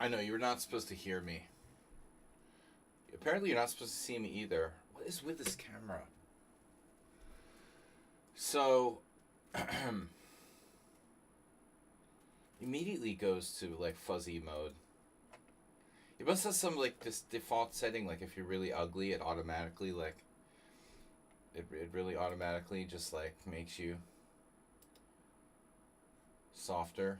I know you were not supposed to hear me. Apparently, you're not supposed to see me either. What is with this camera? So, immediately goes to like fuzzy mode. It must have some like this default setting. Like if you're really ugly, it automatically like it really automatically just like makes you softer.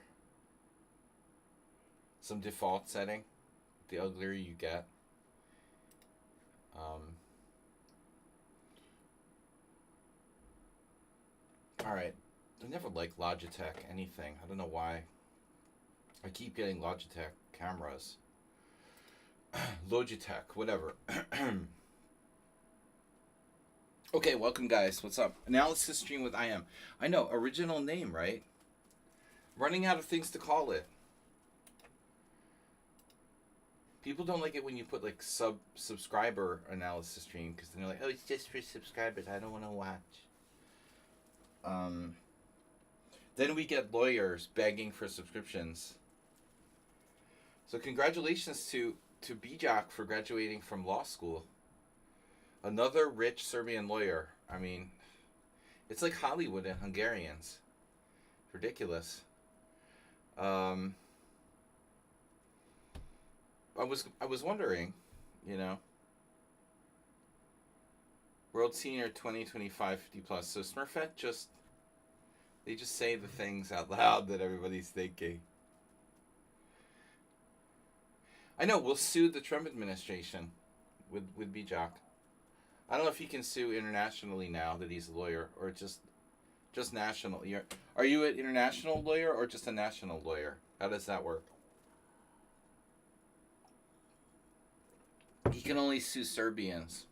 Some default setting. The uglier you get. Um, all right. I never liked Logitech anything. I don't know why. I keep getting Logitech cameras. Logitech, whatever. Okay, welcome guys. What's up? Analysis stream with I am. I know, original name, right? Running out of things to call it. People don't like it when you put like subscriber analysis stream because then they're like, oh, it's just for subscribers. I don't want to watch. Um, then we get lawyers begging for subscriptions. So congratulations to Bijak for graduating from law school. Another rich Serbian lawyer. I mean, it's like Hollywood and Hungarians. Ridiculous. Um, I was wondering, you know, World Senior 2025 50 plus. So Smurfette they just say the things out loud that everybody's thinking. I know we'll sue the Trump administration with Bijak. I don't know if he can sue internationally now that he's a lawyer or just national. Are you an international lawyer or just a national lawyer? How does that work? He can only sue Serbians.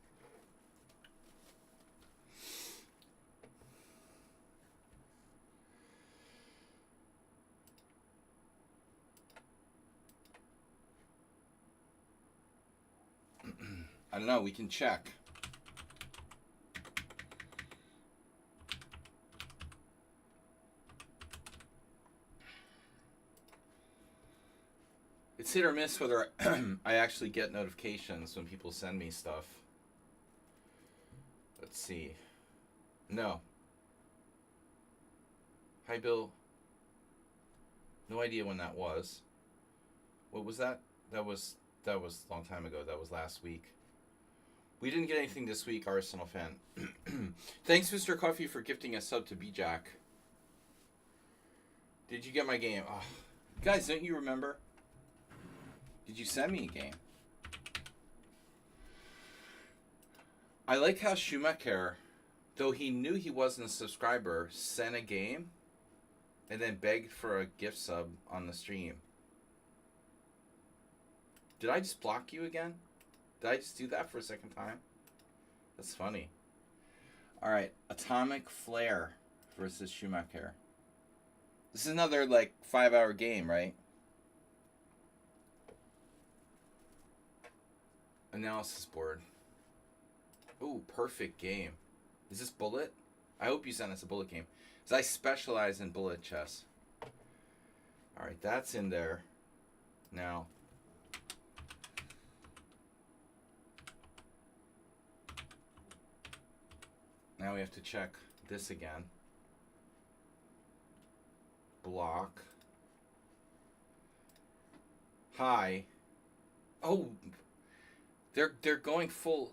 I don't know. We can check. It's hit or miss whether I actually get notifications when people send me stuff. Let's see. No. Hi, Bill. No idea when that was. What was that? That was a long time ago. That was last week. We didn't get anything this week, Arsenal fan. Thanks, Mr. Coffee, for gifting a sub to Bijak. Did you get my game? Oh. Guys, don't you remember? Did you send me a game? I like how Schumacher, though he knew he wasn't a subscriber, sent a game and then begged for a gift sub on the stream. Did I just block you again? Did I just do that for a second time? That's funny. Alright, Atomic Flare versus Schumacher. This is another, like, 5-hour game, right? Analysis board. Ooh, perfect game. Is this bullet? I hope you sent us a bullet game. Because I specialize in bullet chess. Alright, that's in there. Now. Now we have to check this again. Block. High. Oh, they're going full.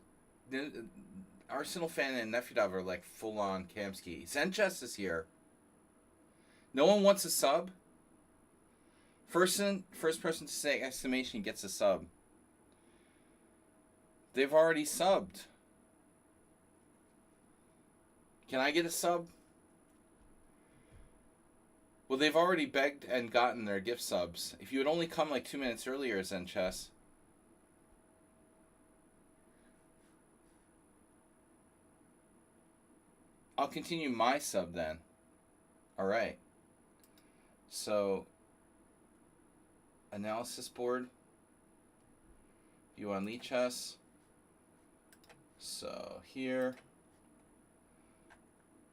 Arsenal fan and Nefedov are like full on Kamsky. Sanchez is here. No one wants a sub. First person to say exclamation gets a sub. They've already subbed. Can I get a sub? Well, they've already begged and gotten their gift subs. If you had only come like 2 minutes earlier, Zenchess. I'll continue my sub then. Alright. So, analysis board. View on Lichess. So, here.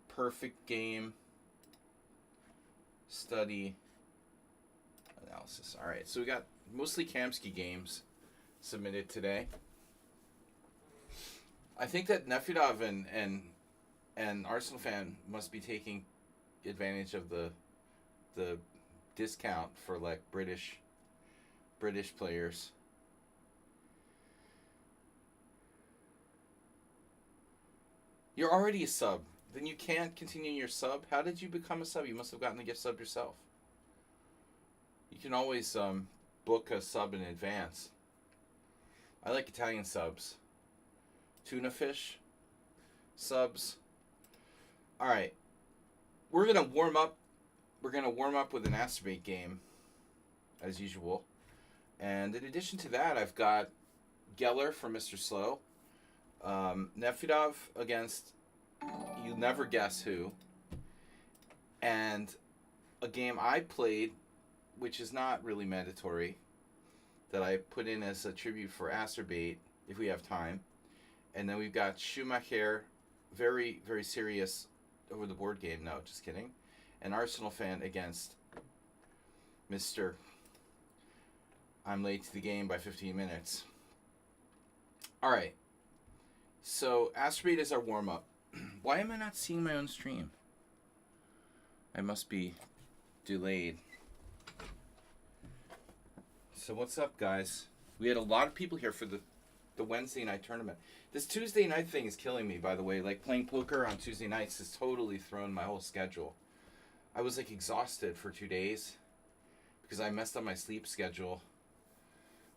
Perfect game. Study. analysis. All right, so we got mostly Kamsky games submitted today. I think that Nefedov and Arsenal fan must be taking advantage of the discount for like British players. You're already a sub. Then you can't continue your sub. How did you become a sub? You must have gotten the gift sub yourself. You can always book a sub in advance. I like Italian subs. Tuna fish subs. All right. We're going to warm up. We're going to warm up with an Astrobate game as usual. And in addition to that, I've got Geller for Mr. Slow. Nefedov against you'll never guess who. And a game I played, which is not really mandatory, that I put in as a tribute for Astrobate, if we have time. And then we've got Schumacher, very, very serious over the board game. No, just kidding. An Arsenal fan against Mr. I'm late to the game by 15 minutes. All right. So, Astrobate is our warm-up. Why am I not seeing my own stream? I must be delayed. So, what's up, guys? We had a lot of people here for the Wednesday night tournament. This Tuesday night thing is killing me, by the way. Like, playing poker on Tuesday nights has totally thrown my whole schedule. I was, like, exhausted for 2 days because I messed up my sleep schedule.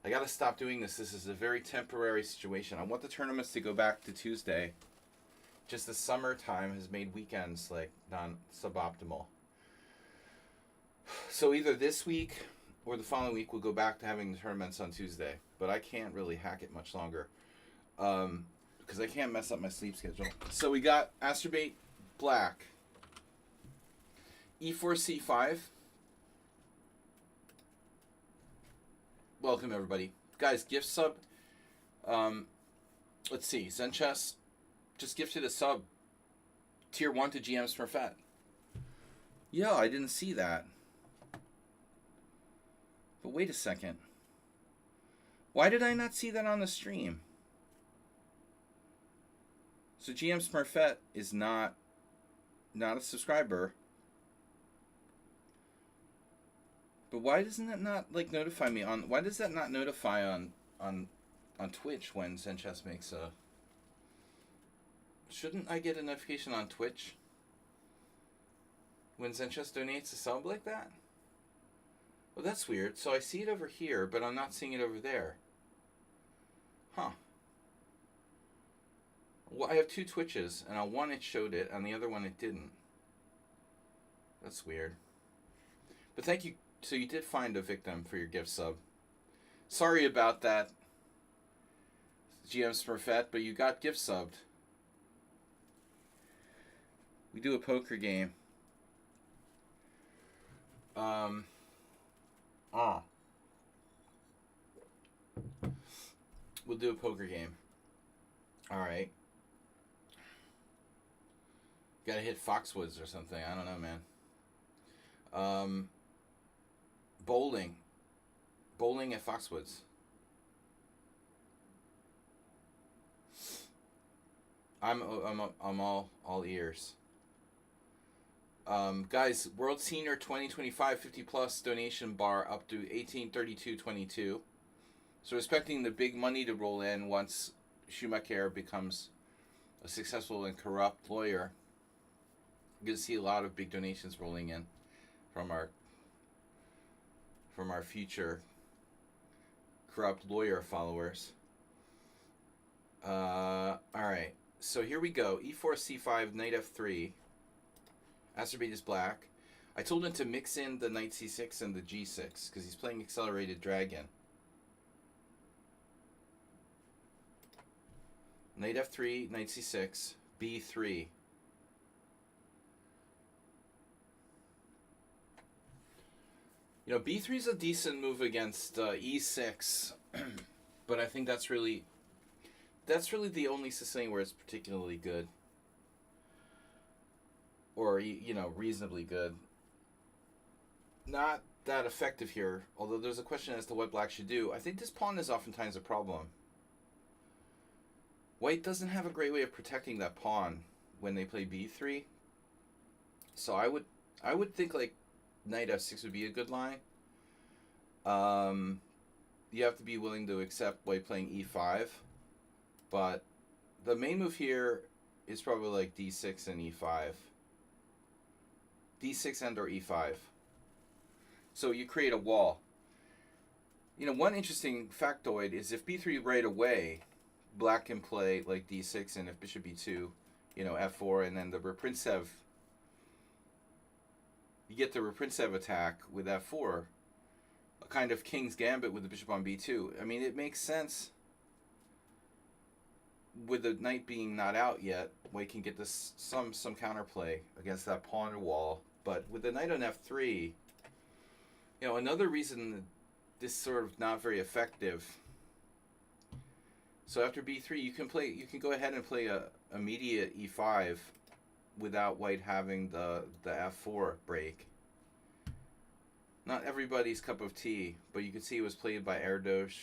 I gotta stop doing this. This is a very temporary situation. I want the tournaments to go back to Tuesday. Just the summertime has made weekends like suboptimal. So either this week or the following week we'll go back to having the tournaments on Tuesday. But I can't really hack it much longer because I can't mess up my sleep schedule. So we got Astrobate Black. E4 C5. Welcome, everybody. Guys, gift sub. Let's see. Zenchess just gifted a sub. Tier 1 to GM Smurfette. Yeah, I didn't see that. But wait a second. Why did I not see that on the stream? So GM Smurfette is not a subscriber. But why doesn't it not like notify me on? Why does that not notify on Twitch when Zenchess makes a? Shouldn't I get a notification on Twitch when Zenchess donates a sub like that? Well, that's weird. So I see it over here, but I'm not seeing it over there. Huh. Well, I have two Twitches, and on one it showed it, on the other one it didn't. That's weird. But thank you. So you did find a victim for your gift sub. Sorry about that, GM Smurfette, but you got gift subbed. We do a poker game. We'll do a poker game. Alright. Gotta hit Foxwoods or something. I don't know, man. Bowling. Bowling at Foxwoods. I'm all ears. Guys, World Senior 2025 50 plus donation bar up to 1832.22. So expecting the big money to roll in once Schumacher becomes a successful and corrupt lawyer. You're going to see a lot of big donations rolling in from our future corrupt lawyer followers. Alright, so here we go. E4, C5, Knight F3. Astrobate is black. I told him to mix in the Knight C6 and the G6 because he's playing Accelerated Dragon. Knight F3, Knight C6, B3. You know, B3 is a decent move against E6, but I think that's really the only Sicilian where it's particularly good. Or, you know, reasonably good. Not that effective here, although there's a question as to what black should do. I think this pawn is oftentimes a problem. White doesn't have a great way of protecting that pawn when they play b3. So I would think like knight f6 would be a good line. You have to be willing to accept white playing e5, but the main move here is probably like d6 and e5. d6 and or e5. So you create a wall. You know, one interesting factoid is if b3 right away, black can play like d6, and if bishop b2, you know, f4, and then the Reprinsev. You get the Reprinsev attack with f4, a kind of king's gambit with the bishop on b2. I mean, it makes sense. With the knight being not out yet, white can get this some counterplay against that pawn wall. But with the knight on f3, you know, another reason this is sort of not very effective. So after b3, you can go ahead and play a immediate e5 without white having the f4 break. Not everybody's cup of tea, but you can see it was played by Erdos,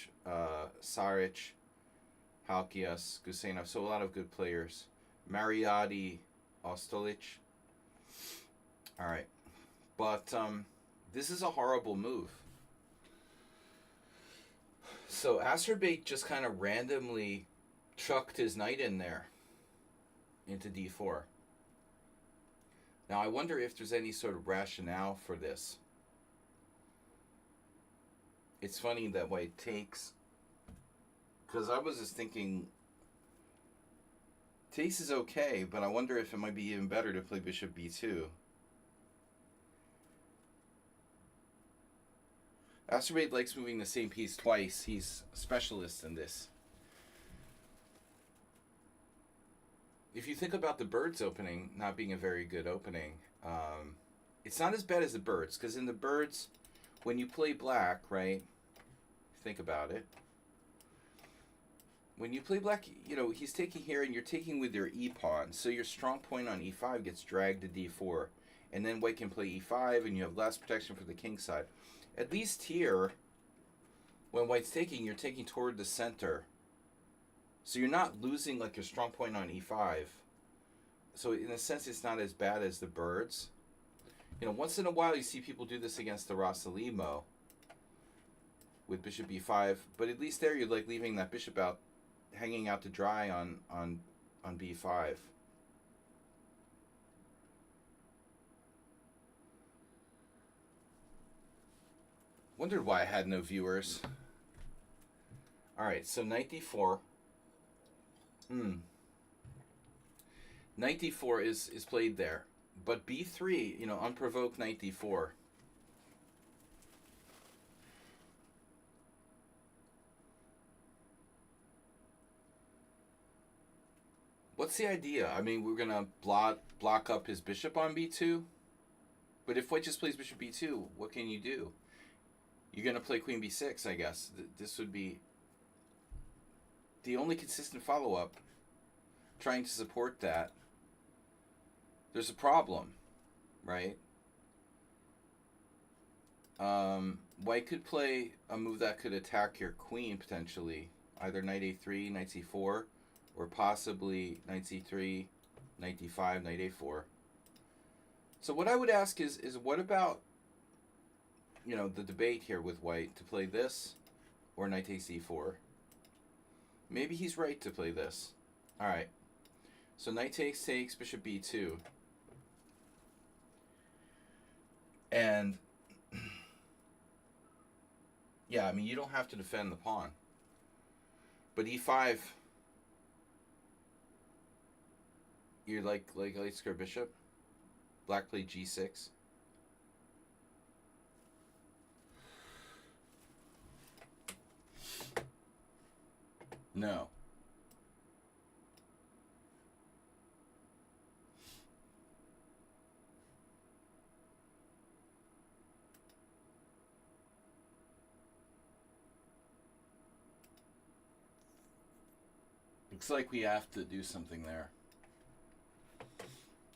Saric, Halkias, Gusenov, so a lot of good players. Mariotti, Ostolic. All right, but this is a horrible move. So Acerbate just kind of randomly chucked his knight in there into d4. Now I wonder if there's any sort of rationale for this. It's funny that white takes, because I was just thinking takes is okay, but I wonder if it might be even better to play bishop b2. Acerbate likes moving the same piece twice. He's a specialist in this. If you think about the birds opening not being a very good opening, it's not as bad as the birds, because in the birds, when you play black, right, think about it. When you play black, you know, he's taking here and you're taking with your e-pawn, so your strong point on e5 gets dragged to d4, and then white can play e5 and you have less protection for the king side. At least here, when white's taking, you're taking toward the center. So you're not losing like your strong point on e5. So in a sense, it's not as bad as the birds. You know, once in a while you see people do this against the Rossalimo with bishop b5, but at least there you're like leaving that bishop out, hanging out to dry on b5. Wondered why I had no viewers. All right, so knight d4. Knight d4 is played there, but b3, you know, unprovoked knight d4. What's the idea? I mean, we're gonna block up his bishop on b2, but if white just plays bishop b2, what can you do? You're gonna play queen b6, I guess. This would be the only consistent follow-up. Trying to support that. There's a problem, right? White could play a move that could attack your queen potentially, either knight a3, knight c4, or possibly knight c3, knight d5, knight a4. So what I would ask is what about, you know, the debate here with white to play this or knight takes c4? Maybe he's right to play this. All right. So knight takes, bishop b2. And yeah, I mean, you don't have to defend the pawn. But e5, you're like light square bishop. Black played g6. No. Looks like we have to do something there.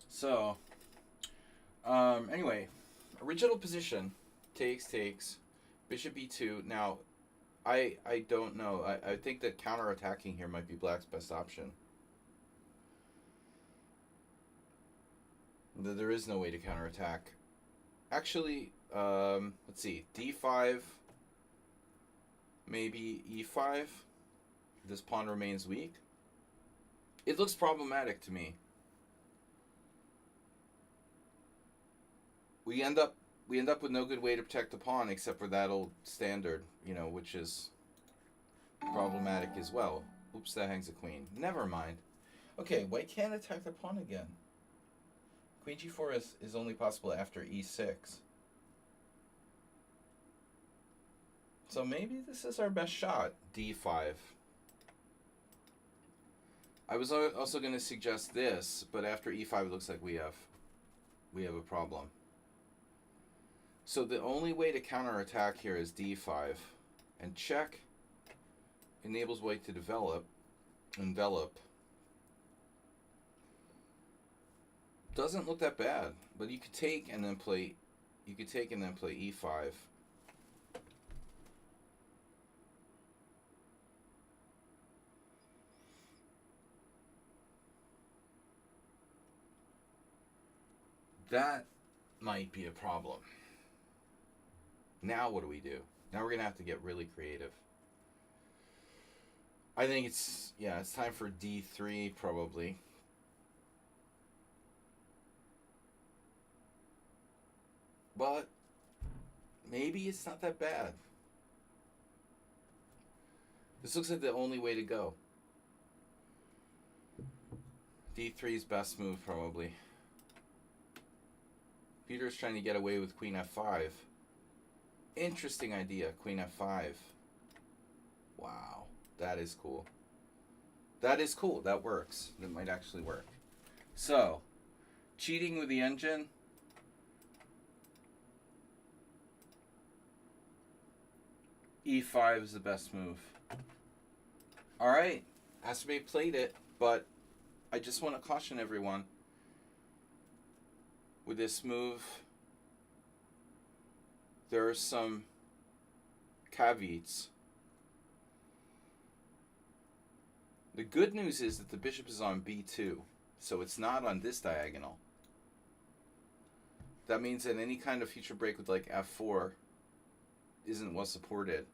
So, anyway, original position. Takes. Bishop e2. Now, I don't know. I think that counterattacking here might be black's best option. There is no way to counterattack. Actually, let's see. d5, maybe e5. This pawn remains weak. It looks problematic to me. We end up with no good way to protect the pawn except for that old standard, which is problematic as well. Oops, that hangs a queen. Never mind. Okay, white can't attack the pawn again. Queen g4 is only possible after e6. So maybe this is our best shot, d5. I was also going to suggest this, but after e5 it looks like we have a problem. So the only way to counterattack here is d5. And check enables white to envelop. Doesn't look that bad, but you could take and then play e5. That might be a problem. Now what do we do? Now we're going to have to get really creative. I think it's time for d3 probably. But maybe it's not that bad. This looks like the only way to go. d3's best move probably. Peter's trying to get away with queen f5. Interesting idea, queen f5. Wow, that is cool. That is cool. That works. That might actually work. So, cheating with the engine. e5 is the best move. All right, Astrobay played it, but I just want to caution everyone. With this move, there are some caveats. The good news is that the bishop is on b2, so it's not on this diagonal. That means that any kind of future break with like f4 isn't well supported.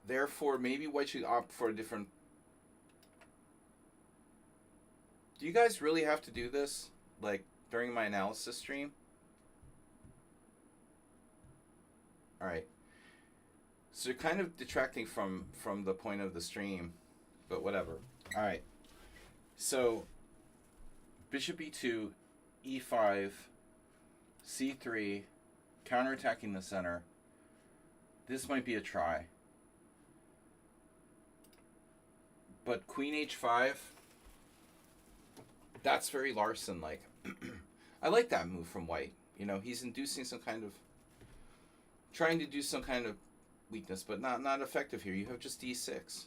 Therefore, maybe white should opt for a different... Do you guys really have to do this? Like, during my analysis stream? Alright. So you're kind of detracting from the point of the stream. But whatever. Alright. So, bishop e2, e5, c3, counterattacking the center. This might be a try. But queen h5, that's very Larson-like. I like that move from white. He's inducing some kind of... trying to do some kind of weakness, but not effective here. You have just d6.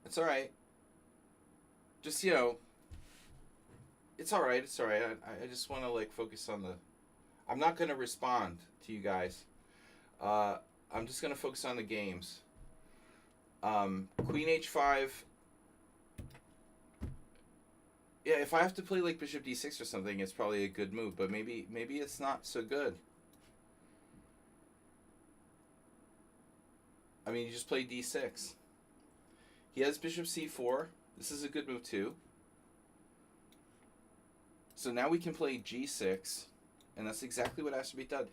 It's alright. Just, it's alright, it's alright. I just want to, focus on the... I'm not going to respond to you guys. I'm just going to focus on the games. Queen h5. Yeah, if I have to play bishop d6 or something, it's probably a good move, but maybe it's not so good. I mean, you just play d6. He has bishop c4. This is a good move too. So now we can play g6, and that's exactly what Astrobay did.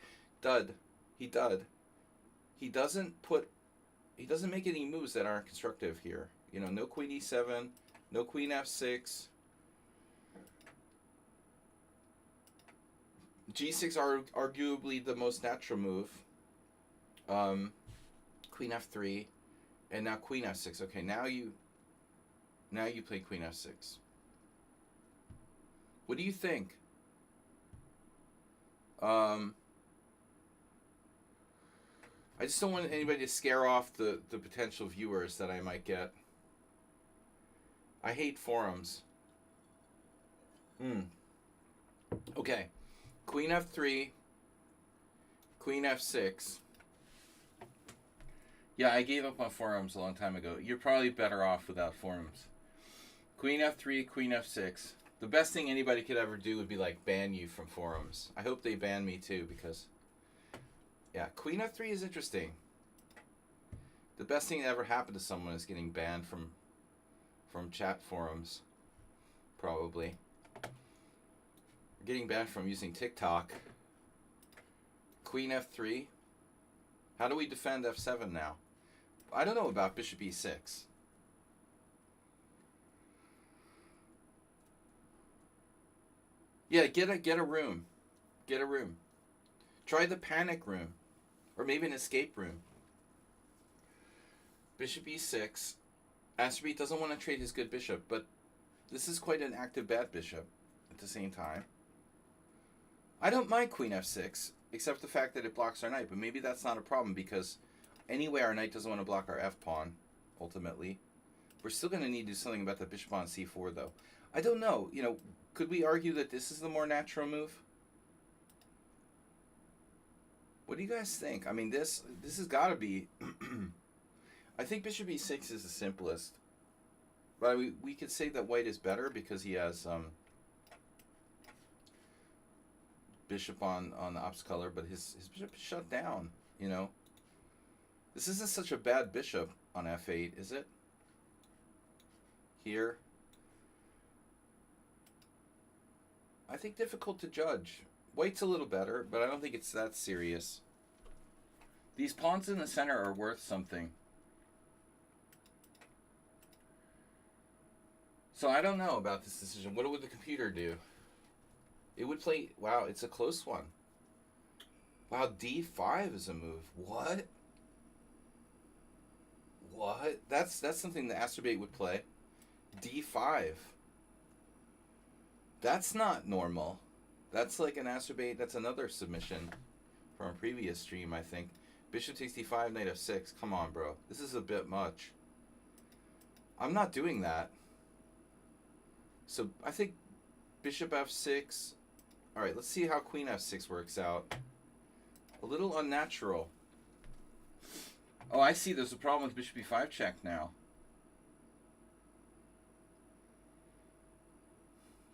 He doesn't make any moves that aren't constructive here. No queen e7, no queen f6. g6 are arguably the most natural move. Queen f3, and now queen f6. Okay, now you play queen f6. What do you think? I just don't want anybody to scare off the potential viewers that I might get. I hate forums. Okay. Queen f3. Queen f6. Yeah, I gave up on forums a long time ago. You're probably better off without forums. Queen f3, queen f6. The best thing anybody could ever do would be like ban you from forums. I hope they ban me too, because yeah, queen f3 is interesting. The best thing that ever happened to someone is getting banned from chat forums. Probably. Getting banned from using TikTok. Queen f3. How do we defend f7 now? I don't know about bishop e6. Yeah, get a room. Get a room. Try the panic room. Or maybe an escape room. Bishop e6. Astrobate doesn't want to trade his good bishop, but this is quite an active bad bishop at the same time. I don't mind queen f6, except the fact that it blocks our knight, but maybe that's not a problem, because anyway our knight doesn't want to block our f-pawn, ultimately. We're still going to need to do something about the bishop on c4, though. I don't know. You know, could we argue that this is the more natural move? What do you guys think? I mean, this has got to be... I think bishop e6 is the simplest. But we could say that white is better because he has bishop on the opposite color, but his bishop is shut down, you know. This isn't such a bad bishop on f8, is it? Here. I think difficult to judge. White's a little better, but I don't think it's that serious. These pawns in the center are worth something. So I don't know about this decision. What would the computer do? It would play... Wow, it's a close one. Wow, d5 is a move. What? What? That's something that Astrobate would play. d5. That's not normal. That's like an Astrobate... That's another submission from a previous stream, I think. Bishop takes d5, knight f6. Come on, bro. This is a bit much. I'm not doing that. So I think bishop f6. All right, let's see how queen f6 works out. A little unnatural. Oh, I see. There's a problem with bishop e5 check now.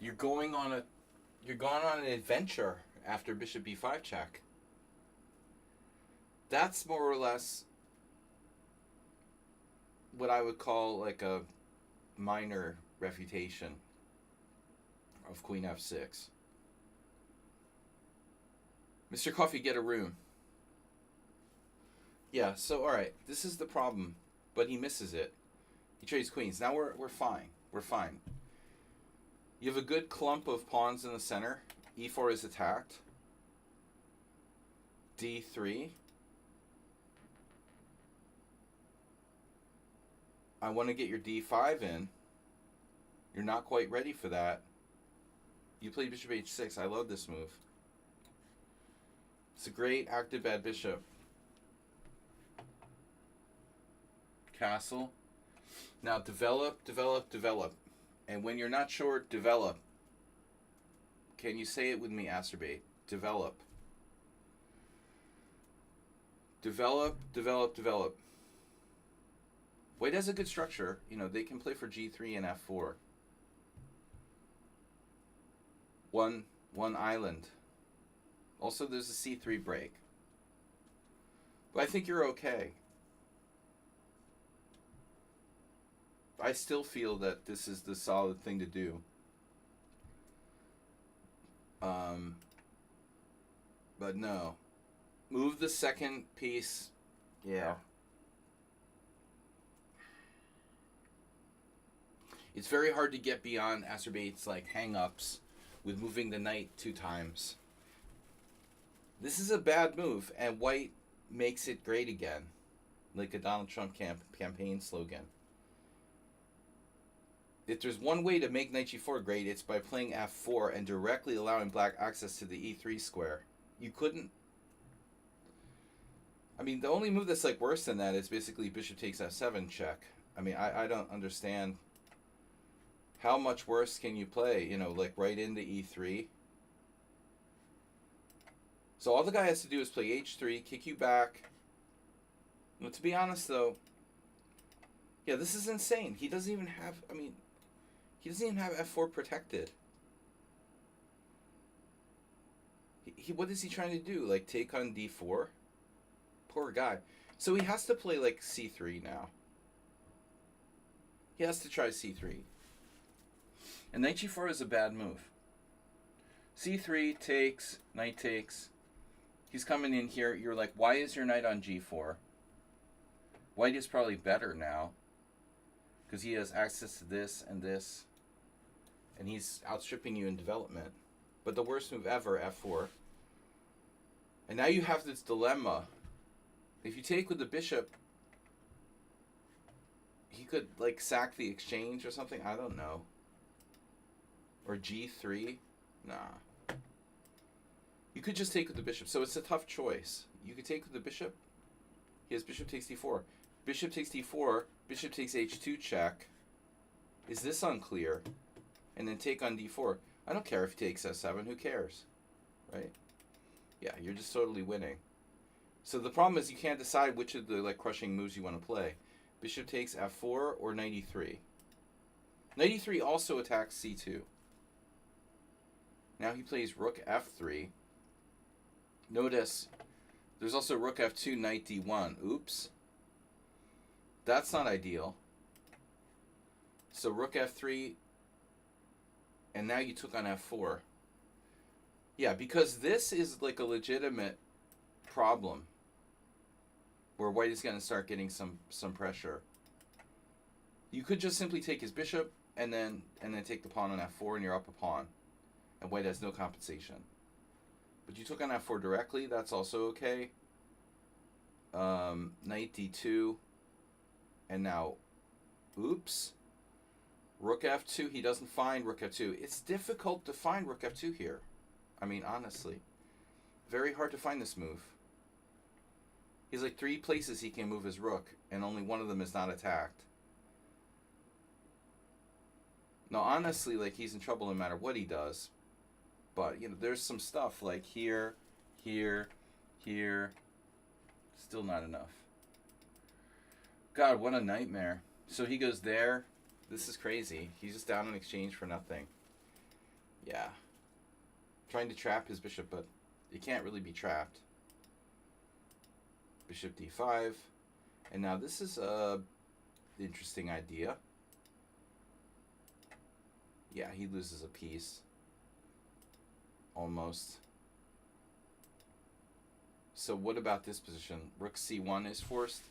You're going on an adventure after bishop e5 check. That's more or less what I would call like a minor refutation of queen f6. Mr. Coffee, get a room. Yeah, so alright, this is the problem, but he misses it. He trades queens. Now we're fine. We're fine. You have a good clump of pawns in the center. e4 is attacked. d3. I want to get your d5 in. You're not quite ready for that. You play bishop h6. I love this move. It's a great active bad bishop. Castle. Now develop, develop, develop. And when you're not sure, develop. Can you say it with me, Astrobate? Develop. Develop, develop, develop. White has a good structure. You know, they can play for g3 and f4. One island. Also, there's a c3 break. But I think you're okay. I still feel that this is the solid thing to do. But no. Move the second piece. Yeah. It's very hard to get beyond Acerbate's like hang-ups with moving the knight 2 times. This is a bad move, and white makes it great again. Like a Donald Trump campaign slogan. If there's one way to make knight g4 great, it's by playing f4 and directly allowing black access to the e3 square. You couldn't... I mean, the only move that's like worse than that is basically bishop takes f7 check. I mean, I don't understand how much worse can you play, you know, like right into e3. So all the guy has to do is play h3, kick you back. But to be honest, though, yeah, this is insane. He doesn't even have, I mean, he doesn't even have f4 protected. What is he trying to do? Like, take on d4? Poor guy. So he has to play, like, c3 now. He has to try c3. And knight g4 is a bad move. c3 takes, knight takes. He's coming in here. You're like, why is your knight on g4? White is probably better now, because he has access to this and this. And he's outstripping you in development. But the worst move ever, f4. And now you have this dilemma. If you take with the bishop, he could, like, sack the exchange or something. I don't know. Or g3. Nah. You could just take with the bishop. So it's a tough choice. You could take with the bishop. He has bishop takes d4. Bishop takes d4. Bishop takes h2 check. Is this unclear? And then take on d4. I don't care if he takes s7. Who cares? Right? Yeah, you're just totally winning. So the problem is you can't decide which of the, like, crushing moves you want to play. Bishop takes f4 or knight e3. Knight e3 also attacks c2. Now he plays rook f3. Notice there's also rook f2, knight d1. Oops. That's not ideal. So rook f3, and now you took on f4. Yeah, because this is like a legitimate problem where white is going to start getting some pressure. You could just simply take his bishop and then take the pawn on f4, and you're up a pawn. And white has no compensation. But you took on f4 directly, that's also okay. Knight d2. And now, oops. Rook f2, he doesn't find rook f2. It's difficult to find rook f2 here. I mean, honestly. Very hard to find this move. He's like 3 places he can move his rook, and only one of them is not attacked. Now, honestly, like, he's in trouble no matter what he does. But, you know, there's some stuff like here, here, here. Still not enough. God, what a nightmare. So he goes there. This is crazy. He's just down in exchange for nothing. Yeah. Trying to trap his bishop, but it can't really be trapped. Bishop d5. And now this is a interesting idea. Yeah, he loses a piece. Almost. So what about this position? Rook c1 is forced.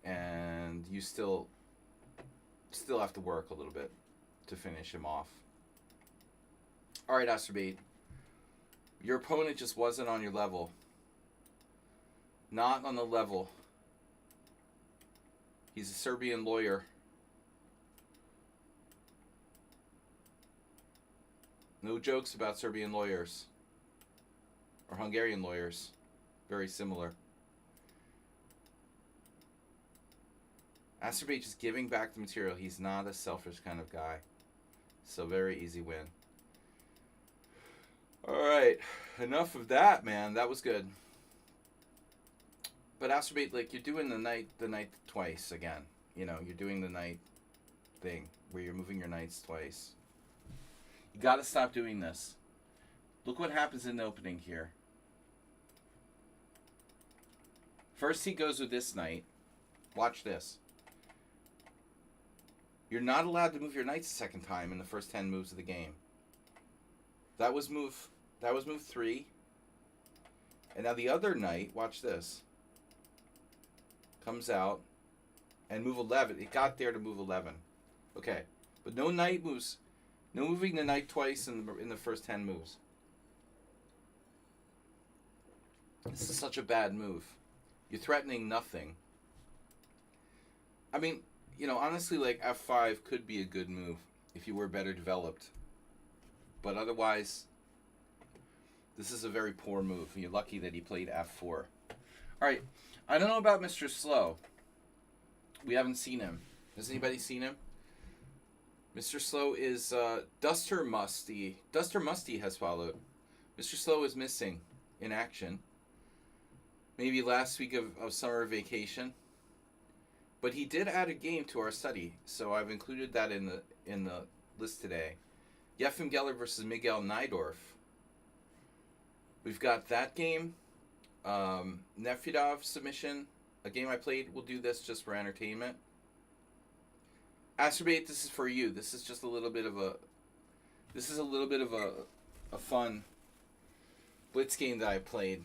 And you still have to work a little bit to finish him off. Alright, Astrobate. Your opponent just wasn't on your level. Not on the level. He's a Serbian lawyer. No jokes about Serbian lawyers. Or Hungarian lawyers. Very similar. Astrobate just giving back the material. He's not a selfish kind of guy. So very easy win. Alright. Enough of that, man. That was good. But Astrobate, like, you're doing the knight twice again. You know, you're doing the knight thing where you're moving your knights twice. You gotta stop doing this. Look what happens in the opening here. First he goes with this knight. Watch this. You're not allowed to move your knights a second time in the first 10 moves of the game. That was move 3. And now the other knight, watch this, comes out and move 11. It got there to move 11. Okay. But no knight moves. No moving the knight twice in the first 10 moves. This is such a bad move. You're threatening nothing. I mean, you know, honestly, like, f5 could be a good move if you were better developed. But otherwise, this is a very poor move. You're lucky that he played f4. All right. I don't know about Mr. Slow. We haven't seen him. Has anybody seen him? Mr. Slow is Duster Musty. Duster Musty has followed. Mr. Slow is missing in action. Maybe last week of summer vacation. But he did add a game to our study, so I've included that in the list today. Yefim Geller versus Miguel Nydorf. We've got that game. Nefedov submission, a game I played. We'll do this just for entertainment. Astrobate, this is for you. This is just a little bit of a fun blitz game that I played.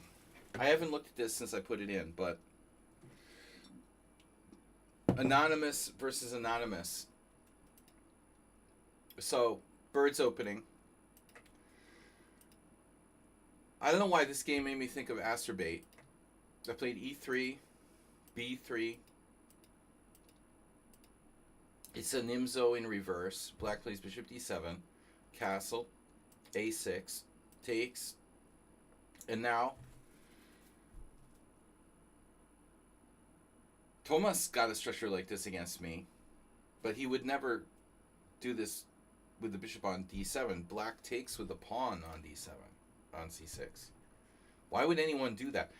I haven't looked at this since I put it in, but Anonymous versus Anonymous. So, Birds opening. I don't know why this game made me think of Astrobate. I played E3, B3. It's a Nimzo in reverse. Black plays Bishop D7, Castle, A6, takes, and now Thomas got a structure like this against me, but he would never do this with the bishop on D7. Black takes with the pawn on D7, on C6. Why would anyone do that?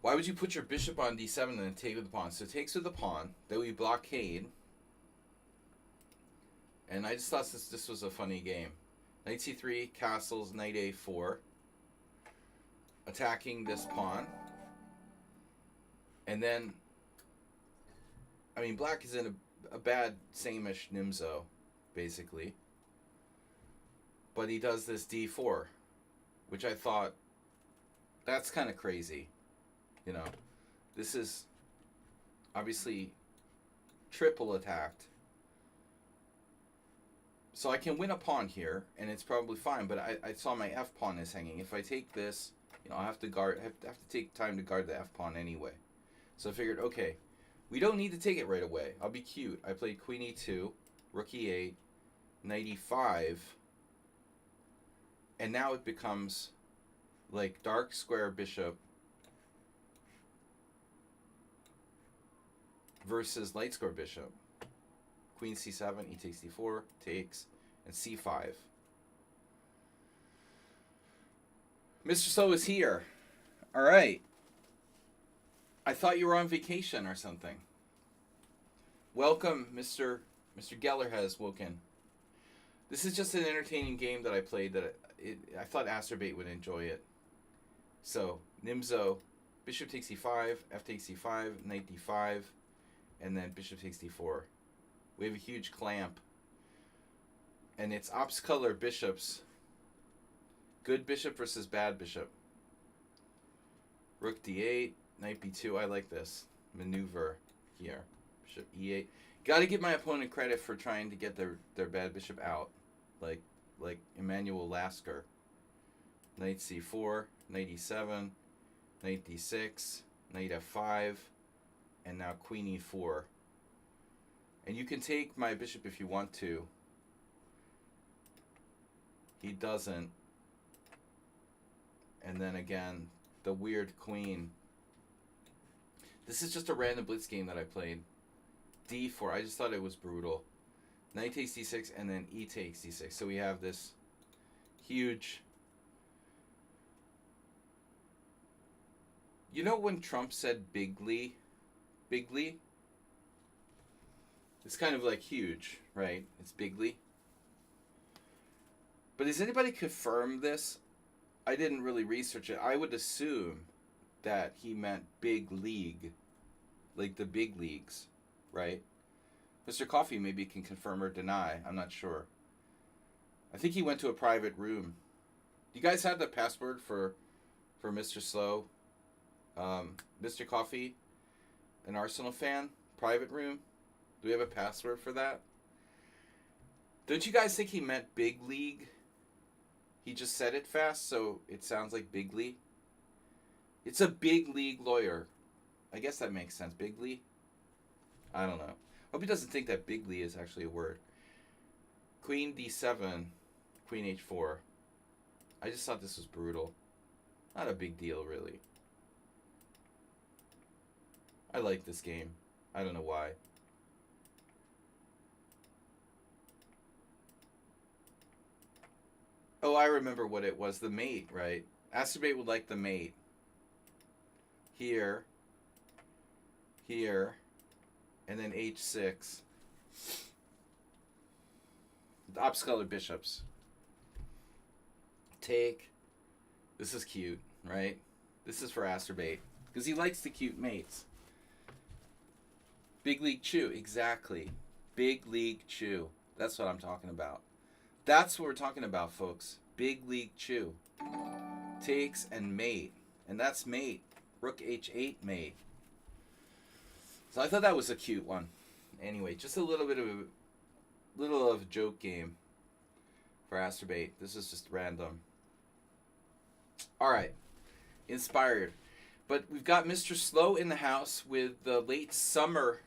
Why would you put your bishop on D7 and then take with the pawn? So takes with the pawn, then we blockade. And I just thought this was a funny game. Knight C3, castles, knight A4. Attacking this pawn. And then, I mean, black is in a bad, same-ish Nimzo, basically. But he does this D4, which I thought, that's kind of crazy. You know, this is obviously triple attacked. So I can win a pawn here, and it's probably fine, but I saw my F pawn is hanging. If I take this, you know, I have to take time to guard the F pawn anyway. So I figured, okay, we don't need to take it right away. I'll be cute. I played Queen E2, Rook E8, Knight E5, and now it becomes like dark square bishop versus light square bishop. Queen C7, E takes D4, takes, and C5. Mr. So is here. All right. I thought you were on vacation or something. Welcome, Mr. Geller has woken. This is just an entertaining game that I played that I thought Astrobate would enjoy it. So, Nimzo, bishop takes E5, F takes E5, knight D5, and then bishop takes D4. We have a huge clamp. And it's ops color bishops. Good bishop versus bad bishop. Rook D8, Knight B2. I like this maneuver here. Bishop E8. Got to give my opponent credit for trying to get their bad bishop out. Like Emmanuel Lasker. Knight C4, Knight E7, Knight D6, Knight F5, and now Queen E4. And you can take my bishop if you want to. He doesn't. And then again, the weird queen. This is just a random blitz game that I played. D4. I just thought it was brutal. Knight takes D6 and then E takes D6. So we have this huge... You know when Trump said bigly? Bigly? It's kind of like huge, right? It's bigly. But has anybody confirmed this? I didn't really research it. I would assume that he meant big league. Like the big leagues, right? Mr. Coffee maybe can confirm or deny. I'm not sure. I think he went to a private room. Do you guys have the password for Mr. Slow? Mr. Coffee, an Arsenal fan, private room? Do we have a password for that? Don't you guys think he meant big league? He just said it fast, so it sounds like big league. It's a big league lawyer. I guess that makes sense. Big league? I don't know. Hope he doesn't think that big league is actually a word. Queen D7, Queen H4. I just thought this was brutal. Not a big deal, really. I like this game. I don't know why. Oh, I remember what it was. The mate, right? Astrobate would like the mate. Here. Here. And then h6. The opposite bishops. Take. This is cute, right? This is for Astrobate. Because he likes the cute mates. Big League Chew. Exactly. Big League Chew. That's what I'm talking about. That's what we're talking about, folks. Big League Chew. Takes and mate. And that's mate. Rook h8 mate. So I thought that was a cute one. Anyway, just a little bit of a joke game for Astrobate. This is just random. All right. Inspired. But we've got Mr. Slow in the house with the late summer.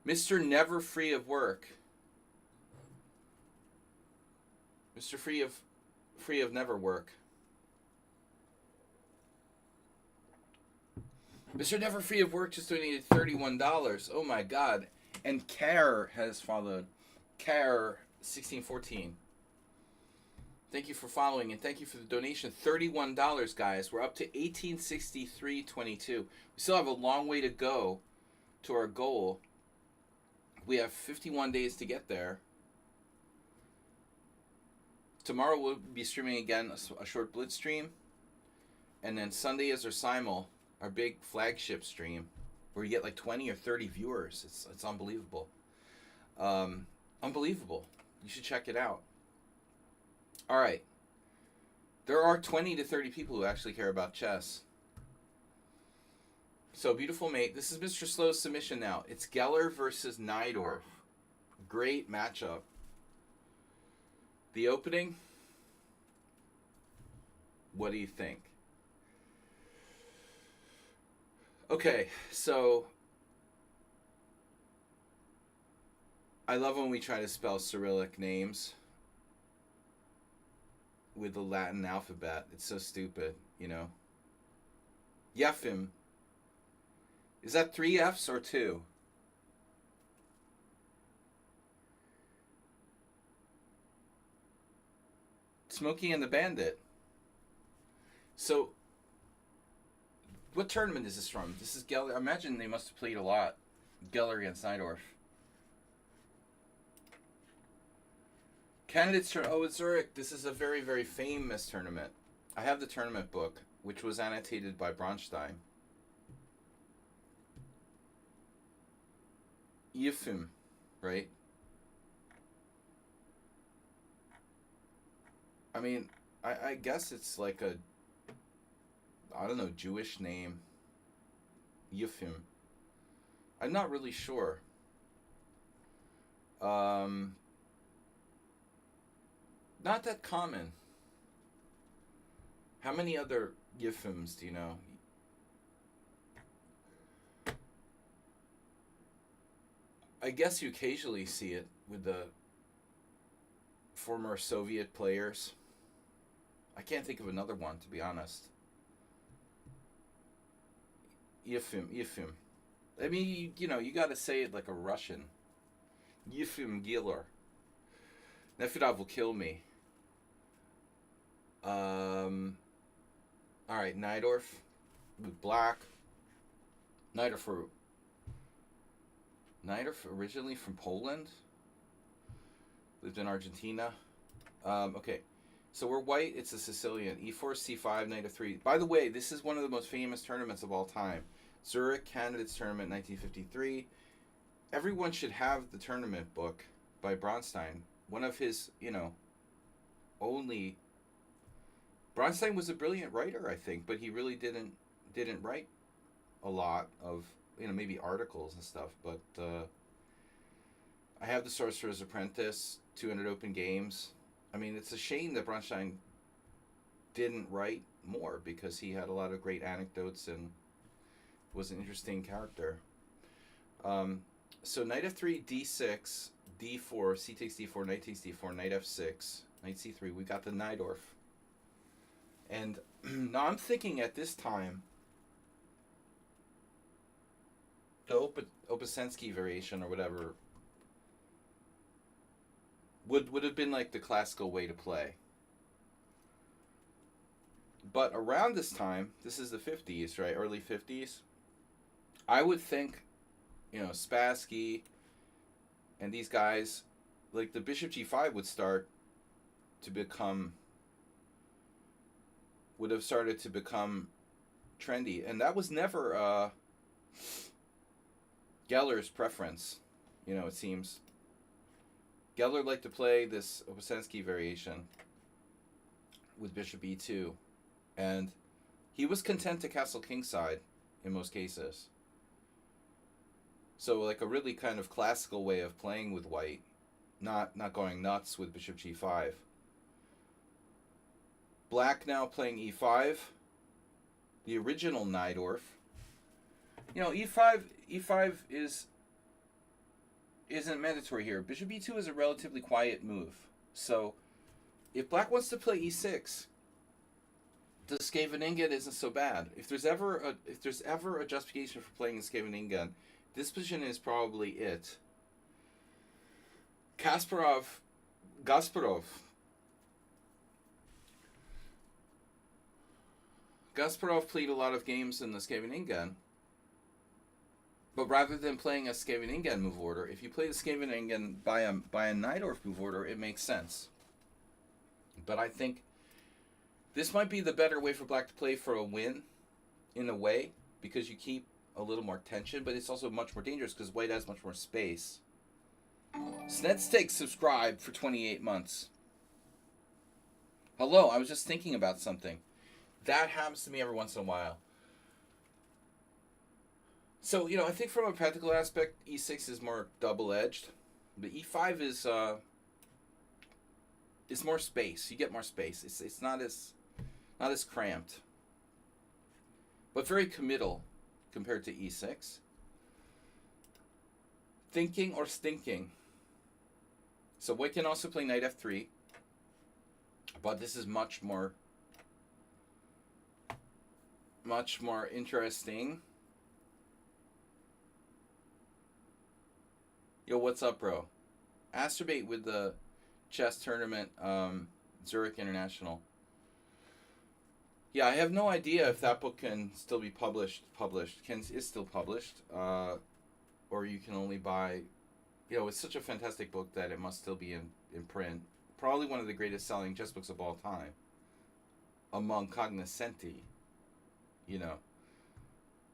Mr. Never Free of Work. Mr. Free of Never Work. Mr. Never Free of Work just donated $31. Oh my God. And Care has followed. Care 1614. Thank you for following and thank you for the donation. $31, guys. We're up to 1863.22. We still have a long way to go to our goal. We have 51 days to get there. Tomorrow we'll be streaming again a short blitz stream. And then Sunday is our simul, our big flagship stream, where you get like 20 or 30 viewers. It's unbelievable. Unbelievable. You should check it out. All right. There are 20 to 30 people who actually care about chess. So, beautiful mate. This is Mr. Slow's submission now. It's Geller versus Najdorf. Great matchup. The opening. What do you think? Okay, so I love when we try to spell Cyrillic names with the Latin alphabet. It's so stupid, you know. Yefim. Is that 3 F's or 2? Smokey and the Bandit. So, what tournament is this from? This is Geller. I imagine they must have played a lot. Geller against Najdorf. Candidates turn. Oh, it's Zurich. This is a very, very famous tournament. I have the tournament book, which was annotated by Bronstein. Yefim, right? I mean, I guess it's like a, I don't know, Jewish name. Yefim. I'm not really sure. Not that common. How many other Yefims do you know? I guess you occasionally see it with the former Soviet players. I can't think of another one, to be honest. Yefim. I mean, you know, you got to say it like a Russian. Yefim Giller. Nefedov will kill me. All right, Najdorf with black. Najdorf originally from Poland. Lived in Argentina. Okay, so we're white. It's a Sicilian. E4, C5, Knight of 3. By the way, this is one of the most famous tournaments of all time. Zurich Candidates Tournament, 1953. Everyone should have the tournament book by Bronstein. One of his, you know, only. Bronstein was a brilliant writer, I think, but he really didn't write a lot of, you know, maybe articles and stuff. But I have the Sorcerer's Apprentice, 200 Open Games. I mean, it's a shame that Bronstein didn't write more because he had a lot of great anecdotes and was an interesting character. So Knight f3, d6, d4, c takes d4, knight takes d4, knight f6, knight c3. We got the Najdorf. And now I'm thinking at this time, the Opasensky variation or whatever would have been like the classical way to play. But around this time, this is the 50s, right? Early 50s. I would think, Spassky and these guys, like the Bishop G5 would have started to become trendy. And that was never Geller's preference, it seems. Geller liked to play this Opasensky variation with Bishop E2. And he was content to castle kingside in most cases. So like a really kind of classical way of playing with white, not going nuts with Bishop G5. Black now playing E5, the original Najdorf. E5 isn't mandatory here. Bishop E2 is a relatively quiet move. So if Black wants to play E6, the Scheveningen isn't so bad. If there's ever a justification for playing the Scheveningen, this position is probably it. Kasparov played a lot of games in the Scheveningen, but rather than playing a Scheveningen move order, if you play the Scheveningen by a Najdorf move order, it makes sense. But I think this might be the better way for Black to play for a win, in a way, because you keep a little more tension, but it's also much more dangerous because White has much more space. Snedsteak subscribed for 28 months. Hello, I was just thinking about something. That happens to me every once in a while. So, I think from a practical aspect, E6 is more double-edged. But E5 is more space. You get more space. It's not as cramped. But very committal compared to E6. Thinking or stinking. So White can also play knight F3. But this is much more interesting. Yo, what's up, bro? Astrobate with the chess tournament, Zurich International. Yeah, I have no idea if that book can still be published. It's still published, or you can only buy. It's such a fantastic book that it must still be in print. Probably one of the greatest selling chess books of all time. Among cognoscenti,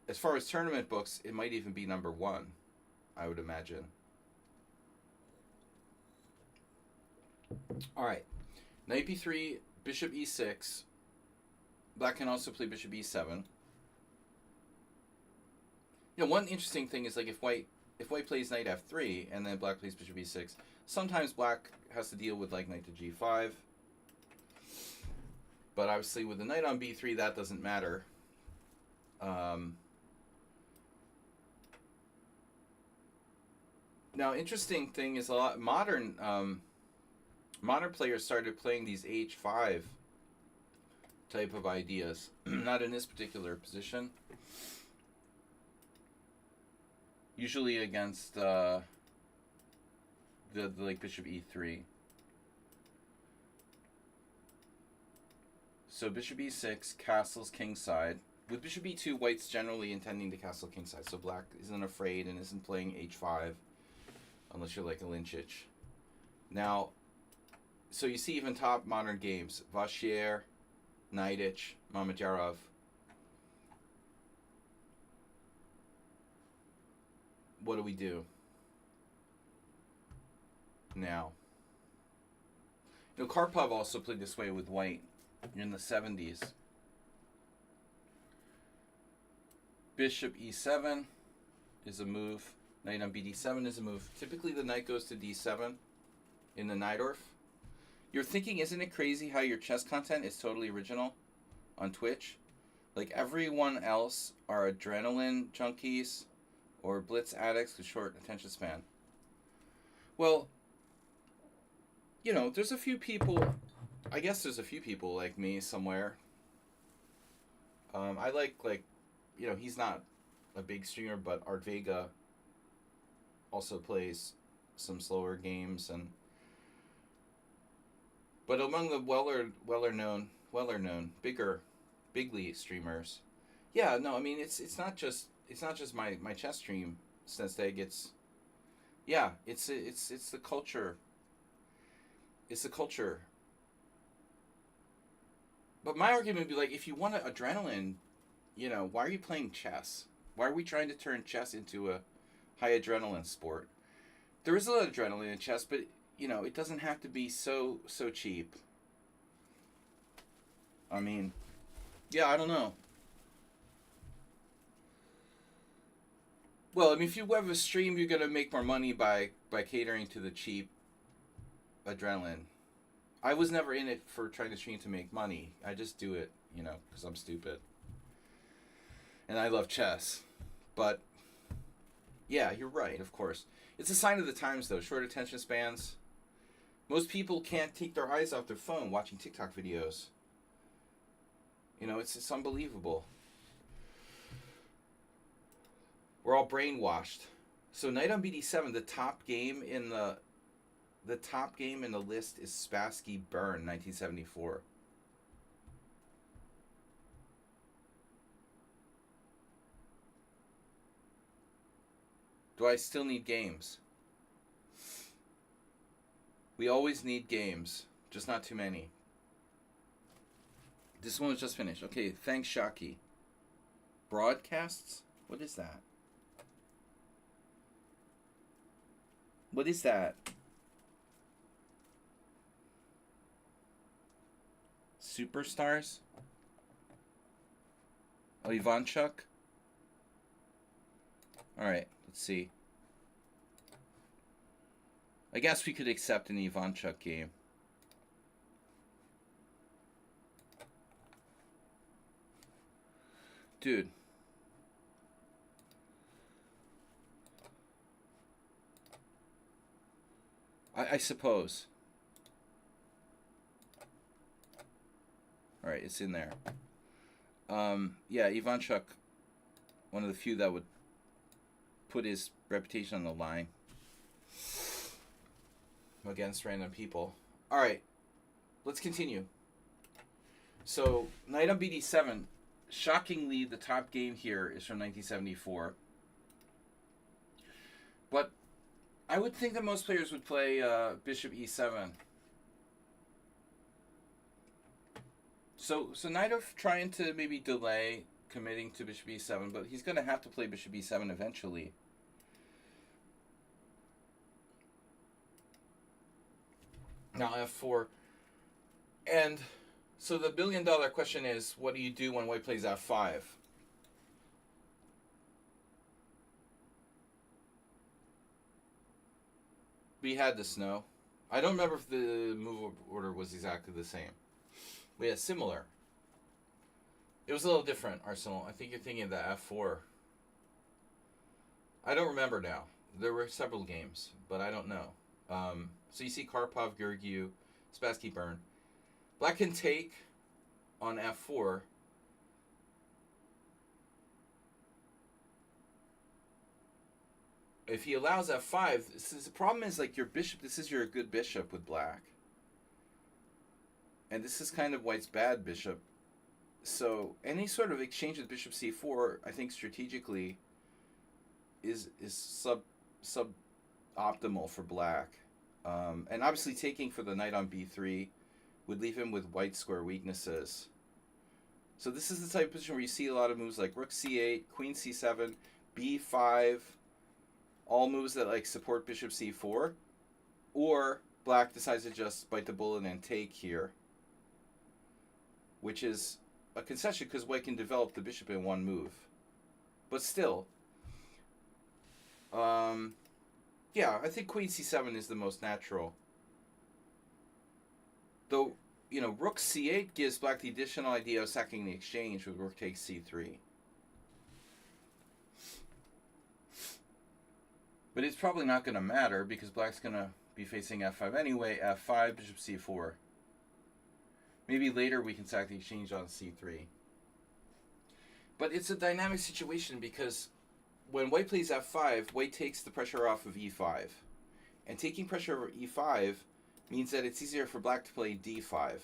As far as tournament books, it might even be number one, I would imagine. All right, knight b3, bishop e6. Black can also play bishop e7. One interesting thing is like if white plays knight f3 and then Black plays bishop e6, sometimes Black has to deal with like knight to g5. But obviously with the knight on b3, that doesn't matter. Now, interesting thing is a lot modern players started playing these h5 type of ideas. Not in this particular position. Usually against the like bishop e3. So bishop e6 castles kingside. With bishop e2, White's generally intending to castle kingside. So Black isn't afraid and isn't playing h5 unless you're like a Lynchich. Now, so you see even top modern games, Vachier, Neidich, Mamedyarov. What do we do now? Karpov also played this way with White in the 70s. Bishop e7 is a move. Knight on bd7 is a move. Typically the knight goes to d7 in the Najdorf. You're thinking, isn't it crazy how your chess content is totally original on Twitch? Like everyone else are adrenaline junkies or blitz addicts with short attention span. Well, there's a few people, I guess there's a few people like me somewhere. I like, he's not a big streamer, but Art Vega also plays some slower games. And but among the weller known bigly streamers, yeah, no, I mean it's not just my chess stream. Sensei gets, yeah, it's the culture. It's the culture. But my argument would be like, if you want adrenaline, why are you playing chess? Why are we trying to turn chess into a high adrenaline sport? There is a lot of adrenaline in chess, but it doesn't have to be so cheap. I mean, yeah, I don't know. Well, I mean, if you have a stream, you're gonna make more money by catering to the cheap adrenaline. I was never in it for trying to stream to make money. I just do it, because I'm stupid and I love chess. But yeah, you're right. Of course, it's a sign of the times, though. Short attention spans. Most people can't take their eyes off their phone watching TikTok videos. It's unbelievable. We're all brainwashed. So Knight on BD7, the top game in the list is Spassky Burn 1974. Do I still need games? We always need games, just not too many. This one was just finished. Okay, thanks, Shaki. Broadcasts? What is that? What is that? Superstars? Oh, Ivanchuk? Alright, let's see. I guess we could accept an Ivanchuk game. Dude. I suppose. Alright, it's in there. Yeah, Ivanchuk, one of the few that would put his reputation on the line against random people. Alright, let's continue. So, Knight on BD7, shockingly, the top game here is from 1974. But I would think that most players would play Bishop E7. So Naidov trying to maybe delay committing to Bishop E7, but he's going to have to play Bishop E7 eventually. Now F4. And so the billion-dollar question is, what do you do when white plays F5? We had the snow. I don't remember if the move order was exactly the same. We had similar. It was a little different, Arsenal. I think you're thinking of the F4. I don't remember now. There were several games, but I don't know. So you see Karpov, Georgiou, Spassky Burn. Black can take on F4. If he allows F5, the problem is like your bishop, this is your good bishop with black. And this is kind of white's bad bishop. So any sort of exchange with bishop c4, I think strategically is suboptimal for black. And obviously taking for the knight on b3 would leave him with white square weaknesses. So this is the type of position where you see a lot of moves like rook c8, queen c7, b5, all moves that like support bishop c4, or black decides to just bite the bullet and take here, which is a concession because white can develop the bishop in one move. But still, yeah, I think queen c7 is the most natural. Though, rook c8 gives black the additional idea of sacking the exchange with rook takes c3. But it's probably not going to matter because black's going to be facing f5 anyway. f5, bishop c4. Maybe later we can sack the exchange on c3. But it's a dynamic situation because when white plays f5, white takes the pressure off of e5. And taking pressure over e5 means that it's easier for black to play d5.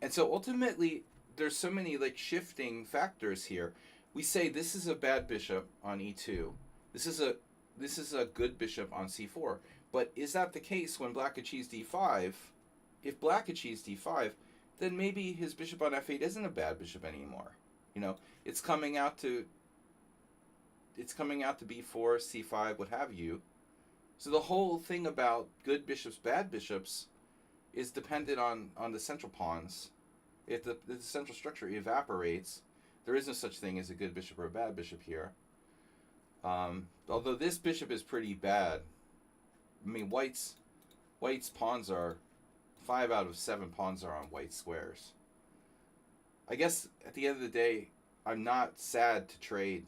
And so ultimately, there's so many like shifting factors here. We say this is a bad bishop on e2. This is a good bishop on c4. But is that the case when black achieves d5? If black achieves d5, then maybe his bishop on f8 isn't a bad bishop anymore. You know, it's coming out to b4, c5, what have you. So the whole thing about good bishops, bad bishops, is dependent on the central pawns. If the central structure evaporates, there is no such thing as a good bishop or a bad bishop here. Although this bishop is pretty bad. I mean, white's pawns are 5 out of 7 pawns are on white squares. I guess at the end of the day, I'm not sad to trade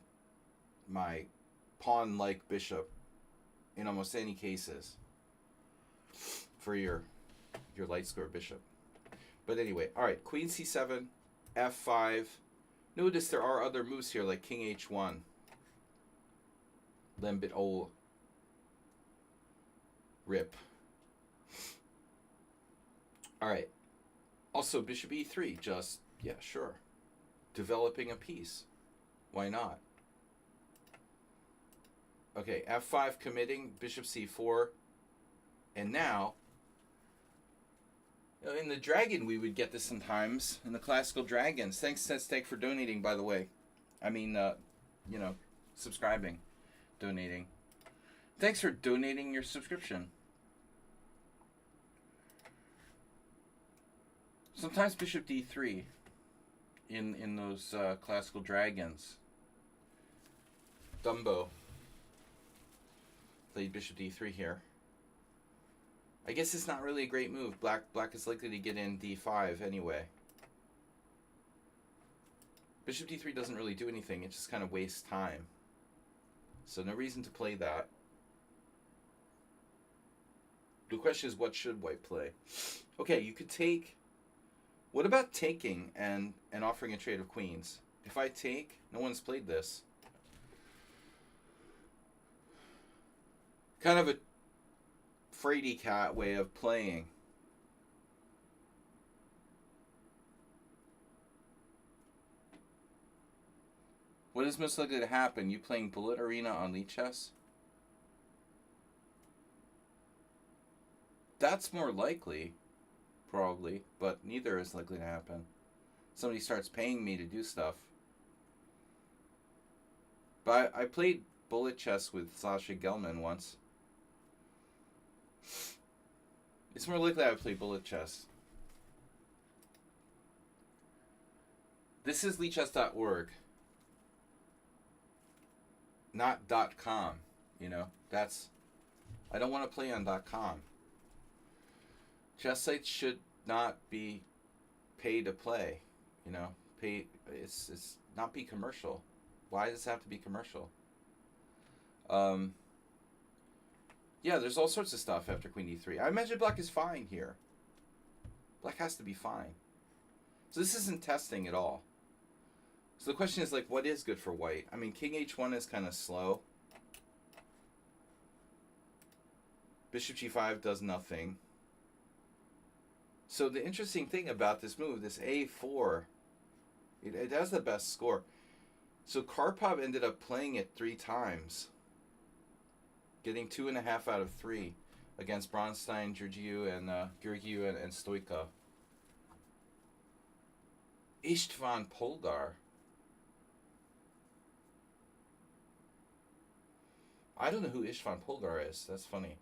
my pawn-like bishop in almost any cases for your light square bishop. But anyway, all right, queen c7, f5. Notice there are other moves here like king h1. Lembit ol. Rip. All right. Also, bishop e3, just, yeah, sure. Developing a piece. Why not? Okay, f5 committing, bishop c4. And now, you know, in the Dragon, we would get this sometimes. In the classical Dragons. Thanks, Setstek, for donating, by the way. I mean, you know, subscribing. Donating. Thanks for donating your subscription. Sometimes bishop d3 in those classical Dragons. Dumbo played bishop d3 here. I guess it's not really a great move. Black is likely to get in d5 anyway. Bishop d3 doesn't really do anything. It just kind of wastes time. So no reason to play that. The question is, what should white play? Okay, you could take... What about taking and offering a trade of queens? If I take, no one's played this. Kind of a fraidy cat way of playing. What is most likely to happen? You playing Bullet Arena on Lichess? That's more likely, probably, but neither is likely to happen. Somebody starts paying me to do stuff. But I played Bullet Chess with Sasha Gelman once. It's more likely I would play Bullet Chess. This is lichess.org. Not .com, you know. That's... I don't want to play on .com. Chess sites should not be pay to play, you know. It's not be commercial. Why does it have to be commercial? Yeah, there's all sorts of stuff after queen e3. I imagine black is fine here. Black has to be fine. So this isn't testing at all. So the question is, like, what is good for white? I mean, king h1 is kind of slow. Bishop g5 does nothing. So the interesting thing about this move, this a4, it has the best score. So Karpov ended up playing it 3 times, getting 2.5 out of 3 against Bronstein, Georgiou, and Stoica. Istvan Polgar. I don't know who Istvan Polgar is. That's funny.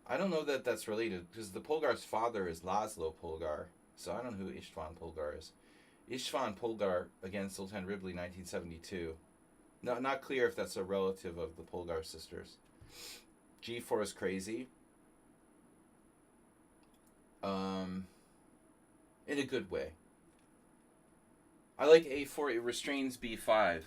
I don't know that that's related, because the Polgar's father is Laszlo Polgar. So I don't know who Istvan Polgar is. Istvan Polgar against Sultan Ribli, 1972. No, not clear if that's a relative of the Polgar sisters. G4 is crazy. In a good way. I like A4. It restrains B5.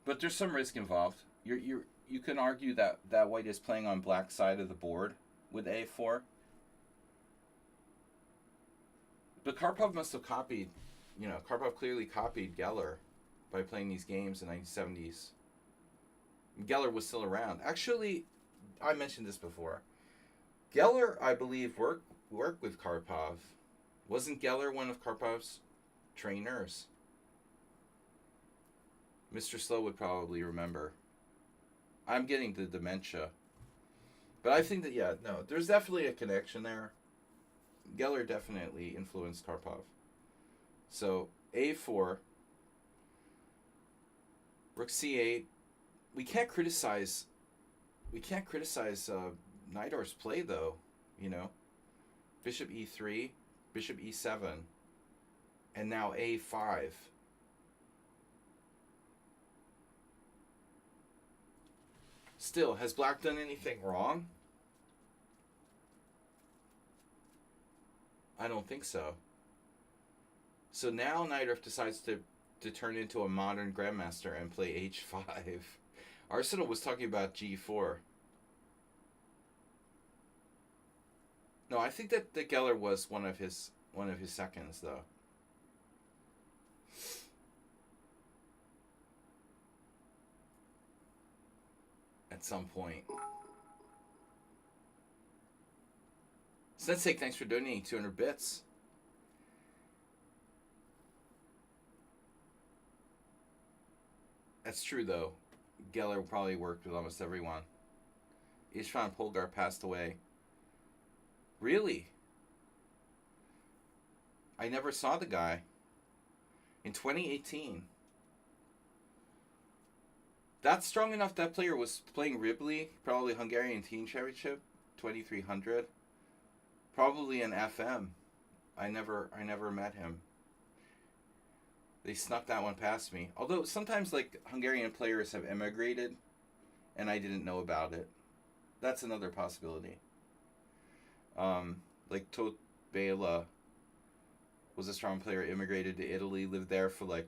But there's some risk involved. You can argue that white is playing on black side of the board with A4. But Karpov must have copied Karpov clearly copied Geller by playing these games in the 1970s. Geller was still around. Actually, I mentioned this before. Geller, I believe, worked with Karpov. Wasn't Geller one of Karpov's trainers? Mr. Slow would probably remember. I'm getting the dementia. But I think that, no, there's definitely a connection there. Geller definitely influenced Karpov. So, A4, Rook C8. We can't criticize Najdorf's play, though. Bishop E3, Bishop E7, and now A5. Still, has Black done anything wrong? I don't think so. So now Najdorf decides to turn into a modern grandmaster and play H5. Arsenal was talking about G4. No, I think that Geller was one of his seconds, though. At some point. Sensei, thanks for donating 200 bits. That's true, though. Geller probably worked with almost everyone. Istvan Polgar passed away. Really? I never saw the guy. In 2018. That's strong enough. That player was playing Ribley, probably Hungarian Teen Championship, 2300. Probably an FM. I never met him. They snuck that one past me. Although sometimes Hungarian players have emigrated and I didn't know about it. That's another possibility. Tot Bela was a strong player, immigrated to Italy, lived there for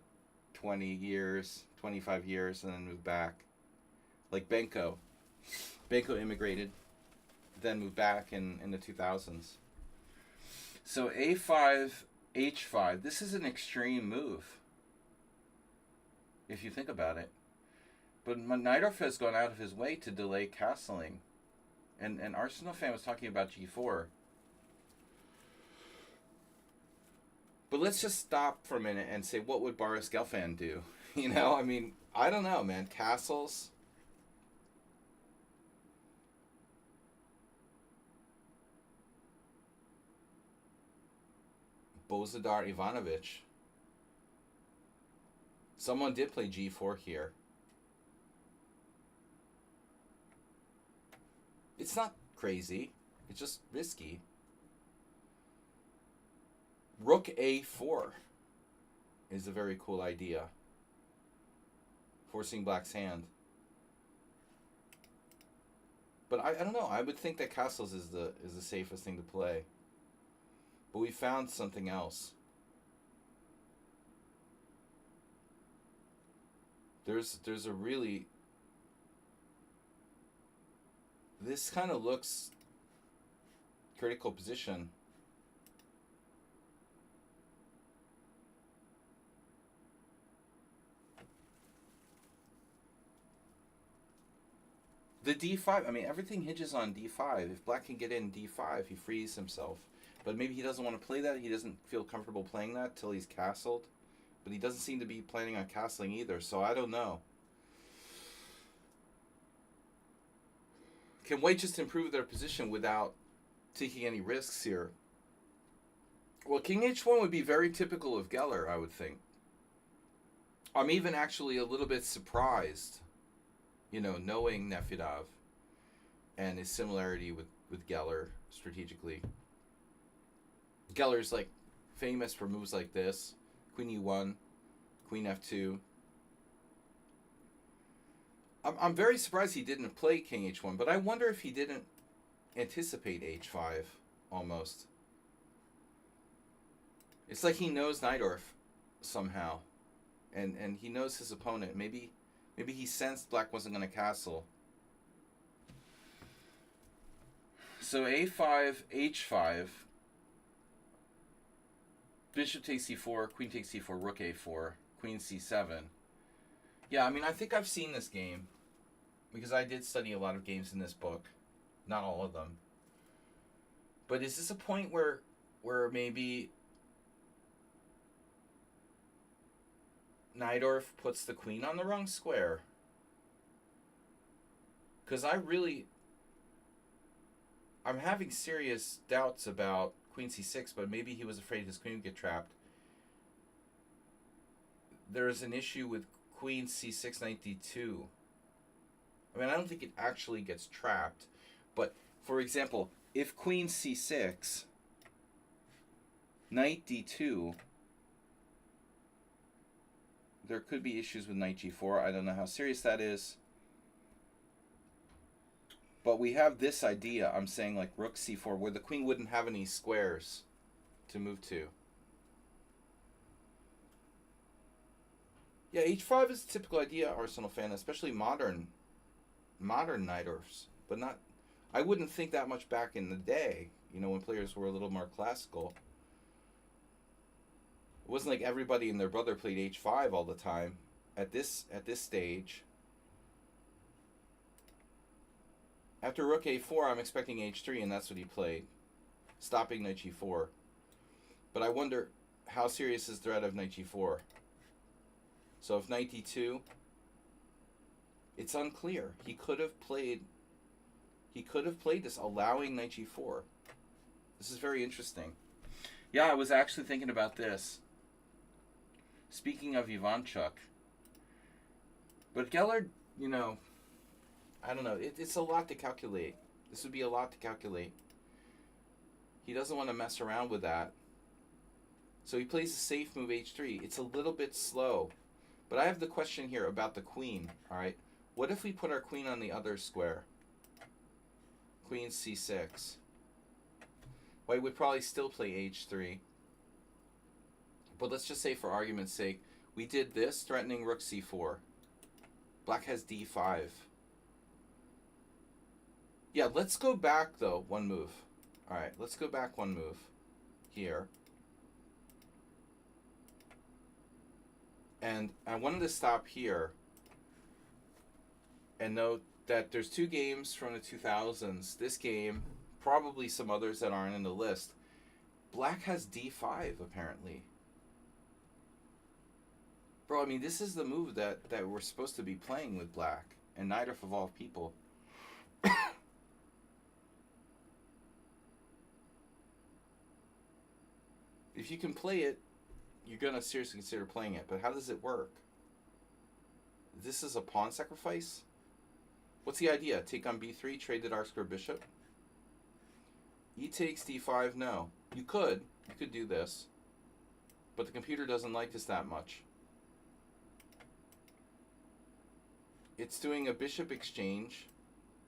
20 years, 25 years, and then moved back. Like Benko. Benko immigrated, then moved back in the 2000s. So A5, H5, this is an extreme move, if you think about it. But Najdorf has gone out of his way to delay castling. And Arsenal fan was talking about G4. But let's just stop for a minute and say, what would Boris Gelfand do? I don't know, man. Castles. Bozidar Ivanovic. Someone did play G4 here. It's not crazy. It's just risky. Rook A4 is a very cool idea. Forcing Black's hand. But I don't know. I would think that castles is the safest thing to play. But we found something else. There's a really... This kind of looks critical position. The D5, everything hinges on D5. If Black can get in D5, he frees himself. But maybe he doesn't want to play that. He doesn't feel comfortable playing that till he's castled. But he doesn't seem to be planning on castling either, so I don't know. Can White just improve their position without taking any risks here? Well, King H1 would be very typical of Geller, I would think. I'm even actually a little bit surprised, knowing Nefedov and his similarity with Geller strategically. Geller's famous for moves like this. Queen E1, Queen F2. I'm very surprised he didn't play King H1, but I wonder if he didn't anticipate H5 almost. It's like he knows Najdorf somehow, and he knows his opponent. Maybe he sensed Black wasn't going to castle. So A5, H5. bishop takes c4, queen takes c4, rook a4, queen c7. Yeah, I mean, I think I've seen this game because I did study a lot of games in this book. Not all of them. But is this a point where maybe Najdorf puts the queen on the wrong square? Because I'm having serious doubts about queen c6, but maybe he was afraid his queen would get trapped. There's an issue with queen c6, knight d2. I mean, I don't think it actually gets trapped, but for example, if queen c6, knight d2, there could be issues with knight g4. I don't know how serious that is. But we have this idea, I'm saying, like rook c4, where the queen wouldn't have any squares to move to. Yeah, h5 is a typical idea, Arsenal fan, especially modern Najdorfs. But not, I wouldn't think that much back in the day, you know, when players were a little more classical. It wasn't like everybody and their brother played h5 all the time at this stage. After rook a4, I'm expecting h3, and that's what he played, stopping knight g4. But I wonder how serious is the threat of knight g4. So if knight d2, it's unclear. He could have played this, allowing knight g4. This is very interesting. Yeah, I was actually thinking about this. Speaking of Ivanchuk. But Geller, you know, I don't know. It's a lot to calculate. This would be a lot to calculate. He doesn't want to mess around with that. So he plays a safe move h3. It's a little bit slow. But I have the question here about the queen. All right. What if we put our queen on the other square? Queen c6. Well, he would probably still play h3. But let's just say, for argument's sake, we did this, threatening rook c4. Black has d5. Yeah, let's go back, though, one move. All right, let's go back one move here. And I wanted to stop here and note that there's two games from the 2000s. This game, probably some others that aren't in the list. Black has d5, apparently. Bro, I mean, this is the move that we're supposed to be playing with Black. And Najdorf, of all people. If you can play it, you're going to seriously consider playing it. But how does it work? This is a pawn sacrifice? What's the idea? Take on b3, trade the dark square bishop? E takes d5, no. You could do this. But the computer doesn't like this that much. It's doing a bishop exchange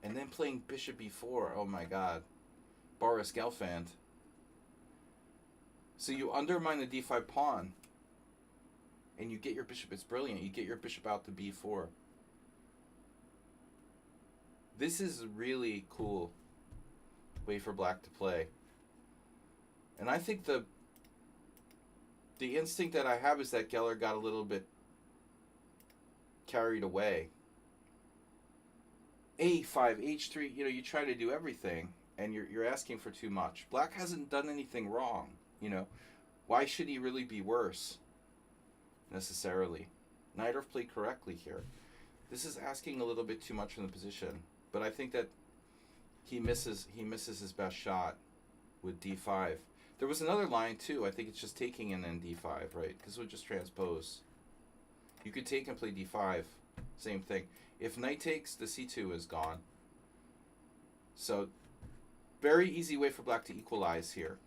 and then playing bishop e4. Oh my god. Boris Gelfand. So you undermine the d5 pawn and you get your bishop. It's brilliant. You get your bishop out to b4. This is a really cool way for Black to play. And I think the instinct that I have is that Geller got a little bit carried away. A5, h3, you know, you try to do everything and you're asking for too much. Black hasn't done anything wrong, you know. Why should he really be worse necessarily? Najdorf played correctly here. This is asking a little bit too much from the position, but I think that he misses his best shot with d5. There was another line too. I think it's just taking and then d5, right? Because it would just transpose. You could take and play d5. Same thing. If knight takes, the c2 is gone. So, very easy way for Black to equalize here.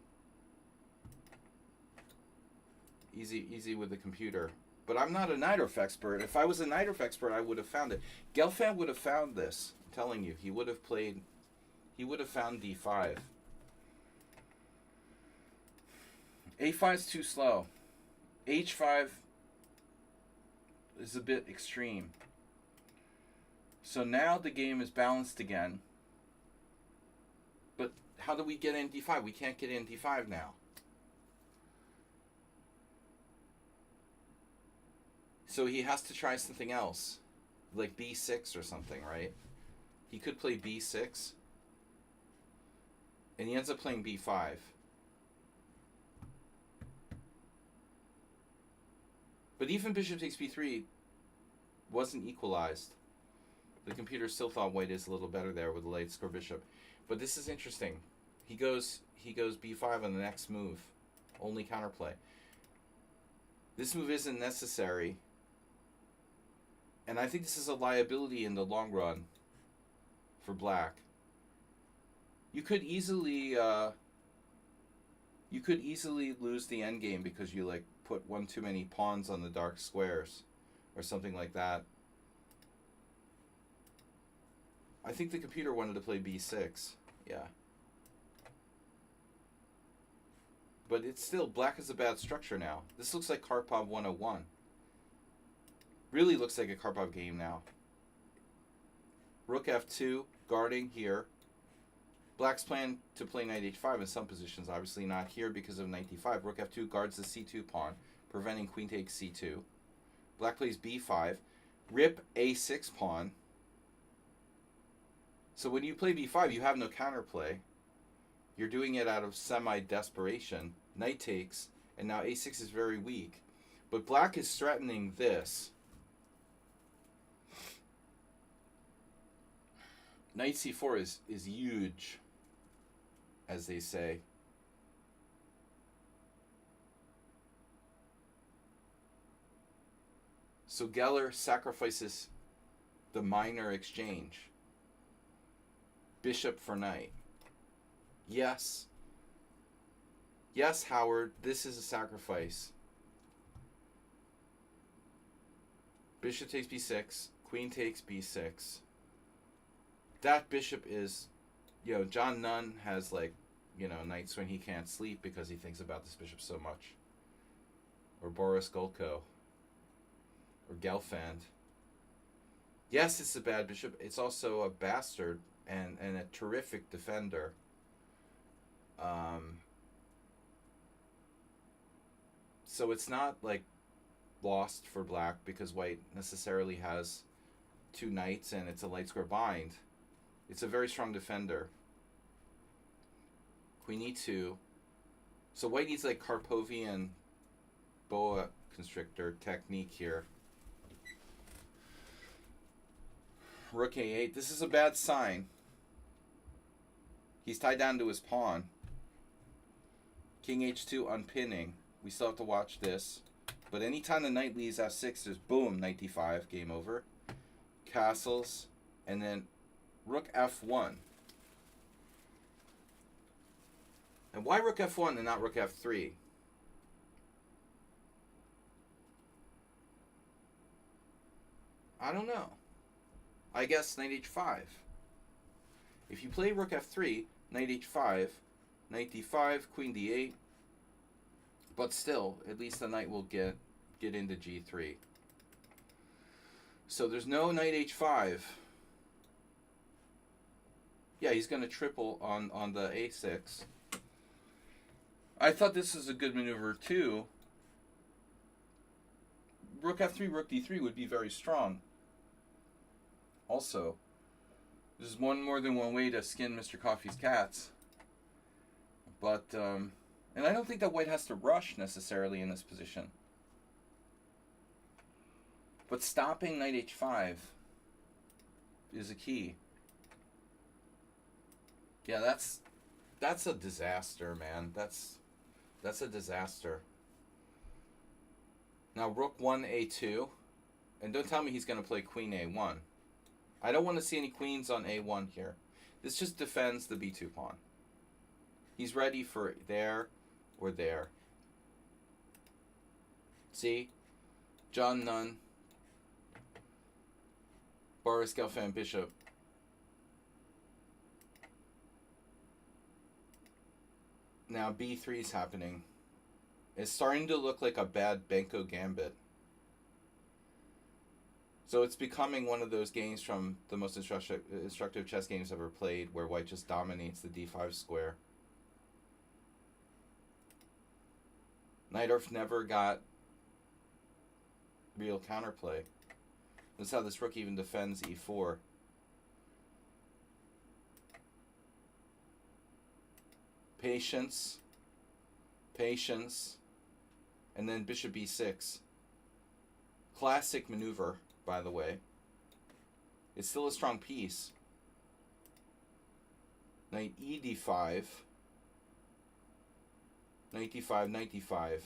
Easy with the computer. But I'm not a Najdorf expert. If I was a Najdorf expert, I would have found it. Gelfand would have found this. I'm telling you, he would have found d5. a5 is too slow. h5 is a bit extreme. So now the game is balanced again. But how do we get in d5? We can't get in d5 now. So he has to try something else, like b6 or something, right? He could play b6, and he ends up playing b5. But even bishop takes b3 wasn't equalized. The computer still thought white is a little better there with the late score bishop. But this is interesting. He goes b5 on the next move. Only counterplay. This move isn't necessary. And I think this is a liability in the long run for black. You could easily lose the endgame because you like put one too many pawns on the dark squares or something like that. I think the computer wanted to play b6. Yeah. But it's still, black is a bad structure now. This looks like Karpov 101. Really looks like a Karpov game now. Rook f2, guarding here. Black's plan to play knight h5 in some positions, obviously not here because of knight d5. Rook f2 guards the c2 pawn, preventing queen takes c2. Black plays b5. Rip a6 pawn. So when you play b5, you have no counterplay. You're doing it out of semi-desperation. Knight takes, and now a6 is very weak. But black is threatening this. Knight c4 is huge, as they say. So Geller sacrifices the minor exchange. Bishop for knight. Yes. Yes, Howard, this is a sacrifice. Bishop takes b6. Queen takes b6. That bishop is, John Nunn has nights when he can't sleep because he thinks about this bishop so much. Or Boris Golko. Or Gelfand. Yes, it's a bad bishop. It's also a bastard and a terrific defender. So it's not lost for black because white necessarily has two knights and it's a light square bind. It's a very strong defender. Queen e2. So white needs Karpovian boa constrictor technique here. Rook a8. This is a bad sign. He's tied down to his pawn. King h2 unpinning. We still have to watch this. But anytime the knight leaves f6, there's boom, knight d5, game over. Castles, and then rook f1. And why rook f1 and not rook f3? I don't know. I guess knight h5. If you play rook f3, knight h5, knight d5, queen d8. But still, at least the knight will get into g3. So there's no knight h5. Yeah, he's going to triple on the a6. I thought this was a good maneuver too. Rook f3, rook d3 would be very strong. Also, there's more than one way to skin Mr. Coffee's cats. But, and I don't think that white has to rush necessarily in this position. But stopping knight h5 is a key. Yeah, that's a disaster, man. That's a disaster. Now rook 1 a2. And don't tell me he's going to play queen a1. I don't want to see any queens on a1 here. This just defends the b2 pawn. He's ready for there or there. See? John Nunn. Boris Gelfand bishop. Now b3 is happening. It's starting to look like a bad Benko gambit. So it's becoming one of those games from the most instructive chess games ever played where white just dominates the d5 square. Najdorf never got real counterplay. Notice how this rook even defends e4. Patience. Patience. And then bishop b6. Classic maneuver, by the way. It's still a strong piece. Knight e d5. Knight d5, knight d5.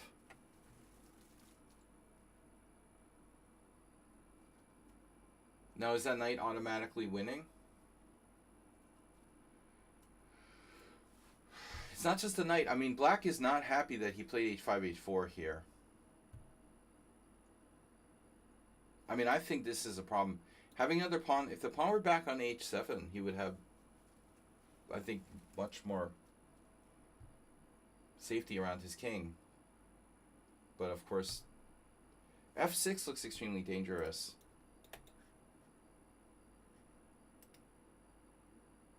Now, is that knight automatically winning? It's not just the knight. I mean, black is not happy that he played h5, h4 here. I mean, I think this is a problem. Having another pawn, if the pawn were back on h7, he would have, I think, much more safety around his king. But of course, f6 looks extremely dangerous.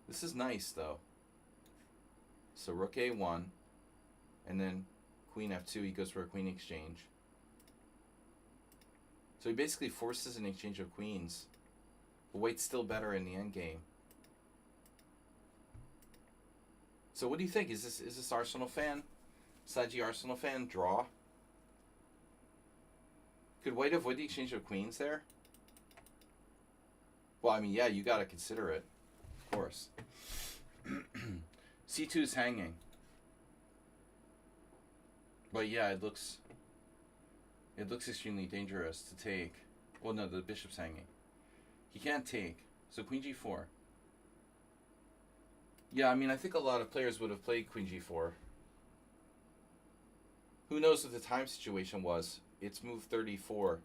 This is nice, though. So rook a1, and then queen f2, he goes for a queen exchange. So he basically forces an exchange of queens. But white's still better in the endgame. So what do you think? Is this Arsenal fan? Saji Arsenal fan draw? Could white avoid the exchange of queens there? Well, I mean, yeah, you gotta consider it. Of course. c2 is hanging. But yeah, it looks extremely dangerous to take. Well, no, the bishop's hanging. He can't take. So queen g4. Yeah, I mean, I think a lot of players would have played queen g4. Who knows what the time situation was? It's move 34.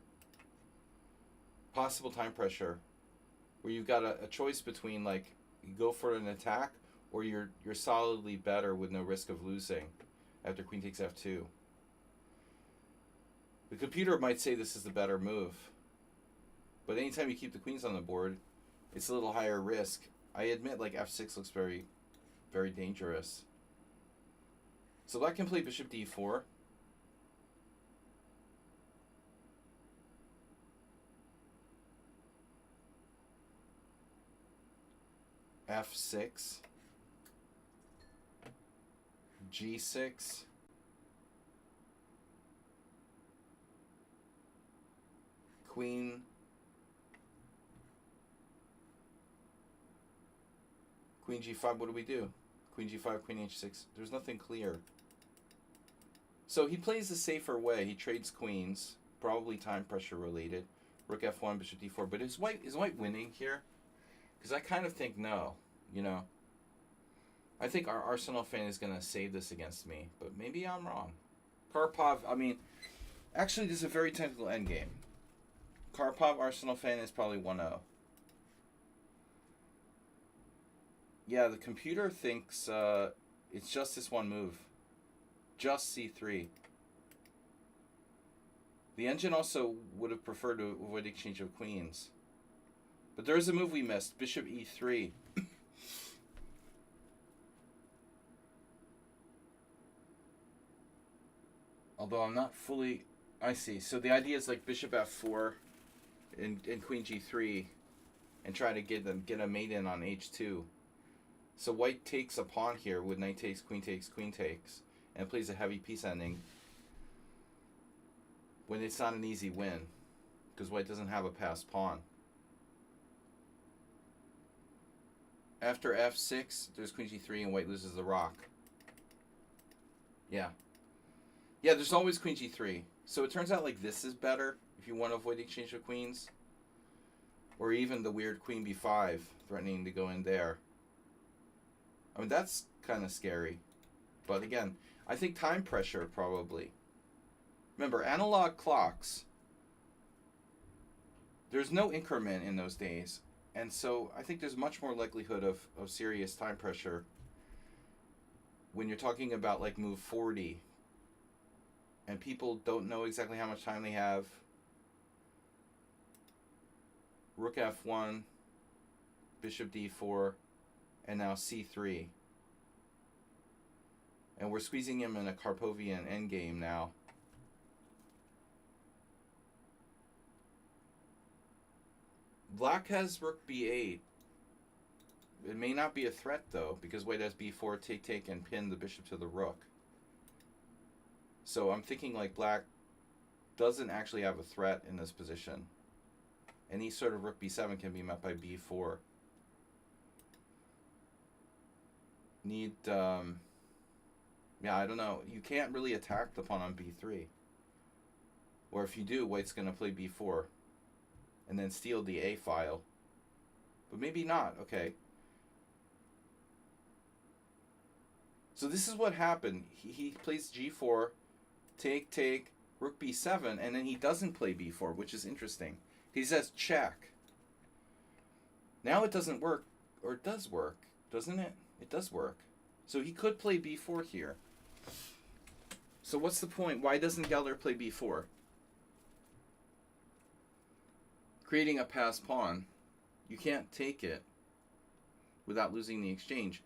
Possible time pressure. Where you've got a choice between, like, you go for an attack, or you're solidly better with no risk of losing after queen takes f2. The computer might say this is the better move. But anytime you keep the queens on the board, it's a little higher risk. I admit, like, f6 looks very, very dangerous. So black can play bishop d4. f6. g6. Queen. Queen g5, what do we do? Queen g5, queen h6. There's nothing clear. So he plays the safer way. He trades queens, probably time pressure related. Rook f1, bishop d4. But is white winning here? Because I kind of think no, you know. I think our Arsenal fan is going to save this against me, but maybe I'm wrong. Karpov, I mean, actually this is a very technical endgame. Karpov, Arsenal fan, is probably 1-0. Yeah, the computer thinks it's just this one move. Just c3. The engine also would have preferred to avoid exchange of queens. But there is a move we missed. Bishop e3. Although I'm not fully... I see. So the idea is like bishop f4 and queen g3 and try to get a mate in on h2. So white takes a pawn here with knight takes, queen takes, and plays a heavy piece ending when it's not an easy win because white doesn't have a passed pawn. After f6, there's queen g3 and white loses the rock. Yeah. Yeah, there's always queen g3. So it turns out like this is better if you want to avoid the exchange of queens. Or even the weird queen b5 threatening to go in there. I mean, that's kind of scary. But again, I think time pressure probably. Remember, analog clocks, there's no increment in those days. And so I think there's much more likelihood of serious time pressure when you're talking about like move 40 and people don't know exactly how much time they have. Rook f1, bishop d4, and now c3. And we're squeezing him in a Karpovian endgame now. Black has rook b8. It may not be a threat, though, because white has b4, take, and pin the bishop to the rook. So I'm thinking like black doesn't actually have a threat in this position. Any sort of rook b7 can be met by b4. Yeah, I don't know. You can't really attack the pawn on b3. Or if you do, white's going to play b4 and then steal the a file. But maybe not. Okay. So this is what happened. He plays g4, take, rook b7, and then he doesn't play b4, which is interesting. He says check. Now it doesn't work, or it does work, doesn't it? It does work. So he could play b4 here. So what's the point? Why doesn't Geller play b4? Creating a passed pawn. You can't take it without losing the exchange.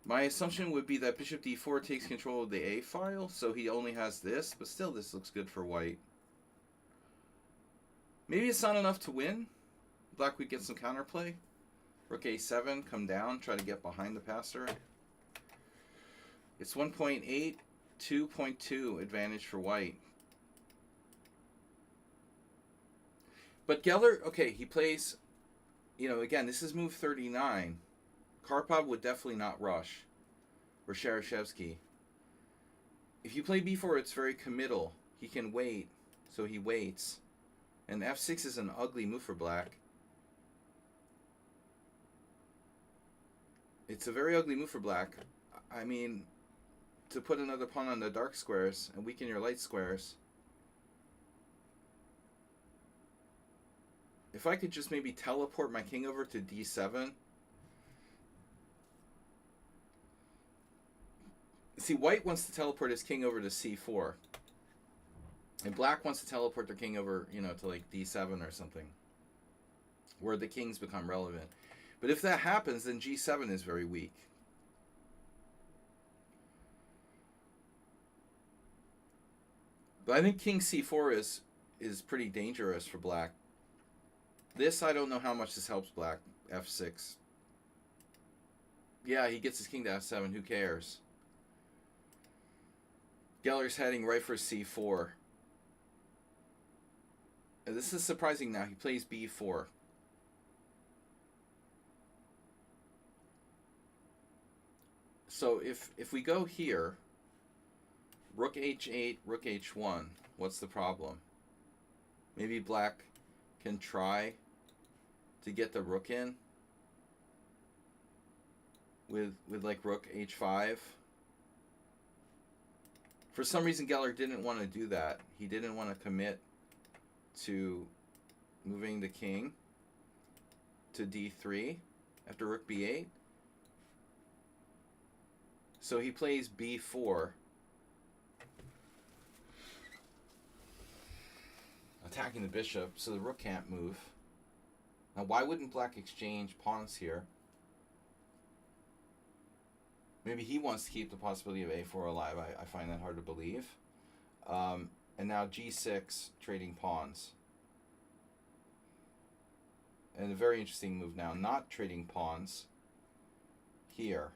My assumption would be that bishop d4 takes control of the a file, so he only has this, but still this looks good for white. Maybe it's not enough to win. Black would get some counterplay. Rook a7, come down, try to get behind the passer. It's 1.8, 2.2 advantage for white. But Geller, okay, he plays, again, this is move 39. Karpov would definitely not rush, or Shereshevsky. If you play b4, it's very committal. He can wait, so he waits. And f6 is an ugly move for black. It's a very ugly move for black. I mean, to put another pawn on the dark squares and weaken your light squares. If I could just maybe teleport my king over to d7. See, white wants to teleport his king over to c4. And black wants to teleport their king over, to like d7 or something, where the kings become relevant. But if that happens, then g7 is very weak. But I think king c4 is pretty dangerous for black. This, I don't know how much this helps black. f6. Yeah, he gets his king to f7. Who cares? Geller's heading right for c4. And this is surprising now. He plays b4. So if we go here, rook h8, rook h1, what's the problem? Maybe black can try to get the rook in with like rook h5. For some reason, Geller didn't want to do that. He didn't want to commit to moving the king to d3 after rook b8. So he plays b4. Attacking the bishop, so the rook can't move. Now, why wouldn't black exchange pawns here? Maybe he wants to keep the possibility of a4 alive. I find that hard to believe. And now g6, trading pawns. And a very interesting move now, not trading pawns here.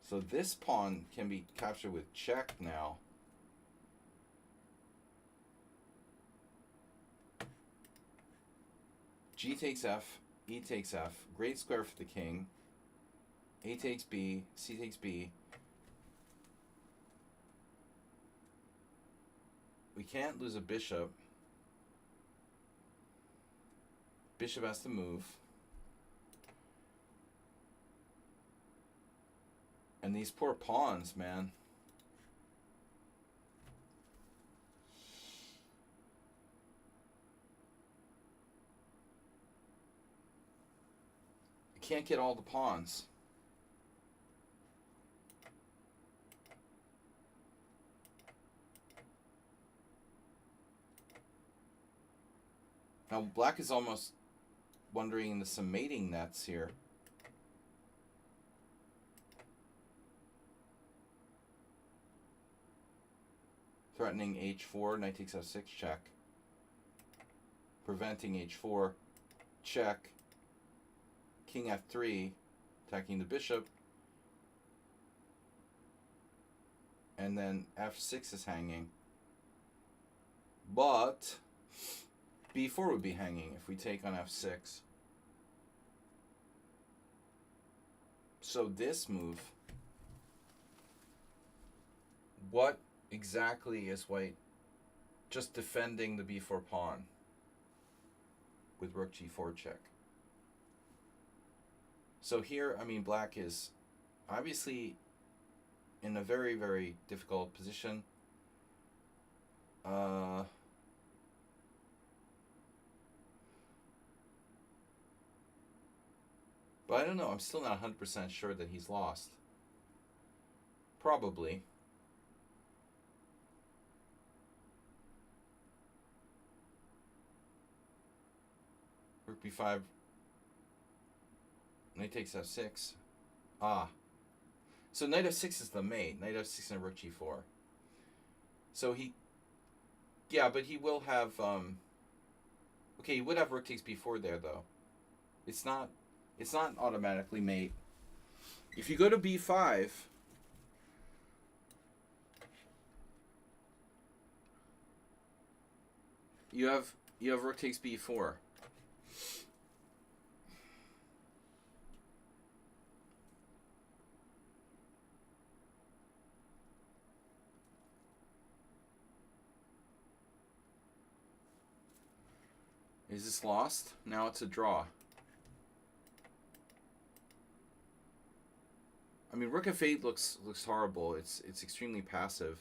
So this pawn can be captured with check now. G takes f, e takes f, great square for the king. A takes b, c takes b. We can't lose a bishop. Bishop has to move. And these poor pawns, man. You can't get all the pawns. Now, black is almost wondering into some mating nets here. Threatening h4, knight takes f6, check. preventing h4, check, king f3, attacking the bishop, and then f6 is hanging. But b4 would be hanging if we take on f6. So this move, what exactly is white just defending the b4 pawn with rook g4 check? So here, I mean, black is obviously in a very, very difficult position. But I don't know. I'm still not 100% sure that he's lost. Probably. Rook b5. Knight takes f6. Ah. So knight f6 is the mate. Knight f6 and rook g4. So he... Yeah, but he will have... Okay, he would have rook takes b4 there, though. It's not automatically mate. If you go to b5... You have rook takes b4. Is this lost? Now it's a draw. I mean, rook f8 looks horrible. It's extremely passive.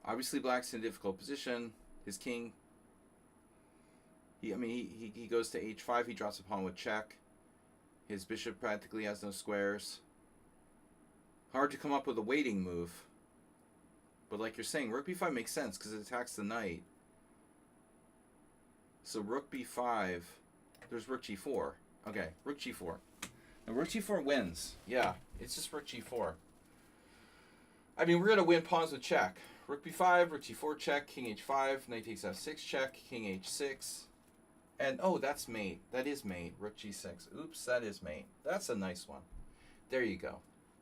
Obviously, black's in a difficult position. His king. He goes to h5. He drops a pawn with check. His bishop practically has no squares. Hard to come up with a waiting move. But like you're saying, rook b5 makes sense because it attacks the knight. So rook b5. There's rook g4. Okay, rook g4. Now rook g4 wins. Yeah, it's just rook g4. I mean, we're going to win pawns with check. Rook b5, rook g4 check, king h5, knight takes f6 check, king h6. And, oh, that's mate. That is mate. Rook g6. Oops, that is mate. That's a nice one. There you go.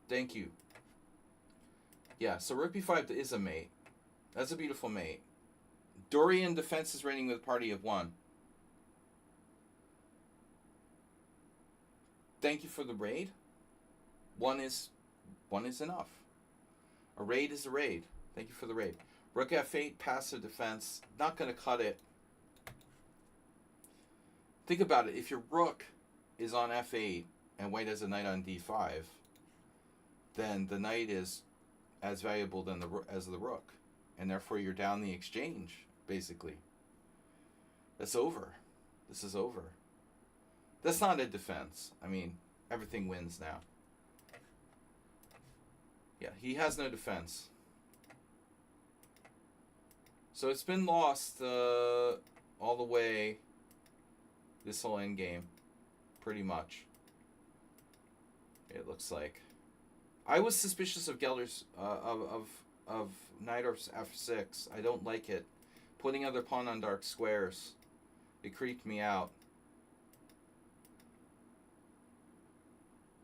Thank you. Yeah, so rook b5 is a mate. That's a beautiful mate. Dorian defense is reigning with a party of 1. Thank you for the raid. One is enough. A raid is a raid. Thank you for the raid. Rook f8, passive defense. Not going to cut it. Think about it. If your rook is on f8 and white has a knight on d5, then the knight is as valuable as the rook. And therefore you're down the exchange, basically. That's over. This is over. That's not a defense. I mean, everything wins now. Yeah, he has no defense. So it's been lost all the way this whole endgame, pretty much. It looks like. I was suspicious of Geller's of knight f6. I don't like it. Putting other pawn on dark squares. It creeped me out.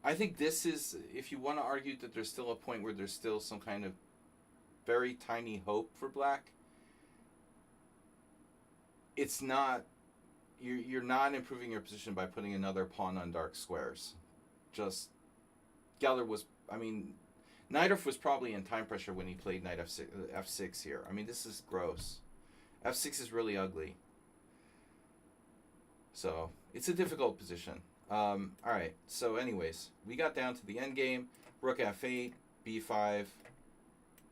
I think this is, if you want to argue that there's still a point where there's still some kind of very tiny hope for black, it's not, you're not improving your position by putting another pawn on dark squares. Just, Geller was, I mean, Najdorf was probably in time pressure when he played knight f6 here. I mean, this is gross. f6 is really ugly. So, it's a difficult position. Alright, so anyways, we got down to the end game. Rook f8, b5,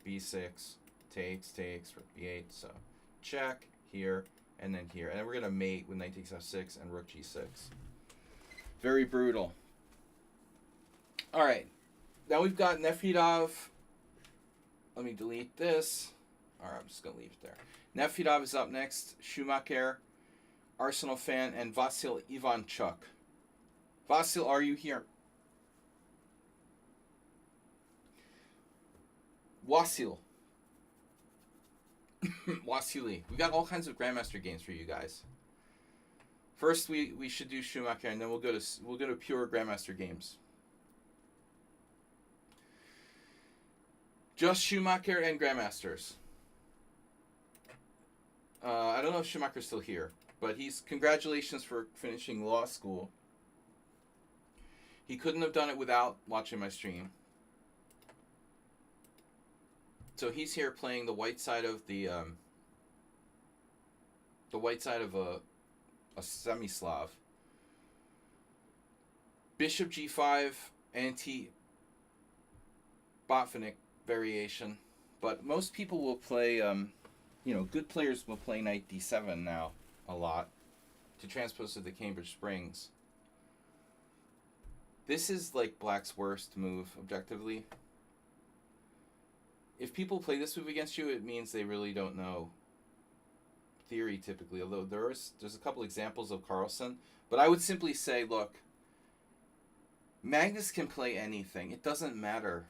b6, takes, rook b8, so check, here, and then here. And then we're going to mate with knight takes f6 and rook g6. Very brutal. Alright, now we've got Nefedov. Let me delete this. Alright, I'm just going to leave it there. Nefedov is up next. Schumacher, Arsenal fan, and Vasil Ivanchuk. Vasil, are you here? Wasil. Wasili. We got all kinds of Grandmaster games for you guys. First, we should do Schumacher, and then we'll go to pure Grandmaster games. Just Schumacher and Grandmasters. I don't know if Schumacher's still here, but congratulations for finishing law school. He couldn't have done it without watching my stream. So he's here playing the white side of a semi-Slav. Bishop g5, anti-Botvinnik variation, but most people will play. Good players will play knight d7 now a lot to transpose to the Cambridge Springs. This is like Black's worst move, objectively. If people play this move against you, it means they really don't know theory, typically. Although there's a couple examples of Carlsen. But I would simply say, look, Magnus can play anything. It doesn't matter,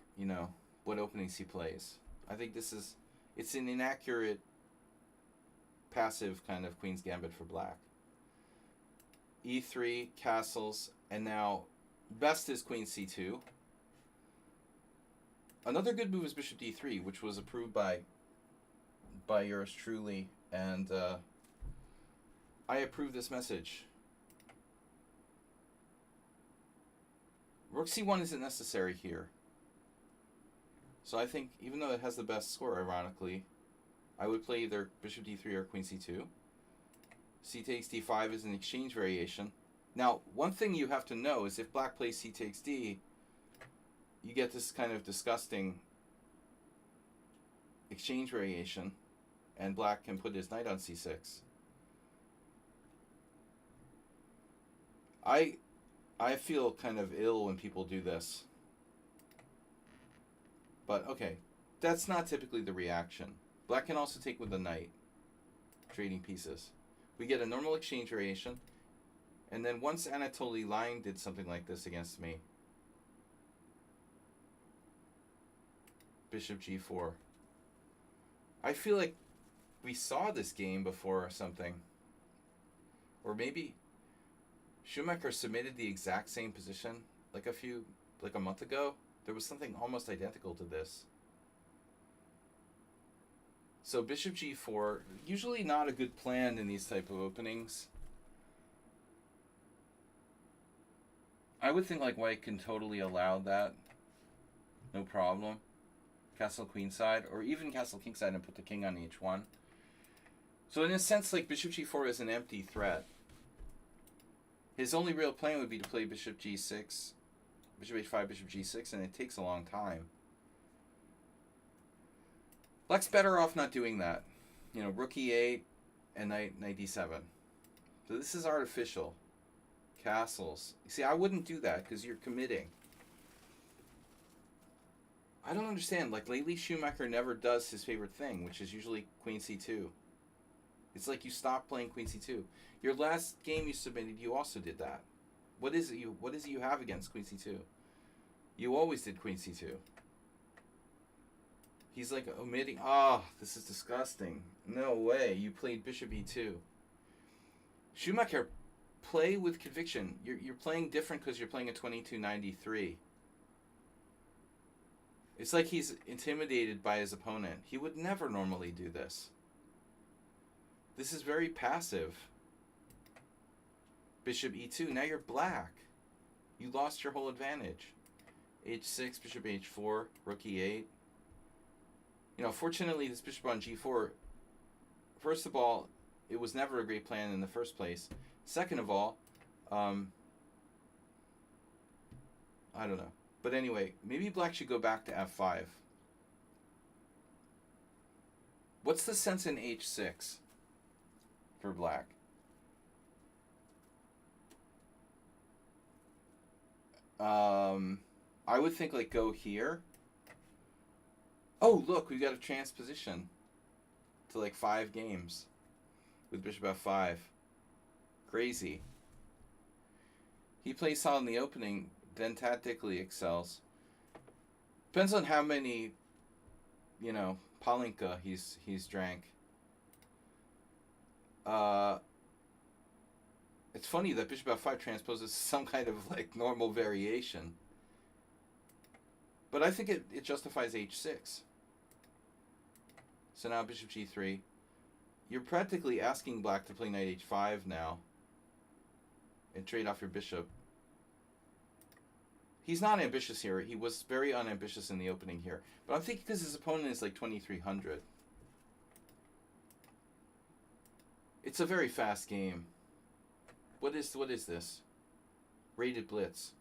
what openings he plays. I think it's an inaccurate passive kind of Queen's Gambit for Black. E3, castles, and now best is Queen C2. Another good move is Bishop D3, which was approved by yours truly, and I approve this message. Rook C1 isn't necessary here. So I think, even though it has the best score, ironically, I would play either Bishop D3 or Queen C2. C takes D5 is an exchange variation. Now, one thing you have to know is if Black plays C takes D, you get this kind of disgusting exchange variation, and Black can put his knight on C6. I feel kind of ill when people do this. But, okay, that's not typically the reaction. Black can also take with the knight, trading pieces. We get a normal exchange variation, and then once Anatoly Line did something like this against me, Bishop G4. I feel like we saw this game before or something. Or maybe Schumacher submitted the exact same position like a month ago. There was something almost identical to this. So Bishop G4, usually not a good plan in these type of openings. I would think like White can totally allow that. No problem. Castle queenside, or even castle kingside and put the king on h1. So in a sense, like Bishop G4 is an empty threat. His only real plan would be to play Bishop G6, Bishop H5, Bishop G6, and it takes a long time. Black's better off not doing that. Rook E8 and knight D7. So this is artificial. Castles. You see, I wouldn't do that because you're committing. I don't understand. Like, lately Schumacher never does his favorite thing, which is usually Queen C2. It's like you stop playing Queen C2. Your last game you submitted, you also did that. What is it you have against Queen C2? You always did Queen C2. He's like omitting. This is disgusting. No way. You played Bishop E2. Schumacher, play with conviction. You're playing different because you're playing a 2293. It's like he's intimidated by his opponent. He would never normally do this. This is very passive. Bishop E2. Now you're Black. You lost your whole advantage. H6, Bishop H4, Rook E8. Fortunately, this Bishop on G4, first of all, it was never a great plan in the first place. Second of all, I don't know. But anyway, maybe Black should go back to F5. What's the sense in H6 for Black? I would think like go here. Oh, look, we got a transposition to like 5 games with Bishop F5. Crazy. He plays solid in the opening, then tactically excels. Depends on how many, Palinka he's drank. Uh, it's funny that bishop f5 transposes some kind of like normal variation. But I think it justifies h6. So now bishop g3. You're practically asking black to play knight h5 now and trade off your bishop. He's not ambitious here. He was very unambitious in the opening here. But I'm thinking because his opponent is like 2300. It's a very fast game. What is this? Rated blitz.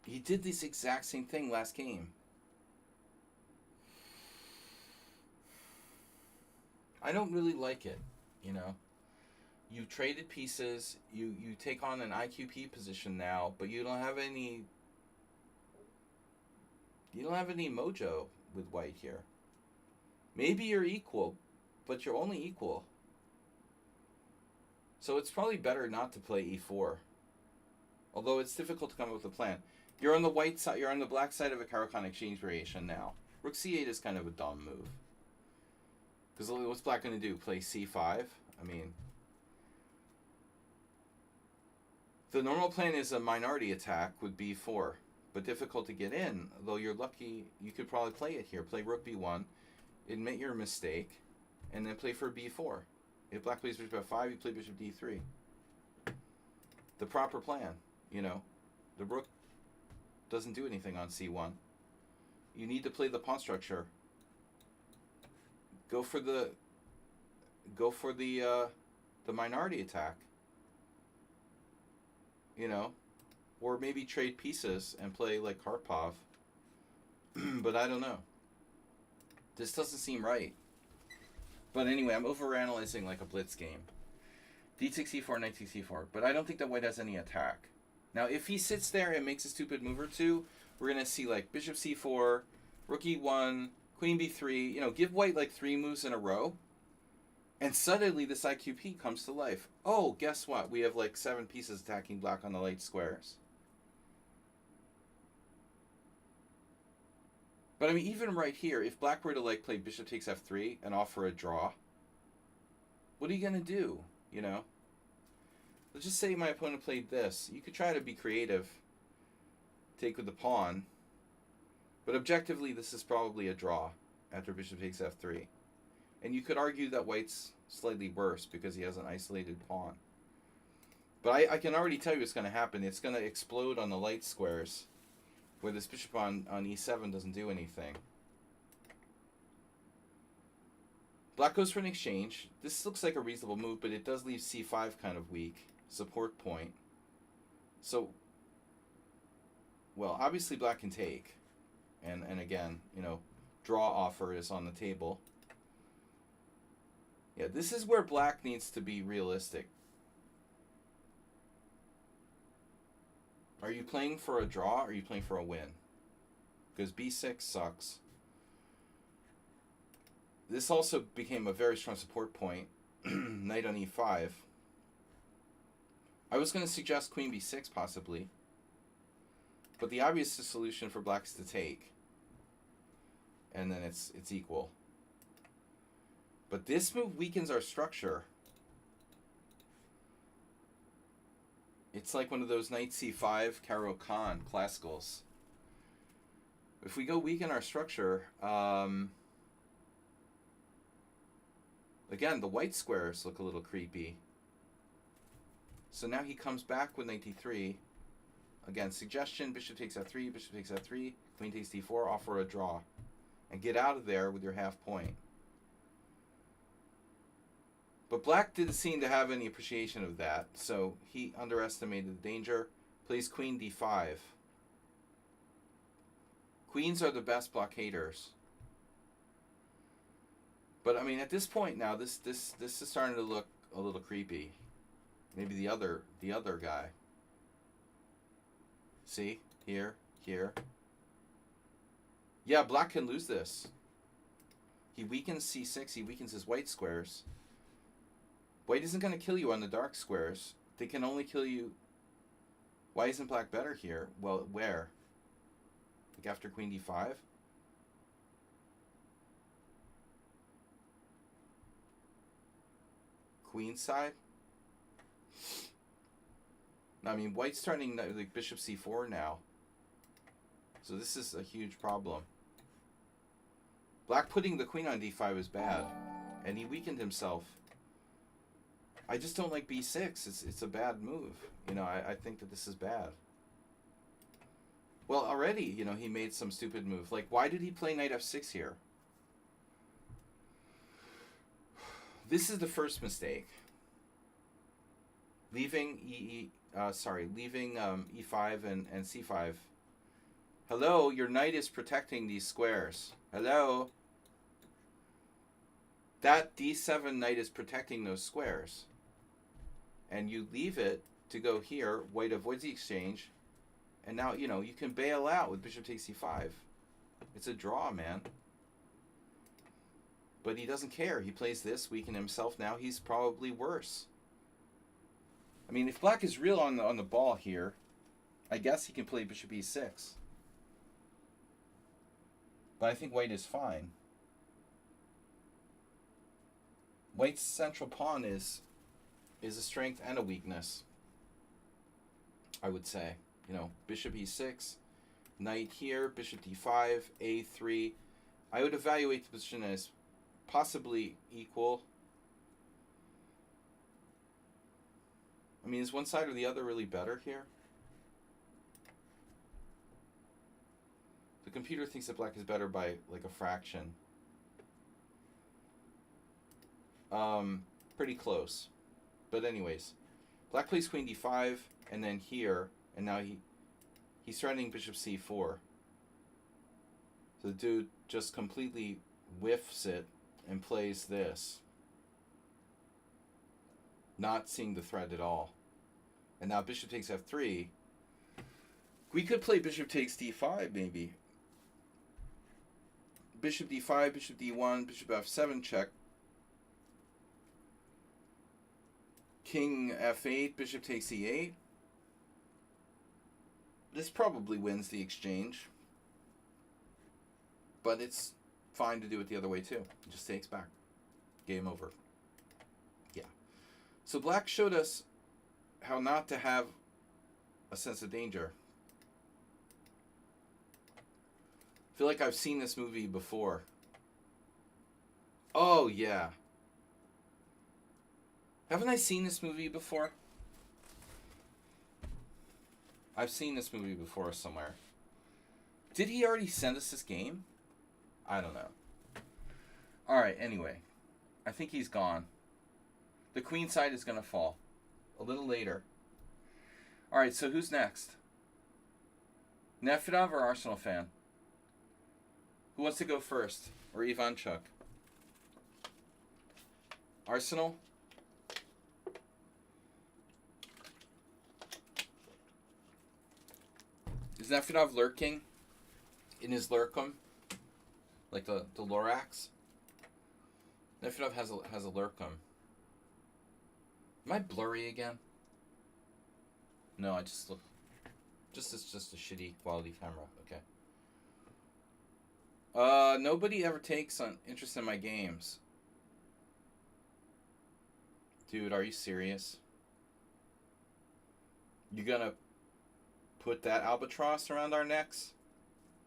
He did this exact same thing last game. I don't really like it, you know. You traded pieces, you take on an IQP position now, but you don't have any mojo with white here. Maybe you're equal, but you're only equal. So it's probably better not to play e4. Although it's difficult to come up with a plan. You're on the white side, you're on the black side of a Caro-Kann exchange variation now. Rook c8 is kind of a dumb move. Because what's black going to do? Play c5? I mean, the normal plan is a minority attack with b4, but difficult to get in. Though you're lucky, you could probably play it here. Play rook b1, admit your mistake, and then play for b4. If black plays bishop f5, you play bishop d3. The proper plan, you know. The rook doesn't do anything on c1. You need to play the pawn structure. Go for the minority attack. You know, or maybe trade pieces and play like Karpov. But I don't know. This doesn't seem right. But anyway, I'm overanalyzing like a blitz game. d6 c4, knight takes c4. But I don't think that white has any attack. Now, if he sits there and makes a stupid move or two, we're going to see like bishop c4, rook e1, queen b3, you know, give white like 3 moves in a row. And suddenly this IQP comes to life. Oh, guess what? We have like 7 pieces attacking black on the light squares. But I mean, even right here, if black were to like play bishop takes f3 and offer a draw, what are you going to do, you know? Let's just say my opponent played this. You could try to be creative. Take with the pawn. But objectively, this is probably a draw after bishop takes f3. And you could argue that white's slightly worse because he has an isolated pawn. But I can already tell you what's going to happen. It's going to explode on the light squares, where this bishop on e7 doesn't do anything. Black goes for an exchange. This looks like a reasonable move, but it does leave c5 kind of weak. Support point. So, well, obviously black can take. And again, you know, draw offer is on the table. Yeah, this is where black needs to be realistic. Are you playing for a draw or are you playing for a win? Because b6 sucks. This also became a very strong support point. Knight on e5. I was going to suggest queen b6 possibly. But the obvious solution for black is to take. And then it's equal. But this move weakens our structure. It's like one of those knight c5 Caro-Kann classicals. If we go weaken our structure, again, the white squares look a little creepy. So now he comes back with knight d3. Again, suggestion, bishop takes f3, bishop takes f3, queen takes d4, offer a draw. And get out of there with your half point. But black didn't seem to have any appreciation of that, so he underestimated the danger. Plays queen d5. Queens are the best blockaders. But I mean, at this point now, this is starting to look a little creepy. Maybe the other guy. See? Here. Yeah, black can lose this. He weakens c6, he weakens his white squares. White isn't going to kill you on the dark squares. They can only kill you... Why isn't black better here? Well, where? Like after queen d5? queen side. I mean, white's turning like bishop c4 now. So this is a huge problem. Black putting the queen on d5 is bad. And he weakened himself. I just don't like b6. It's a bad move. You know, I think that this is bad. Well, already, you know, he made some stupid move. Like, why did he play knight f6 here? This is the first mistake. Leaving leaving e5 and c5. Hello, your knight is protecting these squares. Hello. That d7 knight is protecting those squares. And you leave it to go here. White avoids the exchange. And now, you know, you can bail out with bishop takes c5. It's a draw, man. But he doesn't care. He plays this, weaken himself. Now he's probably worse. I mean, if black is real on the ball here, I guess he can play bishop e6. But I think white is fine. White's central pawn is a strength and a weakness, I would say. You know, bishop e6, knight here, bishop d5, a3. I would evaluate the position as possibly equal. I mean, is one side or the other really better here? The computer thinks that black is better by like a fraction. Pretty close. But anyways, black plays queen d5 and then here, and now he's threatening bishop c4. So the dude just completely whiffs it and plays this, not seeing the threat at all. And now bishop takes f3. We could play bishop takes d5 maybe. Bishop d5, bishop d1, bishop f7 check. King f8, bishop takes e8. This probably wins the exchange. But it's fine to do it the other way too. It just takes back. Game over. Yeah. So black showed us how not to have a sense of danger. I feel like I've seen this movie before. Oh, yeah. Haven't I seen this movie before? I've seen this movie before somewhere. Did he already send us this game? I don't know. Alright, anyway. I think he's gone. The queen side is going to fall. A little later. Alright, so who's next? Nefedov or Arsenal fan? Who wants to go first? Or Ivanchuk? Arsenal? Is Nefedov lurking in his lurkum? Like the Lorax? Nefedov has a lurkum. Am I blurry again? No, I just look... It's just a shitty quality camera. Okay. Nobody ever takes on interest in my games. Dude, are you serious? You gonna put that albatross around our necks?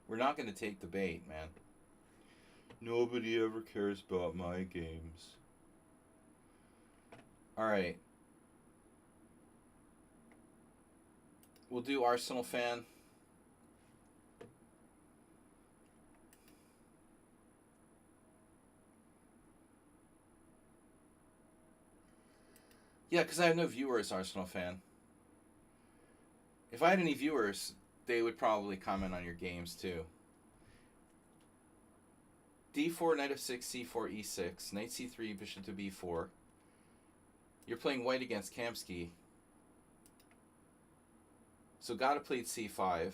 We're not gonna take the bait, man. Nobody ever cares about my games. Alright. We'll do Arsenal fan. Yeah, because I have no viewers, Arsenal fan. If I had any viewers, they would probably comment on your games too. d4, knight f6, c4, e6, knight c3, bishop to b4. You're playing white against Kamsky. So gotta play c5.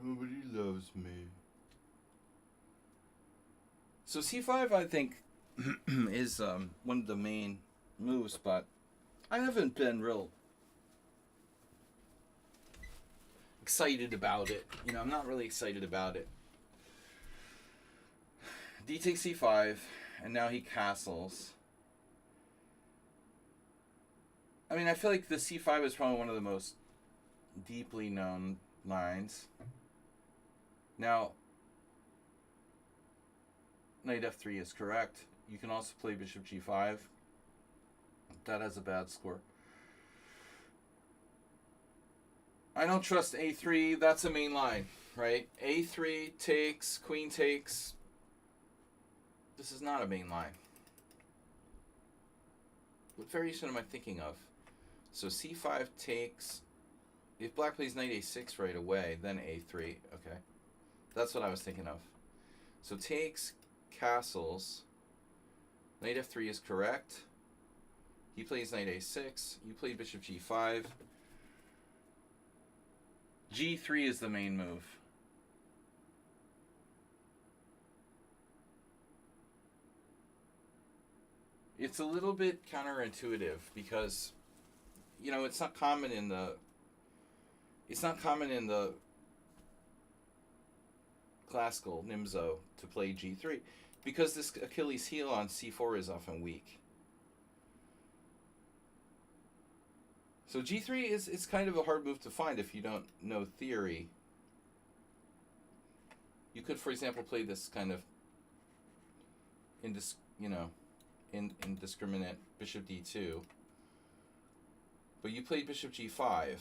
Nobody loves me. So c5, I think, is one of the main moves, but I haven't been real excited about it. You know, I'm not really excited about it. D takes c5, and now he castles. I mean, I feel like the c5 is probably one of the most deeply known lines. Now, knight f3 is correct. You can also play bishop g5. That has a bad score. I don't trust a3. That's a main line, right? a3 takes, queen takes. This is not a main line. What variation am I thinking of? So c5 takes. If black plays knight a6 right away, then a3. Okay. That's what I was thinking of. So takes, castles. Knight f3 is correct. He plays knight a6. You play bishop g5. g3 is the main move. It's a little bit counterintuitive because, you know, it's not common in the classical Nimzo to play g3 because this Achilles heel on c4 is often weak. So g3 is kind of a hard move to find if you don't know theory. You could, for example, play this kind of indiscriminate bishop d2. But you played bishop g5.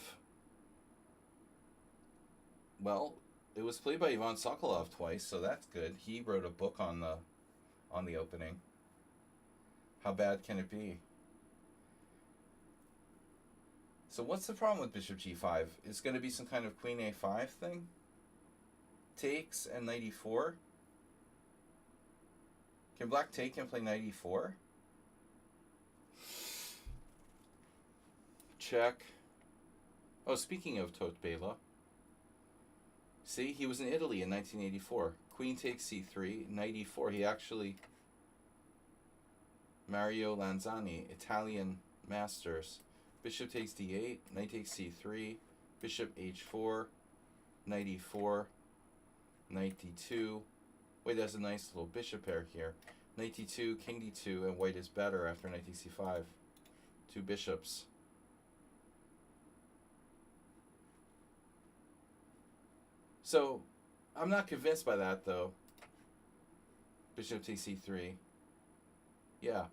Well, it was played by Ivan Sokolov twice, so that's good. He wrote a book on the opening. How bad can it be? So what's the problem with bishop g5? It's going to be some kind of queen a5 thing? Takes and knight e4? Can black take and play knight e4? Check. Oh, speaking of Tot Bela. See, he was in Italy in 1984. Queen takes c3, knight e4. He actually... Mario Lanzani, Italian masters. Bishop takes d8, knight takes c3, bishop h4, knight e4, knight d2. Wait, there's a nice little bishop pair here. Knight d2, king d2, and white is better after knight takes c5. Two bishops. So, I'm not convinced by that, though. Bishop takes c3. Yeah.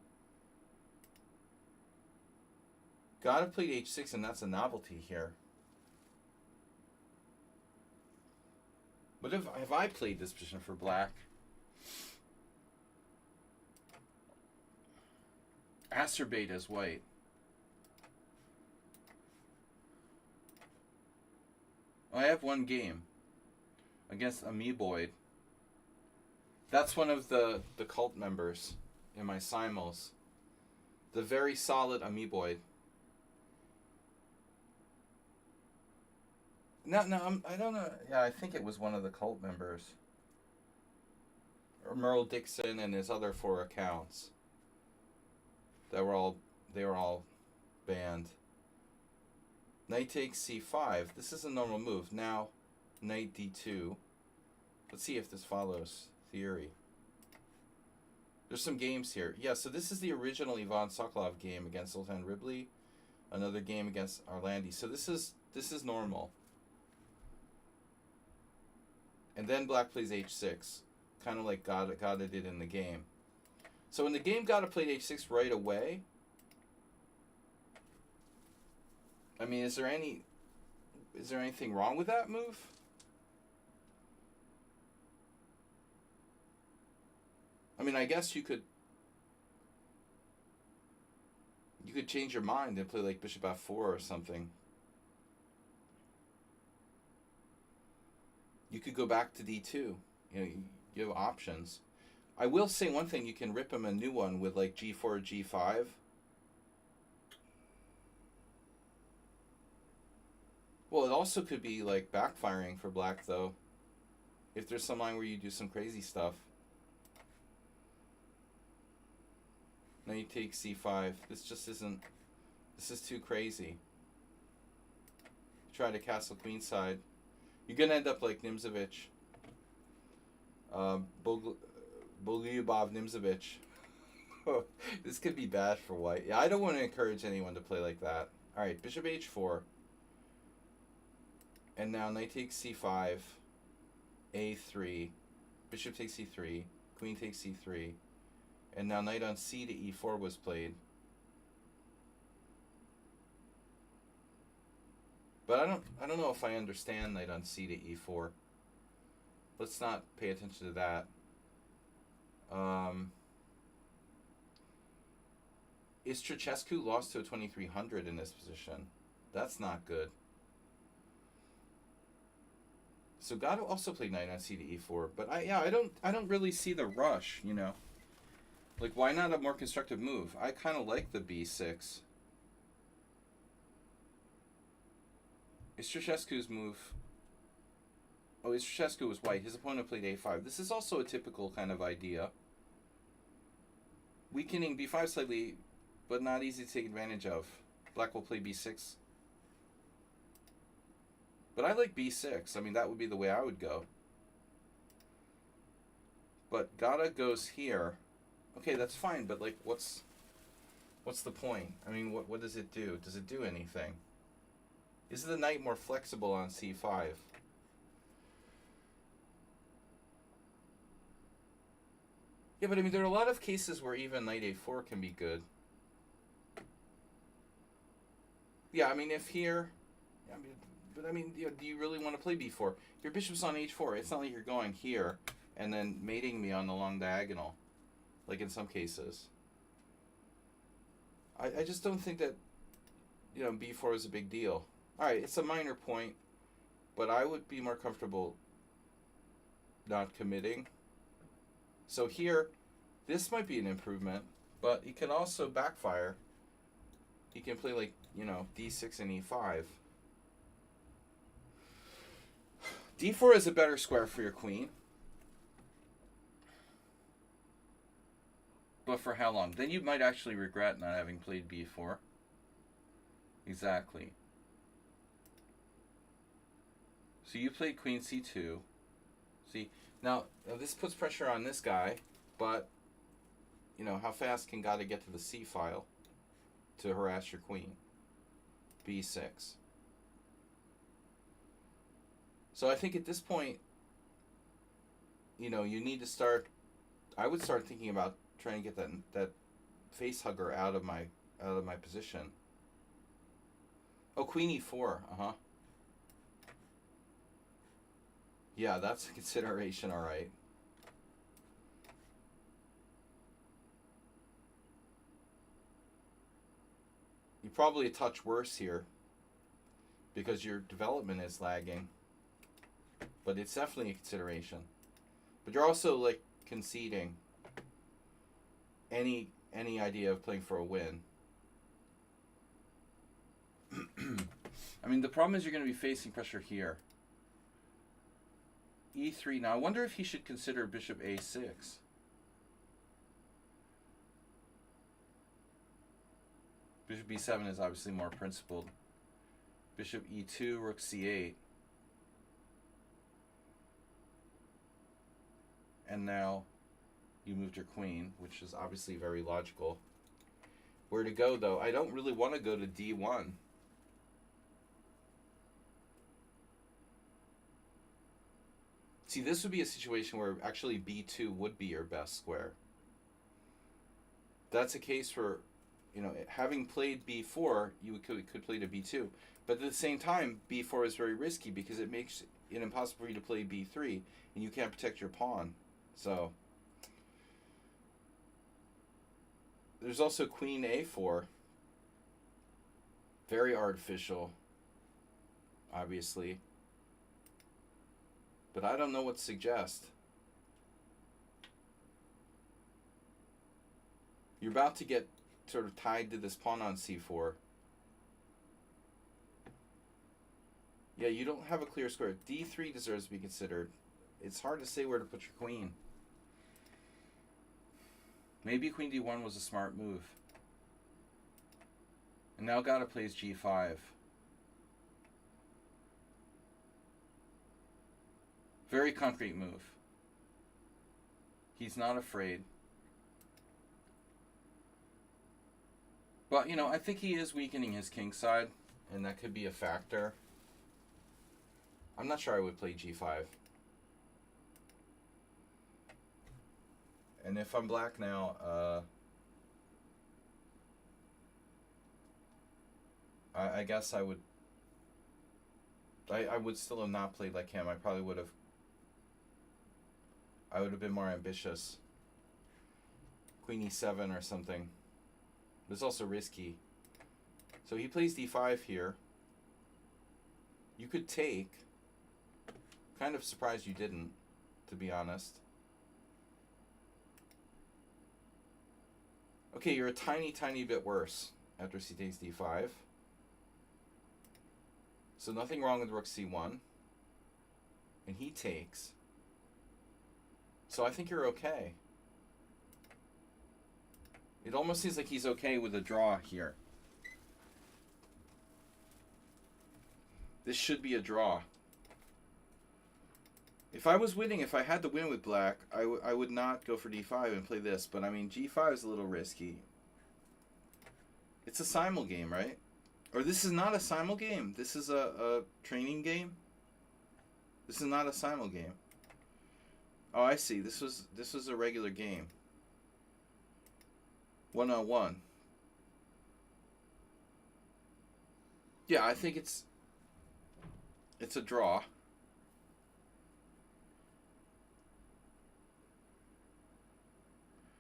Gotta play h6, and that's a novelty here. But if I played this position for black, acerbate as white. I have one game against Amoeboid. That's one of the cult members in my simul's. The very solid Amoeboid. No, I don't know. Yeah, I think it was one of the cult members. Or Merle Dixon and his other 4 accounts. They were all banned. Knight takes c5. This is a normal move. Now, knight d2. Let's see if this follows theory. There's some games here. Yeah, so this is the original Ivan Sokolov game against Zoltan Ribley. Another game against Arlandi. So this is normal. And then black plays h6. Kind of like Gata did in the game. So in the game, Gata played h6 right away. I mean, is there anything wrong with that move? I mean, I guess you could change your mind and play like bishop f4 or something. You could go back to d2. You know, you have options. I will say one thing: you can rip him a new one with like g4 or g5. Well, it also could be like backfiring for black, though. If there's some line where you do some crazy stuff. Now you take c5. This just isn't... This is too crazy. Try to castle queenside. You're going to end up like Nimzovich. Bolyubov Nimzovich. This could be bad for white. Yeah, I don't want to encourage anyone to play like that. Alright, bishop h4. And now knight takes c5, a3, bishop takes c3, queen takes c3, and now knight on c to e4 was played. But I don't know if I understand knight on c to e4. Let's not pay attention to that. Is Ceausescu lost to a 2300 in this position? That's not good. So Gatto also played knight on c to e4, but I don't really see the rush, you know. Like, why not a more constructive move? I kind of like the b6. Is Ceausescu's move? Oh, is Ceausescu was white. His opponent played a5. This is also a typical kind of idea. Weakening b5 slightly, but not easy to take advantage of. Black will play b6. But I like b6. I mean, that would be the way I would go. But Gata goes here. Okay, that's fine, but like, what's the point? I mean, what does it do? Does it do anything? Is the knight more flexible on c5? Yeah, but I mean, there are a lot of cases where even knight a4 can be good. Yeah, I mean, if here... I mean, you know, do you really want to play b4? Your bishop's on h4. It's not like you're going here and then mating me on the long diagonal, like in some cases. I just don't think that, you know, b4 is a big deal. All right, it's a minor point, but I would be more comfortable not committing. So here, this might be an improvement, but it can also backfire. He can play, like, you know, d6 and e5. d4 is a better square for your queen. But for how long? Then you might actually regret not having played b4. Exactly. So you played queen c2. See, now this puts pressure on this guy, but, you know, how fast can Gata get to the c file to harass your queen? b6. So I think at this point, you know, you need to start, I would start thinking about trying to get that face hugger out of my position. Oh, queen e4, Yeah, that's a consideration, all right. You're probably a touch worse here because your development is lagging. But it's definitely a consideration. But you're also, like, conceding any idea of playing for a win. I mean, the problem is you're going to be facing pressure here. e3. Now, I wonder if he should consider bishop a6. Bishop b7 is obviously more principled. Bishop e2, rook c8. And now you moved your queen, which is obviously very logical. Where to go, though? I don't really want to go to d1. See, this would be a situation where actually b2 would be your best square. That's a case where, you know, having played b4, you could play to b2. But at the same time, b4 is very risky because it makes it impossible for you to play b3, and you can't protect your pawn. So there's also queen a4. Very artificial, obviously. But I don't know what to suggest. You're about to get sort of tied to this pawn on c4. Yeah, you don't have a clear square. d3 deserves to be considered. It's hard to say where to put your queen. Maybe queen d1 was a smart move. And now Gata plays g5. Very concrete move. He's not afraid. But, you know, I think he is weakening his king side, and that could be a factor. I'm not sure I would play g5. And if I'm black now, I guess I would... I would still have not played like him. I probably would have... I would have been more ambitious. Queen e7 or something. It's also risky. So he plays d5 here. You could take. Kind of surprised you didn't, to be honest. Okay, you're a tiny, tiny bit worse after c takes d5. So nothing wrong with rook c1. And he takes. So I think you're okay. It almost seems like he's okay with a draw here. This should be a draw. If I was winning, if I had to win with black, I would not go for d5 and play this. But I mean, g5 is a little risky. It's a simul game, right? Or this is not a simul game. This is a training game. This is not a simul game. Oh, I see. This was a regular game. 1-on-1. Yeah, I think it's a draw.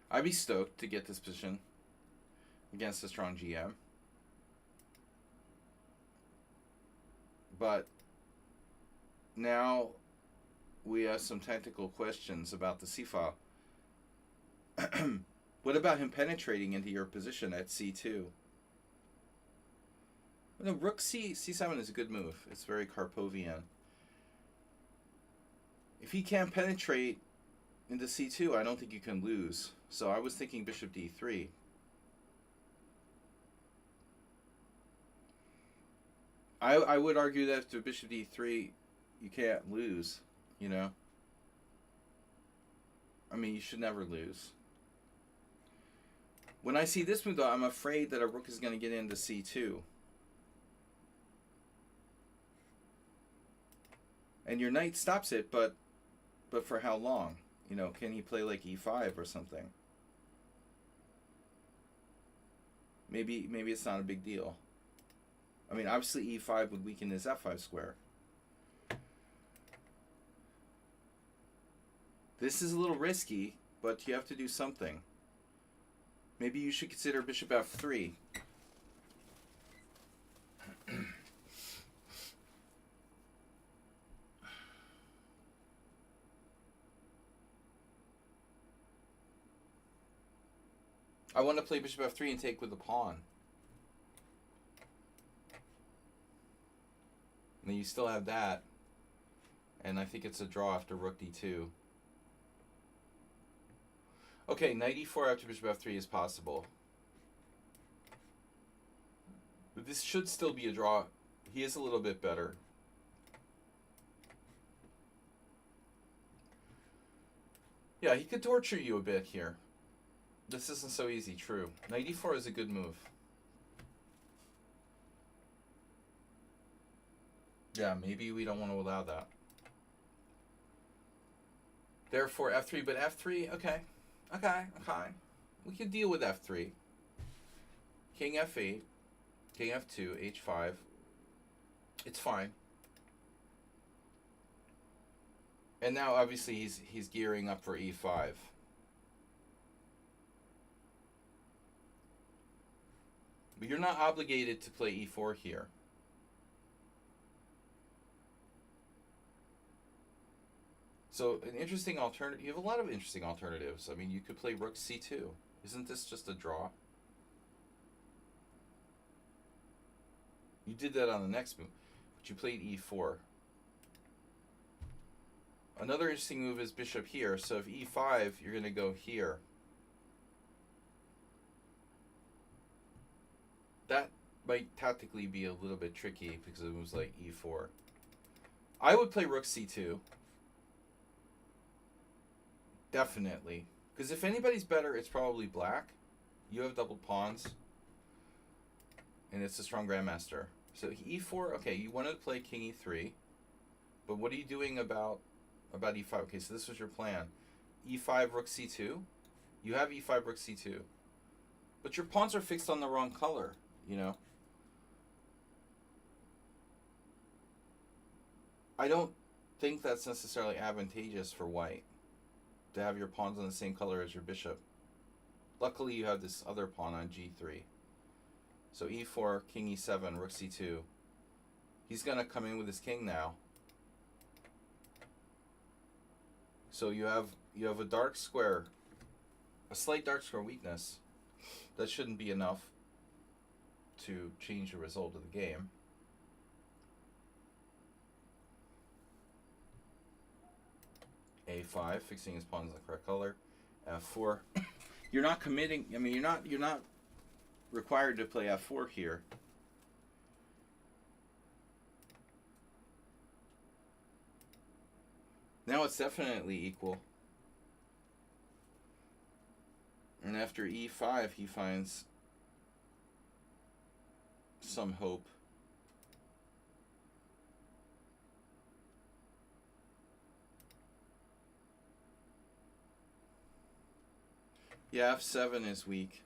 I'd be stoked to get this position against a strong GM. But now we have some technical questions about the c-file. What about him penetrating into your position at c2? No, rook c7 is a good move. It's very Karpovian. If he can't penetrate into c2, I don't think you can lose. So I was thinking bishop d3. I would argue that after bishop d3, you can't lose, you know? I mean, you should never lose. When I see this move, though, I'm afraid that a rook is going to get into c2. And your knight stops it, but for how long? You know, can he play like e5 or something? Maybe it's not a big deal. I mean, obviously e5 would weaken his f5 square. This is a little risky, but you have to do something. Maybe you should consider bishop f3. I want to play bishop f3 and take with the pawn. And then you still have that. And I think it's a draw after rook d2. Okay, knight e4 after bishop f3 is possible. But this should still be a draw. He is a little bit better. Yeah, he could torture you a bit here. This isn't so easy, true. Knight e4 is a good move. Yeah, maybe we don't want to allow that. Therefore, f3, but f3, okay. Okay. We can deal with f3. King f8, king f2, h5. It's fine. And now, obviously, he's gearing up for e5. But you're not obligated to play e4 here. So an interesting alternative. You have a lot of interesting alternatives. I mean, you could play rook c2. Isn't this just a draw? You did that on the next move, but you played e4. Another interesting move is bishop here. So if e5, you're going to go here. That might tactically be a little bit tricky because it moves like e4. I would play rook c2. Definitely. Because if anybody's better, it's probably black. You have double pawns, and it's a strong grandmaster. So e4. Okay, you wanted to play king e3, but what are you doing about e5? Okay, so this was your plan. e5 rook c2. You have e5 rook c2, but your pawns are fixed on the wrong color. You know. I don't think that's necessarily advantageous for white to have your pawns on the same color as your bishop. Luckily, you have this other pawn on g3. So e4, king e7, rook c2. He's going to come in with his king now. So you have a dark square, a slight dark square weakness. That shouldn't be enough to change the result of the game. a5, fixing his pawns in the correct color. f4. You're not committing. I mean, you're not required to play f4 here. Now it's definitely equal. And after e5, he finds some hope. Yeah, f7 is weak.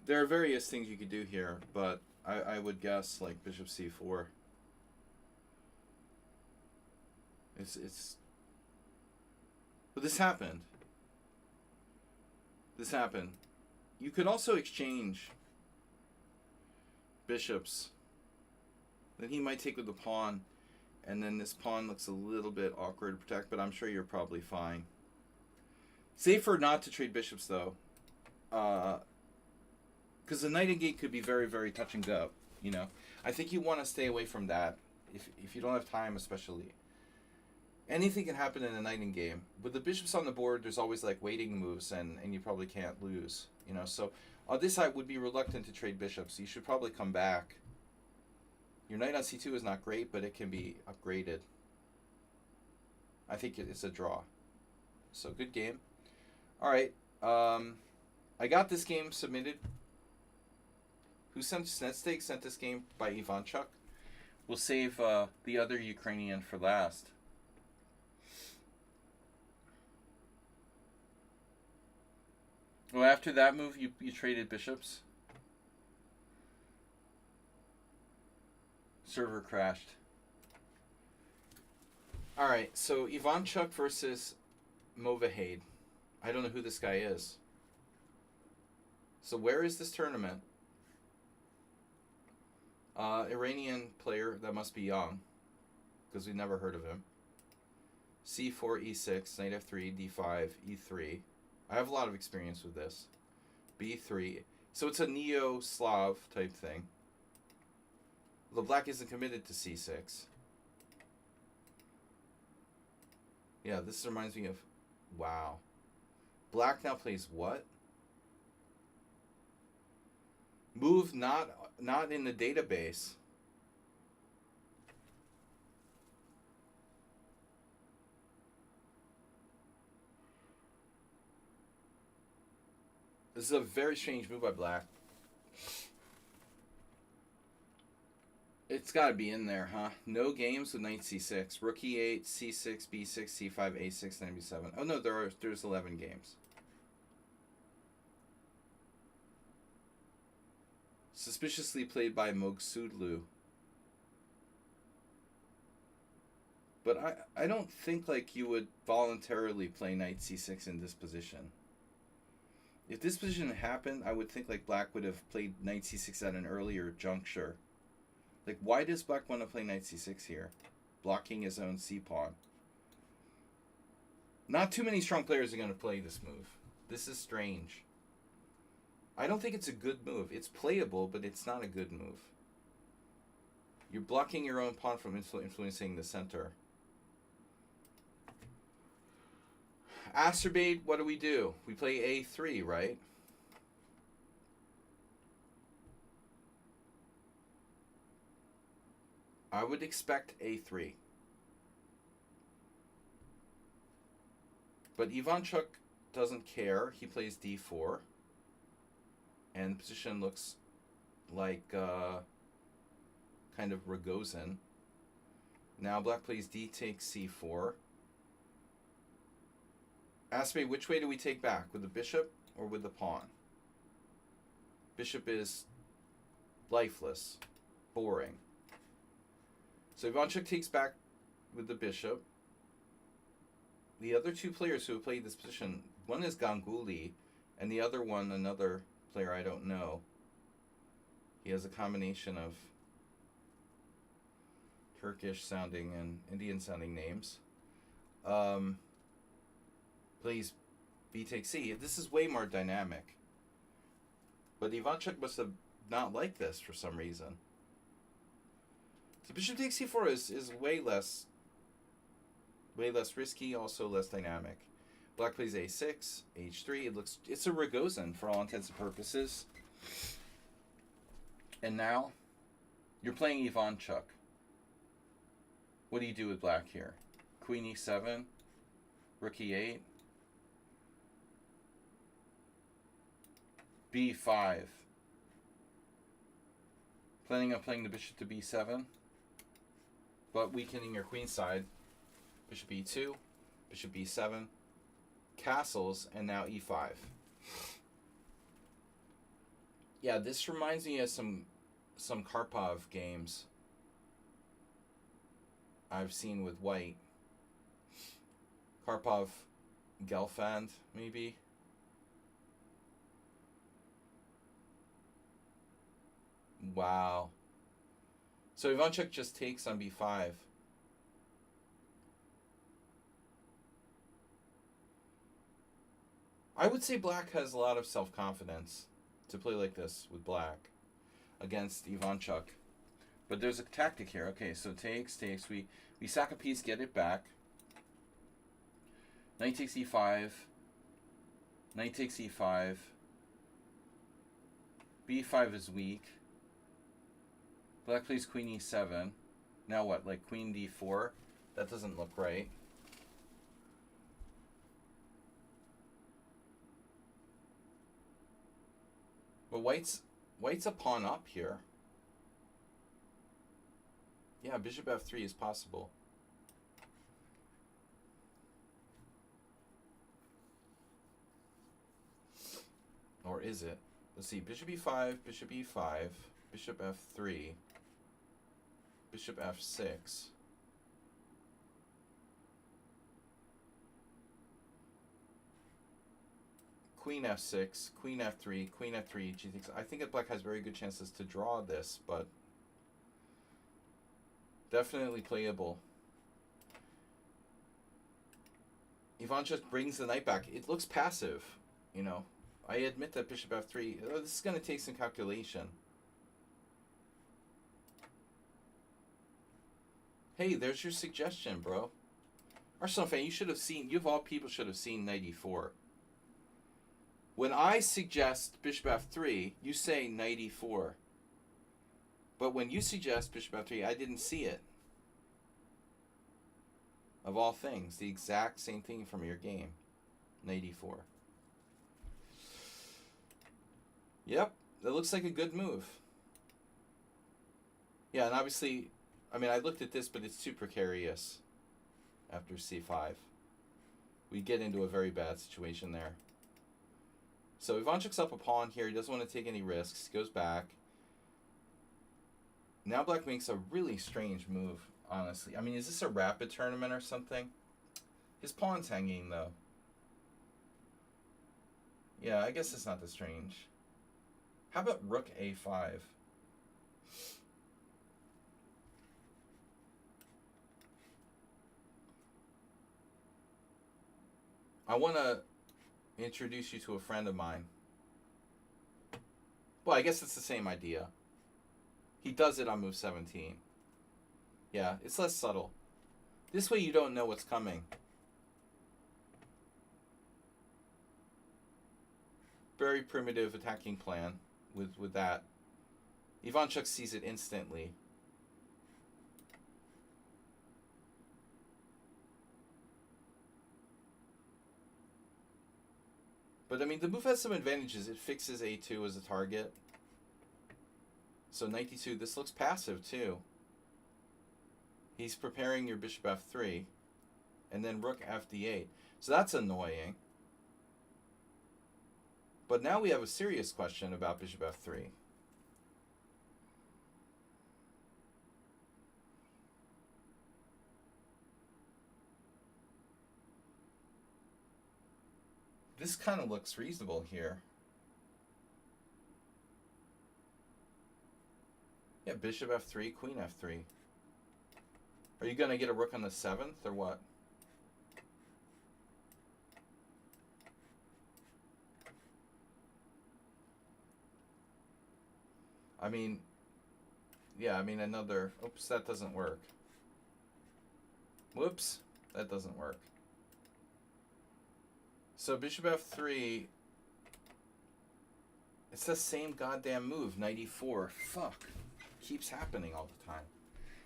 There are various things you could do here, but I would guess like bishop c4. But this happened. This happened. You could also exchange bishops. Then he might take with the pawn, and then this pawn looks a little bit awkward to protect, but I'm sure you're probably fine. Safer not to trade bishops, though. Because the knight and gate could be very, very touch and go, you know. I think you want to stay away from that, if you don't have time especially. Anything can happen in a knight in game. With the bishops on the board, there's always like waiting moves, and you probably can't lose, you know. So on this side, would be reluctant to trade bishops. You should probably come back. Your knight on c2 is not great, but it can be upgraded. I think it's a draw. So good game. All right. I got this game submitted. Who sent Snetstek sent this game by Ivanchuk. We'll save the other Ukrainian for last. Well, after that move, you traded bishops. Server crashed. All right, so Ivanchuk versus Movahade. I don't know who this guy is. So where is this tournament? Iranian player, that must be young, because we've never heard of him. c4, e6, knight f3, d5, e3. I have a lot of experience with this. b3. So it's a neo-Slav type thing. The black isn't committed to c6. Yeah, this reminds me of... Wow. Black now plays what? Move not in the database. This is a very strange move by black. It's got to be in there, huh? No games with knight c6. Rook e8, c6, b6, c5, a6, knight b7. Oh no, there's 11 games. Suspiciously played by Mogsudlu. But I don't think like you would voluntarily play knight c6 in this position. If this position happened, I would think like black would have played knight c6 at an earlier juncture. Like, why does black want to play knight c6 here? Blocking his own c-pawn. Not too many strong players are going to play this move. This is strange. I don't think it's a good move. It's playable, but it's not a good move. You're blocking your own pawn from influencing the center. Acerbate, what do? We play a3, right? I would expect a3. But Ivanchuk doesn't care. He plays d4. And the position looks like kind of Rogozin. Now black plays d takes c4. Ask me, which way do we take back? With the bishop or with the pawn? Bishop is lifeless. Boring. So Ivanchuk takes back with the bishop. The other two players who have played this position, one is Ganguly, and the other one, another player I don't know. He has a combination of Turkish sounding and Indian sounding names. Plays b takes c. This is way more dynamic. But Ivanchuk must have not liked this for some reason. So bishop takes c4 is way less risky, also less dynamic. Black plays a6, h3. It's a Rogozin for all intents and purposes. And now you're playing Ivanchuk. What do you do with black here? Queen e7, rook e8, b5. Planning on playing the bishop to b7, but weakening your queen side. Bishop e2, bishop b7, castles, and now e5. Yeah, this reminds me of some Karpov games I've seen with white. Karpov Gelfand, maybe. Wow. So Ivanchuk just takes on b5. I would say black has a lot of self-confidence to play like this with black against Ivanchuk. But there's a tactic here. Okay, so takes. We sack a piece, get it back. Knight takes e5. Knight takes e5. b5 is weak. Black plays queen e7. Now what? Like queen d4? That doesn't look right. But white's a pawn up here. Yeah, bishop f3 is possible. Or is it? Let's see. Bishop e5, bishop e5, bishop f3, bishop f6. Queen f6, queen f3, queen f3, g6. I think that black has very good chances to draw this, but definitely playable. Ivanchuk brings the knight back. It looks passive, you know. I admit that bishop f3, this is going to take some calculation. Hey, there's your suggestion, bro. Arsenal fan, you of all people should have seen knight e4. When I suggest bishop f3, you say knight e4. But when you suggest bishop f3, I didn't see it. Of all things, the exact same thing from your game. Knight e4. Yep, that looks like a good move. Yeah, and obviously, I mean, I looked at this, but it's too precarious after c5. We get into a very bad situation there. So Ivanchuk's up a pawn here. He doesn't want to take any risks. He goes back. Now black makes a really strange move, honestly. I mean, is this a rapid tournament or something? His pawn's hanging, though. Yeah, I guess it's not that strange. How about rook a5? I want to introduce you to a friend of mine. Well, I guess it's the same idea. He does it on move 17. Yeah, it's less subtle. This way you don't know what's coming. Very primitive attacking plan with that. Ivanchuk sees it instantly. But I mean, the move has some advantages. It fixes a2 as a target. So knight d2, this looks passive too. He's preparing your bishop f3. And then rook fd8. So that's annoying. But now we have a serious question about bishop f3. This kind of looks reasonable here. Yeah, bishop f3, queen f3. Are you going to get a rook on the 7th or what? I mean, yeah, I mean another... Oops, that doesn't work. Whoops, that doesn't work. So bishop f3, it's the same goddamn move, knight e4. Fuck. Keeps happening all the time.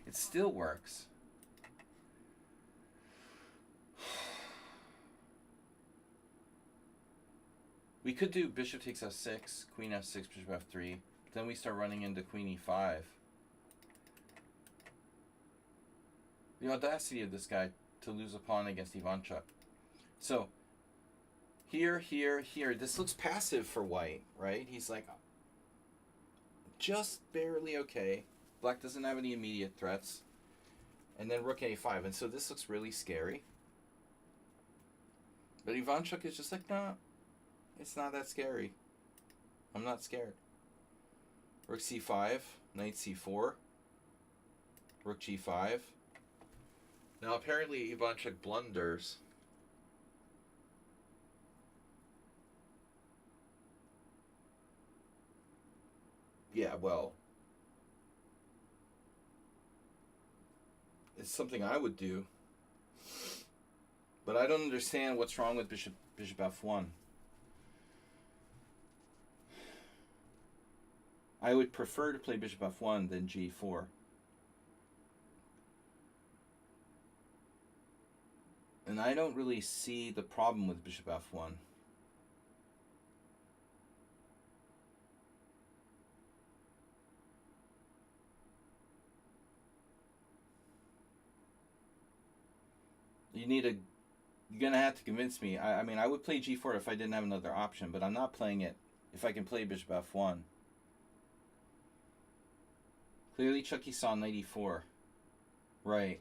It still works. We could do bishop takes f6, queen f6, bishop f3. Then we start running into queen e5. The audacity of this guy to lose a pawn against Ivanchuk. So, here, this looks passive for white, right? He's like, just barely okay. Black doesn't have any immediate threats. And then rook a5, and so this looks really scary. But Ivanchuk is just like, nah, it's not that scary. I'm not scared. Rook c5, knight c4, rook g5. Now apparently Ivanchuk blunders. Yeah, well, it's something I would do. But I don't understand what's wrong with bishop f1. I would prefer to play bishop f1 than g4. And I don't really see the problem with bishop f1. You're going to have to convince me. I mean, I would play g4 if I didn't have another option, but I'm not playing it if I can play bishop f1. Clearly Chucky saw knight e4. Right.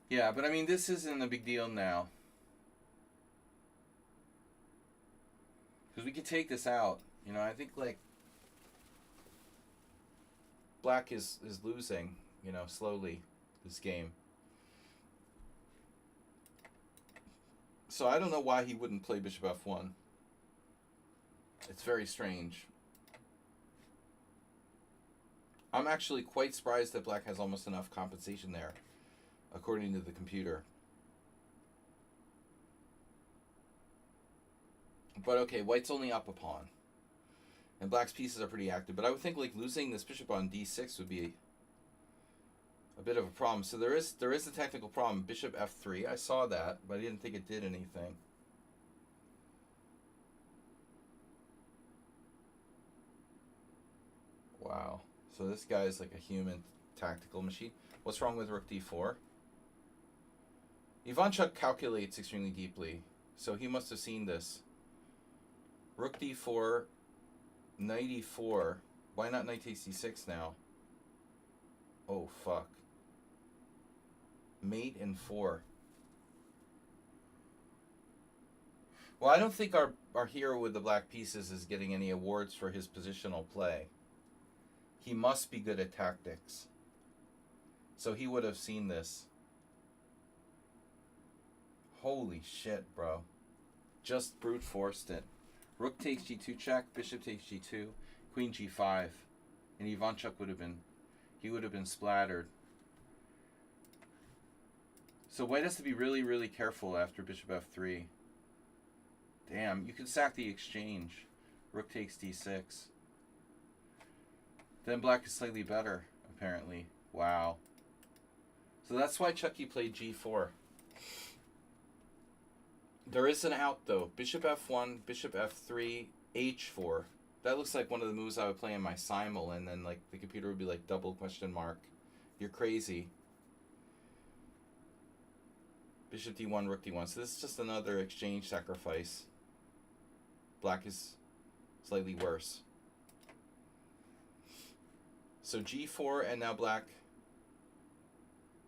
Yeah, but I mean, this isn't a big deal now. Because we could take this out. You know, I think, like, Black is losing, you know, slowly this game. So I don't know why he wouldn't play bishop f1. It's very strange. I'm actually quite surprised that Black has almost enough compensation there, according to the computer. But okay, White's only up a pawn. And Black's pieces are pretty active. But I would think like losing this bishop on d6 would be a bit of a problem. So there is a technical problem. Bishop f3, I saw that, but I didn't think it did anything. Wow. So this guy is like a human tactical machine. What's wrong with rook d4? Ivanchuk calculates extremely deeply, so he must have seen this. Rook d4, knight e4. Why not knight takes d6 now? Oh, fuck. Mate in 4. Well, I don't think our hero with the black pieces is getting any awards for his positional play. He must be good at tactics. So he would have seen this. Holy shit, bro. Just brute forced it. Rook takes g2 check, bishop takes g2, queen g5. And Ivanchuk would have been splattered. So White has to be really, really careful after bishop f3. Damn, you could sack the exchange. Rook takes d6. Then Black is slightly better, apparently. Wow. So that's why Chucky played g4. There is an out though. Bishop f1, bishop f3, h4. That looks like one of the moves I would play in my simul, and then like the computer would be like double question mark. You're crazy. Bishop d1, rook d1. So this is just another exchange sacrifice. Black is slightly worse. So g4, and now black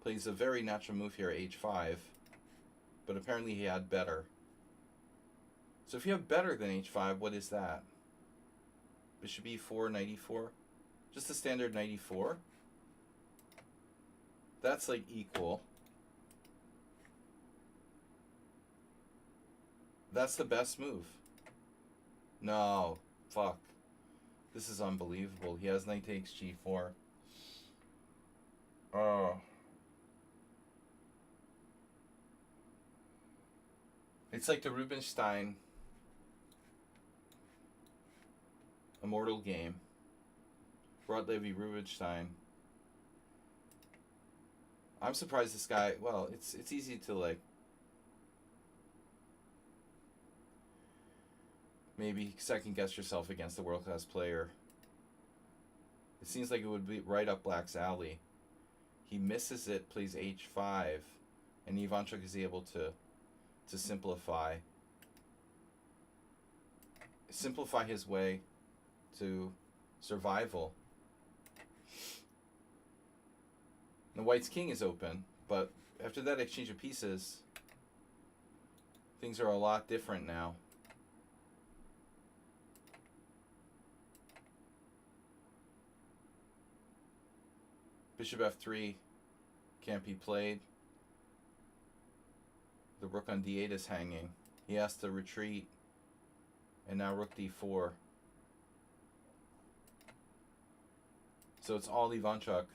plays a very natural move here, h5. But apparently he had better. So if you have better than h5, what is that? Bishop e4, knight e4? Just a standard knight e4? That's like equal. That's the best move. No. Fuck. This is unbelievable. He has knight takes g4. Oh. It's like the Rubinstein Immortal game. Rod Levy Rubinstein. I'm surprised this guy, well, it's easy to like maybe second guess yourself against a world-class player. It seems like it would be right up Black's alley. He misses it, plays h5, and Ivanchuk is able to simplify his way to survival. The White's king is open, but after that exchange of pieces, things are a lot different now. Bishop f3 can't be played. The rook on d8 is hanging. He has to retreat. And now rook d4. So it's all Ivanchuk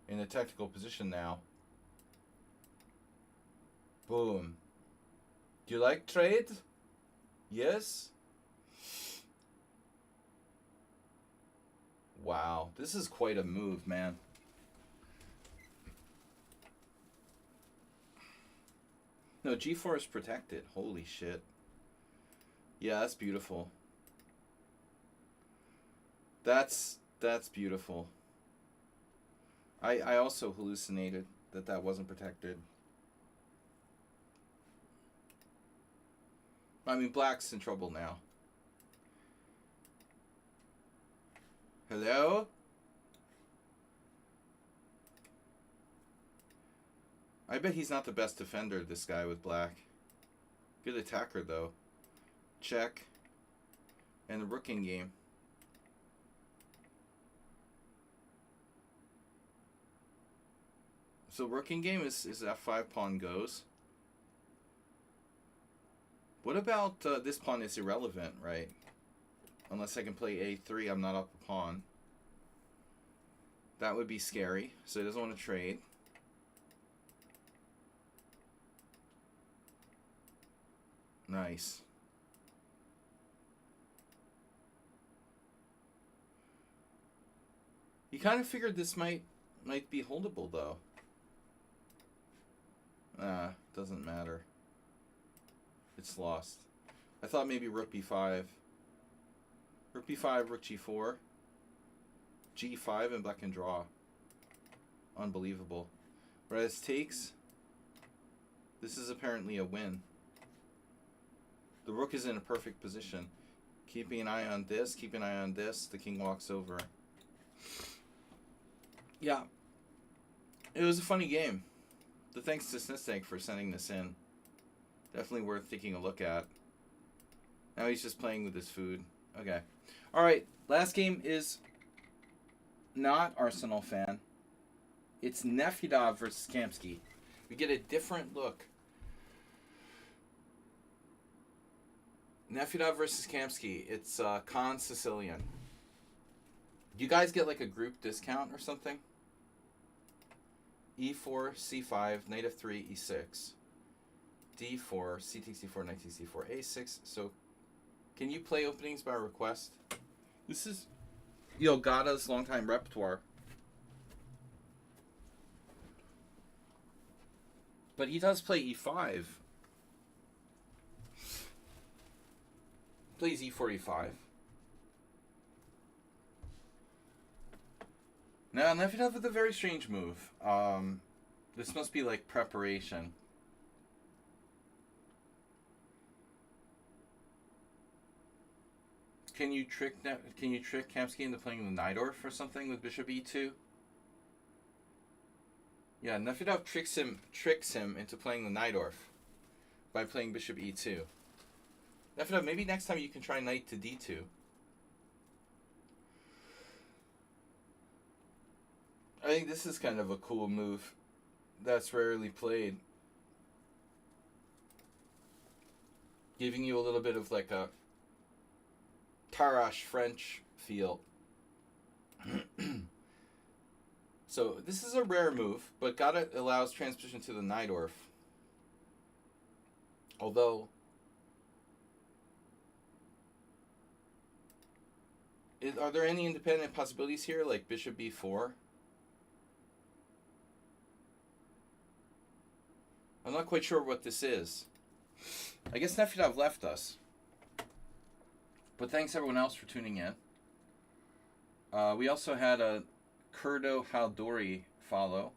in a technical position now. Boom. Do you like trade? Yes? Wow. This is quite a move, man. No, g4 is protected. Holy shit. Yeah, that's beautiful. That's beautiful. I also hallucinated that wasn't protected. I mean, Black's in trouble now. Hello? I bet he's not the best defender, this guy with Black. Good attacker, though. Check. And the rook in game. So rook in game is f5 pawn goes. What about this pawn is irrelevant, right? Unless I can play a3, I'm not up a pawn. That would be scary, so he doesn't want to trade. Nice. You kind of figured this might be holdable, though. Doesn't matter. It's lost. I thought maybe rook b5. Rook b5, rook g4. g5, and Black can draw. Unbelievable. Whereas takes, this is apparently a win. The rook is in a perfect position. Keeping an eye on this, keeping an eye on this, the king walks over. Yeah. It was a funny game. The thanks to Snisteg for sending this in. Definitely worth taking a look at. Now he's just playing with his food. Okay. Alright, last game is not Arsenal fan. It's Nefedov versus Kamsky. We get a different look. Nefedov versus Kamsky. It's Khan Sicilian. Do you guys get like a group discount or something? e4, c5, knight f3, e6. d4, c takes d4, knight takes d4, a6. So, can you play openings by request? This is Yogata's longtime repertoire. But he does play e5. Plays e45. Now, Nefedov with a very strange move. This must be like preparation. Can you trick Kamsky into playing the Najdorf or something with bishop e2? Yeah, Nefedov tricks him into playing the Najdorf by playing bishop e2. Nefedov, maybe next time you can try knight to d2. I think this is kind of a cool move that's rarely played. Giving you a little bit of like a Tarrasch French feel. So this is a rare move, but Gata allows transposition to the Najdorf. Although, are there any independent possibilities here, like bishop b4? I'm not quite sure what this is. I guess Nefedov left us. But thanks everyone else for tuning in. We also had a Kurdo Haldori follow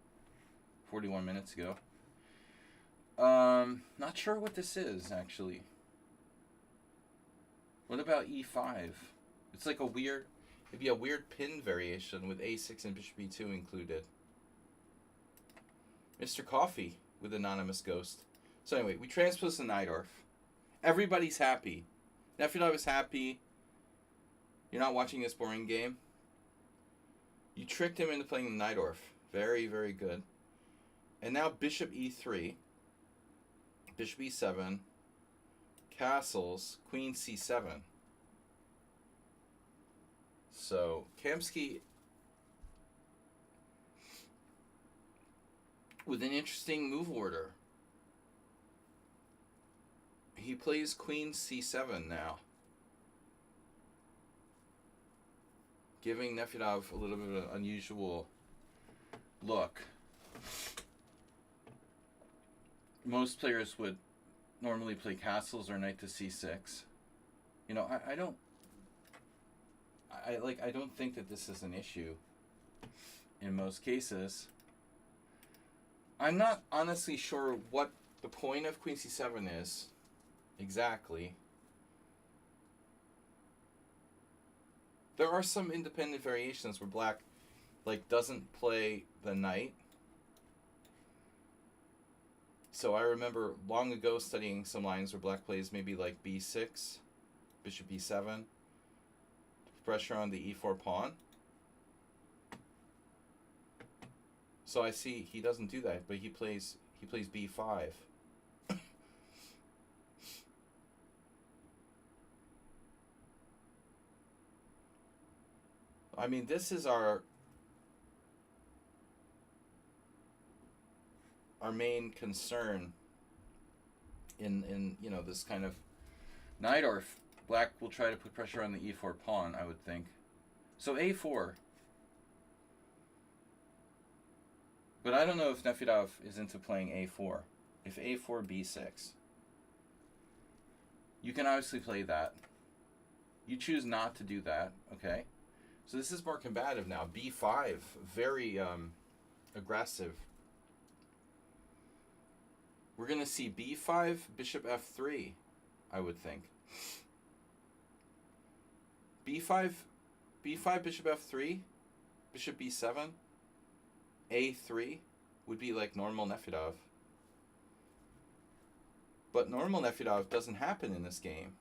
41 minutes ago. Not sure what this is, actually. What about e5? It's like a weird, maybe a weird pin variation with a6 and bishop e2 included. Mr. Coffee with Anonymous Ghost. So anyway, we transpose the Najdorf. Everybody's happy. Nefedov is happy. You're not watching this boring game. You tricked him into playing the Najdorf. Very, very good. And now bishop e3. Bishop e7. Castles. Queen c7. So, Kamsky with an interesting move order. He plays queen c7 now, giving Nefedov a little bit of an unusual look. Most players would normally play castles or knight to c6. You know, I don't think that this is an issue in most cases. I'm not honestly sure what the point of queen c7 is exactly. There are some independent variations where black doesn't play the knight. So I remember long ago studying some lines where black plays maybe like b6, bishop e7, pressure on the e4 pawn. So I see he doesn't do that, but he plays b5. I mean, this is our main concern in you know, this kind of Najdorf. Black will try to put pressure on the e4 pawn, I would think. So a4. But I don't know if Nefedov is into playing a4. If a4, b6. You can obviously play that. You choose not to do that, okay? So this is more combative now. b5, very aggressive. We're going to see b5, bishop f3, I would think. b5, bishop f3, bishop b7, a3 would be like normal Nefedov. But normal Nefedov doesn't happen in this game.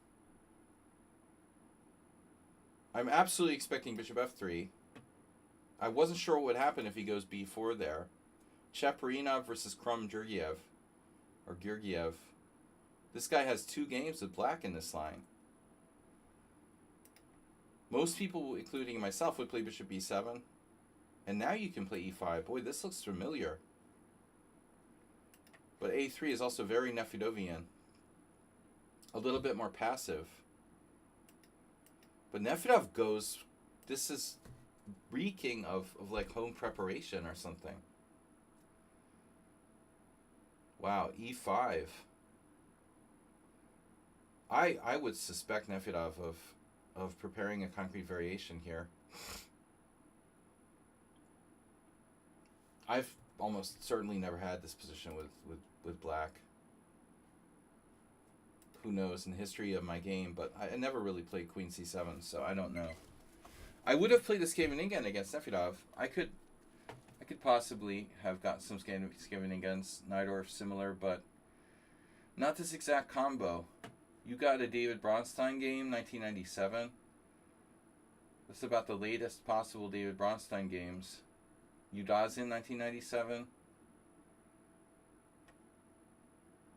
I'm absolutely expecting bishop f3. I wasn't sure what would happen if he goes b4 there. Chaparinov versus Krum-Gergiev. Or Gergiev. This guy has 2 games with black in this line. Most people, including myself, would play bishop b7. And now you can play e5. Boy, this looks familiar. But a3 is also very Nefedovian. A little bit more passive. But Nefedov goes, this is reeking of like home preparation or something. Wow, e5. I would suspect Nefedov of preparing a concrete variation here. I've almost certainly never had this position with black. Who knows in the history of my game, but I never really played Queen C7, so I don't know. I would have played the Skaveningen against Nefedov. I could possibly have got some Skaveningen against Najdorf similar, but not this exact combo. You got a David Bronstein game, 1997. That's about the latest possible David Bronstein games. Udazin, 1997.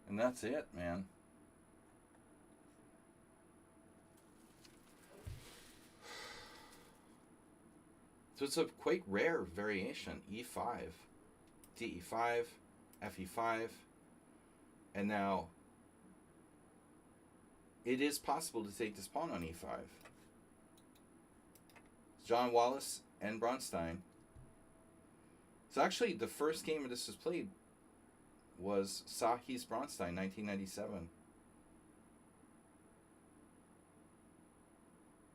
And that's it, man. So it's a quite rare variation. E5, DE5, FE5, and now it is possible to take this pawn on E5. John Wallace and Bronstein. So actually, the first game of this was played was Sahis Bronstein, 1997.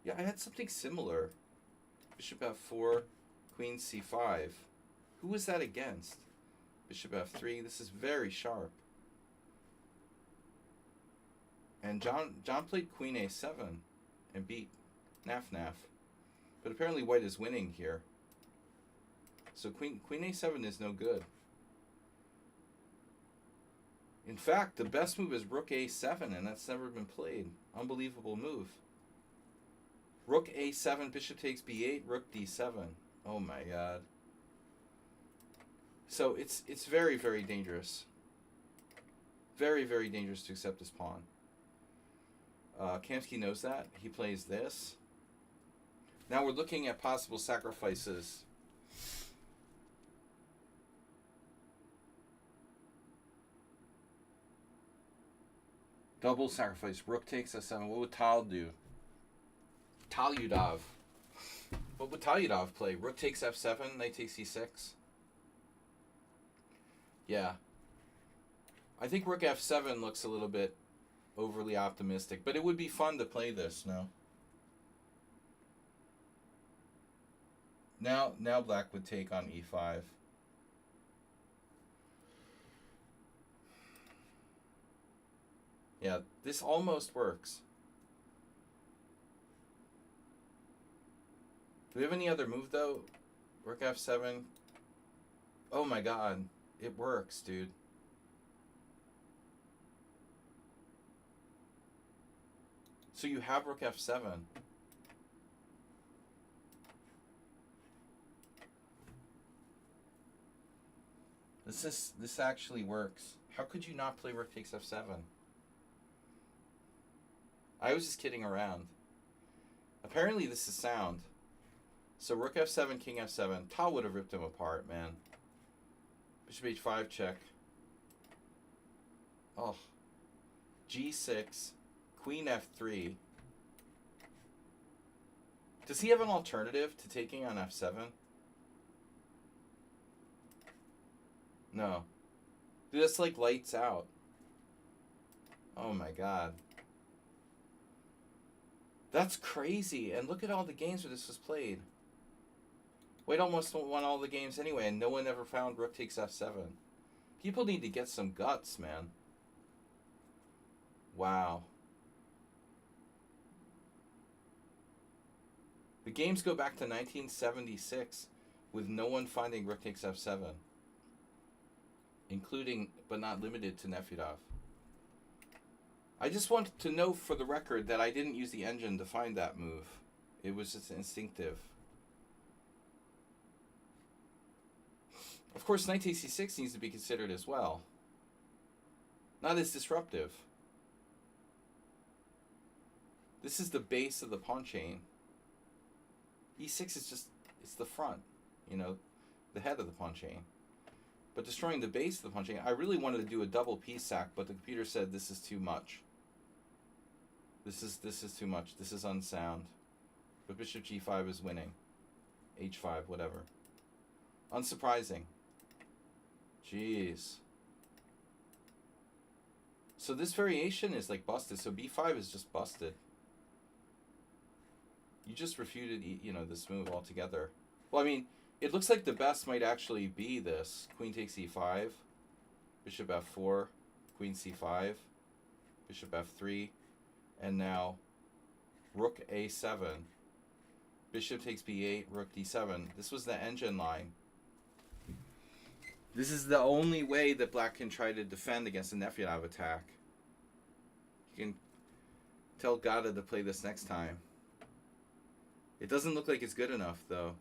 Yeah, I had something similar. Bishop F4, Queen C5. Who was that against? Bishop F3. This is very sharp. And John played Queen A7 and beat Naf. But apparently white is winning here. So Queen A7 is no good. In fact, the best move is Rook A7, and that's never been played. Unbelievable move. Rook A7, bishop takes B8, rook D7. Oh my god. So it's very, very dangerous. Very, very dangerous to accept this pawn. Kamsky knows that. He plays this. Now we're looking at possible sacrifices. Double sacrifice. Rook takes S7. What would Tal do? Talyudov. What would Talyudov play? Rook takes F7, knight takes C6. Yeah. I think Rook F7 looks a little bit overly optimistic, but it would be fun to play this, no? Now black would take on E5. Yeah, this almost works. Do we have any other move, though? Rook F7. Oh my god. It works, dude. So you have Rook F7. This actually works. How could you not play Rook takes F7? I was just kidding around. Apparently this is sound. So Rook F7, King F7. Tal would have ripped him apart, man. Bishop H5 check. Oh. G6. Queen F3. Does he have an alternative to taking on F7? No. Dude, that's like lights out. Oh my god. That's crazy. And look at all the games where this was played. White almost won all the games anyway, and no one ever found Rook takes F7. People need to get some guts, man. Wow. The games go back to 1976 with no one finding Rook takes F7. Including, but not limited to, Nefedov. I just want to know for the record that I didn't use the engine to find that move. It was just instinctive. Of course, knight takes c6 needs to be considered as well. Not as disruptive. This is the base of the pawn chain. e6 is just, it's the front, you know, the head of the pawn chain. But destroying the base of the pawn chain, I really wanted to do a double piece sack, but the computer said this is too much. This is too much. This is unsound. But bishop g5 is winning. h5, whatever. Unsurprising. Jeez. So this variation is like busted. So b5 is just busted. You just refuted, this move altogether. Well, I mean, it looks like the best might actually be this. Queen takes e5, bishop f4, queen c5, bishop f3, and now rook a7. Bishop takes b8, rook d7. This was the engine line. This is the only way that black can try to defend against a Nefyatov attack. You can tell Gata to play this next time. It doesn't look like it's good enough, though.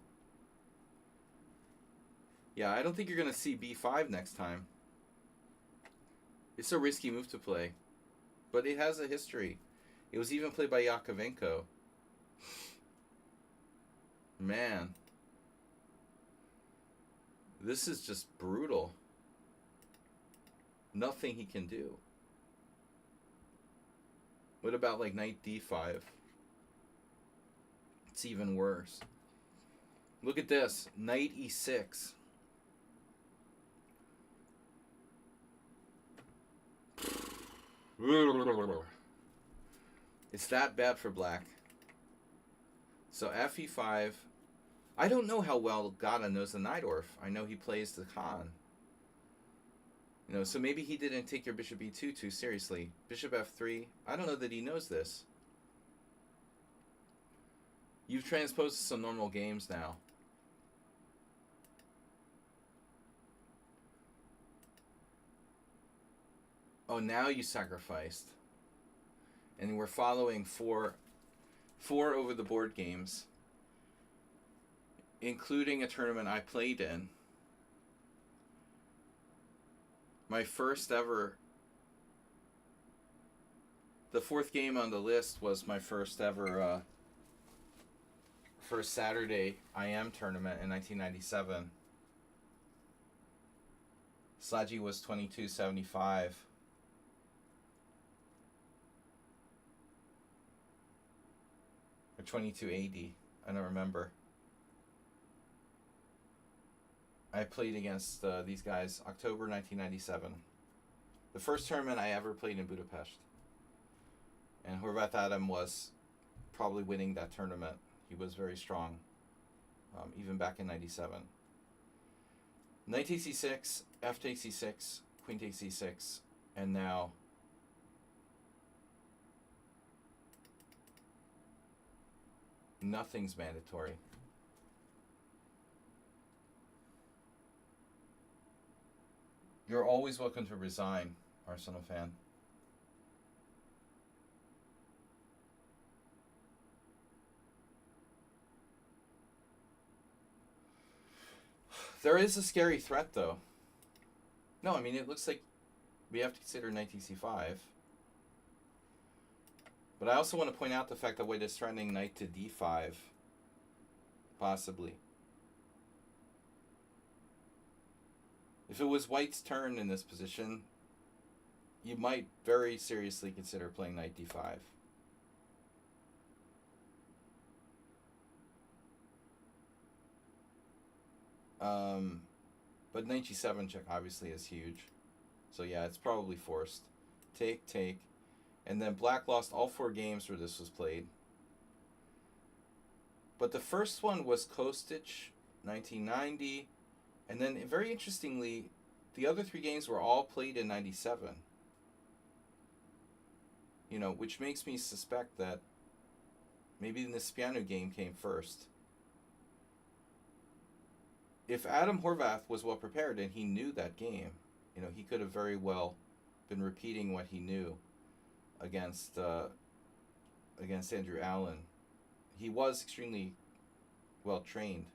Yeah, I don't think you're going to see b5 next time. It's a risky move to play. But it has a history. It was even played by Yakovenko. Man. This is just brutal. Nothing he can do. What about like knight d5? It's even worse. Look at this. Knight e6. It's that bad for black. So fe5. I don't know how well Gata knows the Najdorf. I know he plays the Khan. So maybe he didn't take your bishop e2 too seriously. Bishop f3. I don't know that he knows this. You've transposed to some normal games now. Oh, now you sacrificed. And we're following four over the board games, including a tournament I played in. My first ever... The fourth game on the list was my first ever... first Saturday IM tournament in 1997. Sludgy was 2275. Or 2280. I don't remember. I played against these guys October 1997. The first tournament I ever played in Budapest. And Horvath Adam was probably winning that tournament. He was very strong, even back in 97. Knight takes e6, f takes e6, queen takes e6, and now nothing's mandatory. You're always welcome to resign, Arsenal fan. There is a scary threat, though. No, I mean, it looks like we have to consider knight c5. But I also want to point out the fact that White is threatening knight to d5. Possibly. If it was White's turn in this position, you might very seriously consider playing knight d5. But knight g7 check obviously is huge. So yeah, it's probably forced. Take, take. And then black lost all 4 games where this was played. But the first one was Kostic, 1990. And then, very interestingly, the other 3 games were all played in 97. Which makes me suspect that maybe the Nispianu game came first. If Adam Horvath was well prepared and he knew that game, he could have very well been repeating what he knew against Andrew Allen. He was extremely well trained.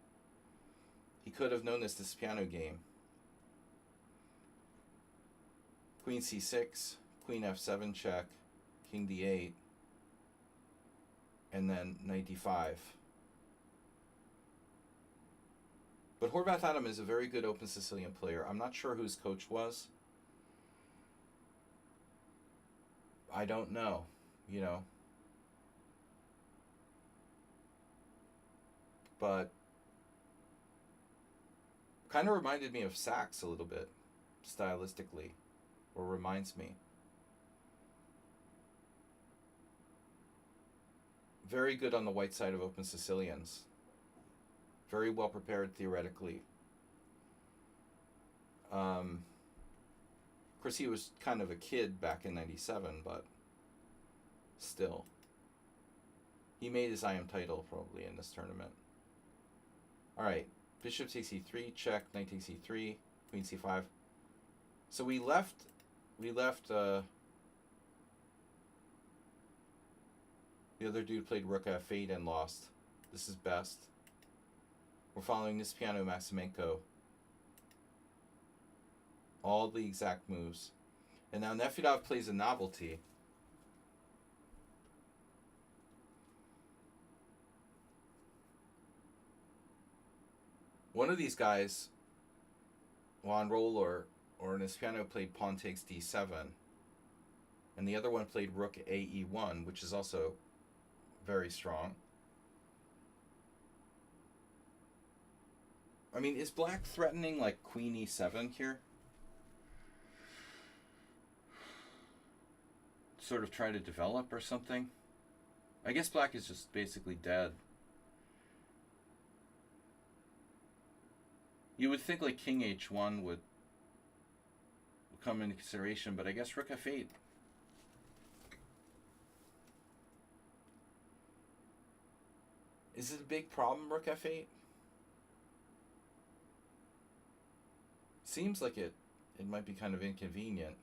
He could have known this piano game. Queen c6, queen f7 check, king d8, and then knight d5. But Horvath Adam is a very good open Sicilian player. I'm not sure who his coach was. I don't know, But kind of reminded me of Sachs a little bit, stylistically, or reminds me. very good on the white side of open Sicilians. Very well prepared theoretically. Of course, he was kind of a kid back in '97, but still. He made his IM title probably in this tournament. Alright, bishop takes e3, check, knight takes e3, queen c5. So we left the other dude played rook f8 and lost. This is best. We're following Nisipiano Maximenko. All the exact moves. And now Nefedov plays a novelty. One of these guys, Juan Roll or Nisipiano, played pawn takes d7. And the other one played rook a e1, which is also very strong. I mean, is black threatening like queen e7 here? Sort of try to develop or something? I guess black is just basically dead. You would think like king h1 would come into consideration, but I guess rook f8. Is it a big problem, rook f8? Seems like it might be kind of inconvenient.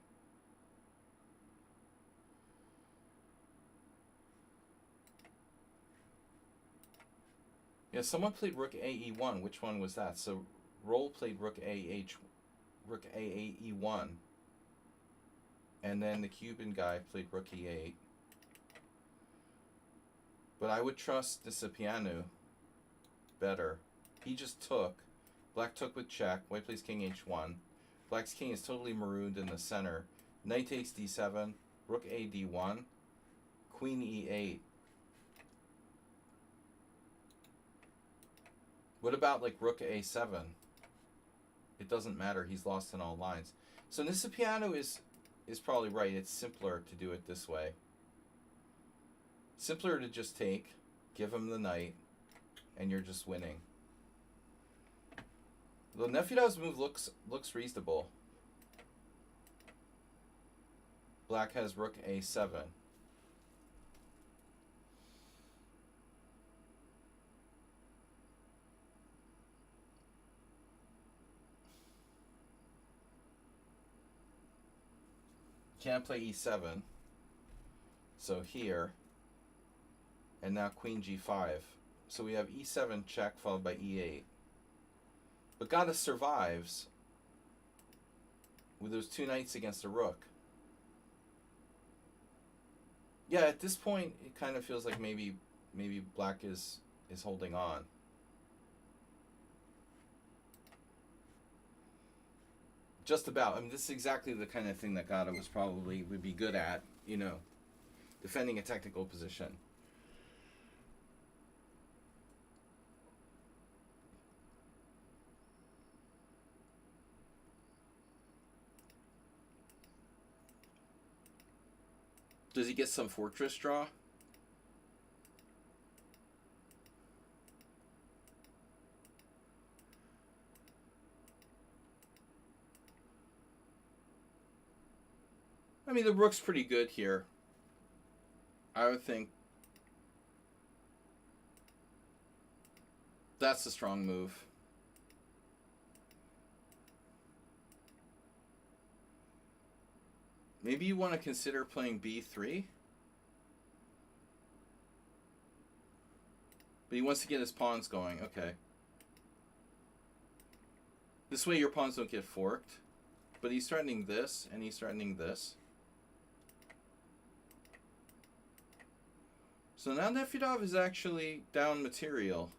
Yeah, someone played rook a e1. Which one was that? So Roll played rook a e1, and then the Cuban guy played rook e8. But I would trust Nisipiano better. He just took. Black took with check. White plays king h1. Black's king is totally marooned in the center. Knight takes d7. Rook a d1. Queen e8. What about like rook a7? It doesn't matter. He's lost in all lines. So Nisipiano is probably right. It's simpler to do it this way. Simpler to just take, give him the knight, and you're just winning. The Nefedov's move looks reasonable. Black has rook a7. Can't play e7. So here. And now queen g5. So we have e7 check followed by e8. But Gata survives with those two knights against a rook. Yeah, at this point it kind of feels like maybe black is holding on. Just about. I mean, this is exactly the kind of thing that Gata would be good at, you know, defending a technical position. Does he get some fortress draw? I mean, the rook's pretty good here. I would think that's a strong move. Maybe you want to consider playing b3? But he wants to get his pawns going. Okay. This way your pawns don't get forked. But he's threatening this, and he's threatening this. So now Nefedov is actually down material.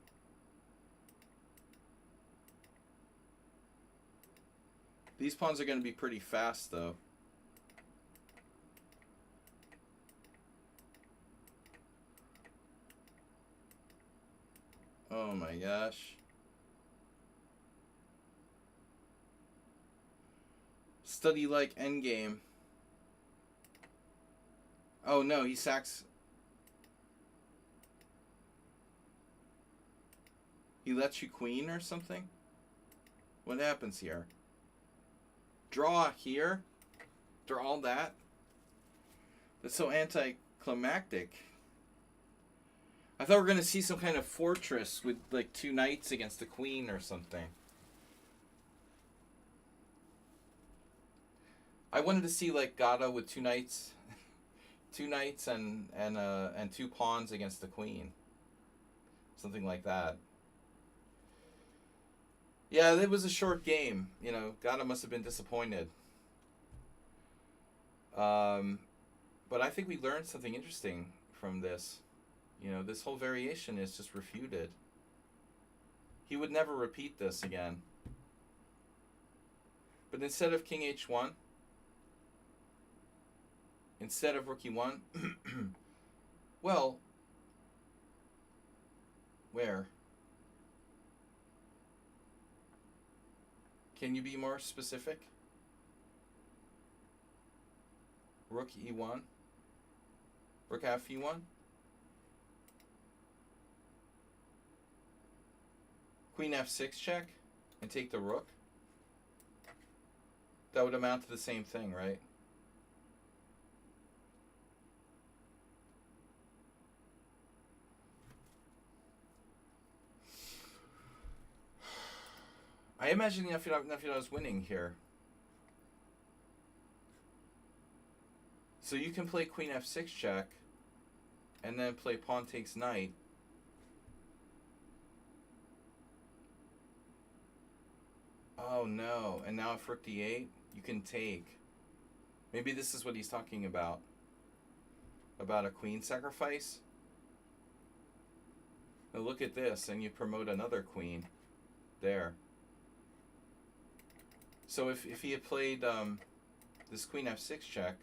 These pawns are going to be pretty fast, though. Oh my gosh. Study like endgame. Oh no, he sacks. He lets you queen or something? What happens here? Draw here? Draw all that? That's so anticlimactic. I thought we were going to see some kind of fortress with like 2 knights against the queen or something. I wanted to see like Gata with 2 knights, 2 knights and 2 pawns against the queen. Something like that. Yeah, it was a short game. You know, Gata must have been disappointed. But I think we learned something interesting from this. You know, this whole variation is just refuted. He would never repeat this again. But instead of king h1, instead of rook e1, well, where? Can you be more specific? Rook e1, rook f e1. Queen f6 check and take the rook. That would amount to the same thing, right? I imagine Nefedov is winning here. So you can play queen f6 check and then play pawn takes knight. Oh no, and now if rook d8, you can take. Maybe this is what he's talking about. About a queen sacrifice. Now look at this, and you promote another queen. There. So if he had played this queen f6 check,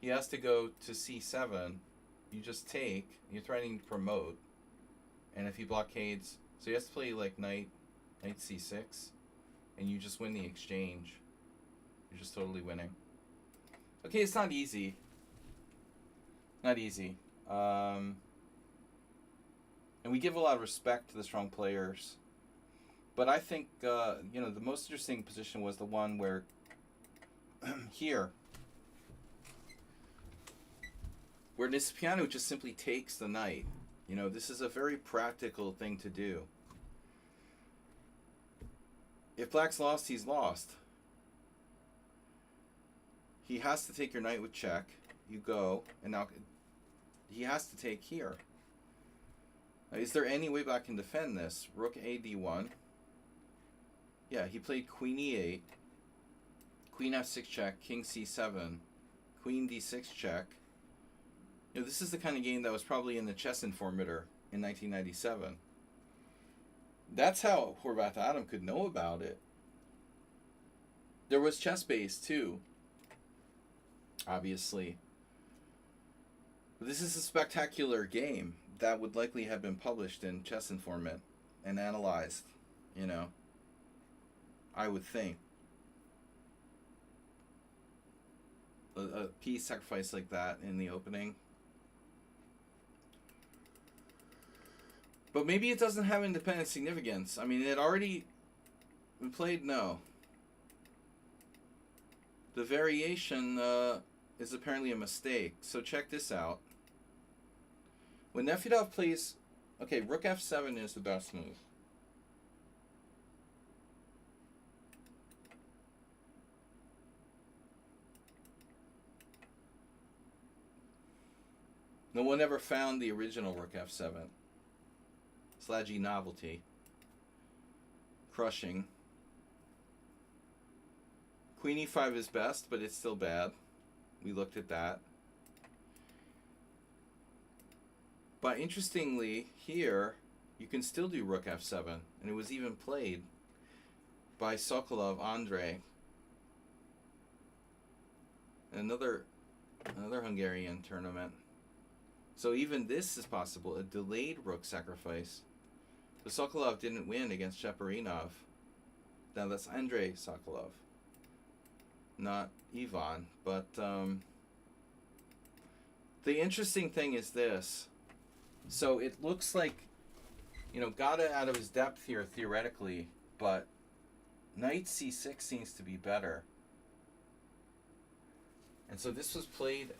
he has to go to c7. You just take. You're threatening to promote. And if he blockades, so he has to play like knight c6, and you just win the exchange. You're just totally winning. Okay, it's not easy. Not easy. And we give a lot of respect to the strong players. But I think, you know, the most interesting position was the one where here, where Nisipianu just simply takes the knight. You know, this is a very practical thing to do. If Black's lost, he's lost. He has to take your knight with check. You go, and now he has to take here. Now, is there any way Black can defend this? Rook a d1. Yeah, he played queen e8, queen f6 check, king c7, queen d6 check. You know, this is the kind of game that was probably in the Chess Informator in 1997. That's how Horvath Adam could know about it. There was ChessBase too, obviously. But this is a spectacular game that would likely have been published in Chess Informant and analyzed, you know. I would think. A piece sacrifice like that in the opening. But maybe it doesn't have independent significance. I mean, it already... We played no. The variation is apparently a mistake. So check this out. When Nefedov plays... Okay, rook f7 is the best move. No one ever found the original rook f7. Slaggy novelty. Crushing. Queen e5 is best, but it's still bad. We looked at that. But interestingly, here, you can still do rook f7. And it was even played by Sokolov Andrei. Another Hungarian tournament. So even this is possible, a delayed rook sacrifice. But Sokolov didn't win against Shaporinov. Now that's Andrei Sokolov, not Ivan. But the interesting thing is this. So it looks like, got it out of his depth here theoretically, but knight c6 seems to be better. And so this was played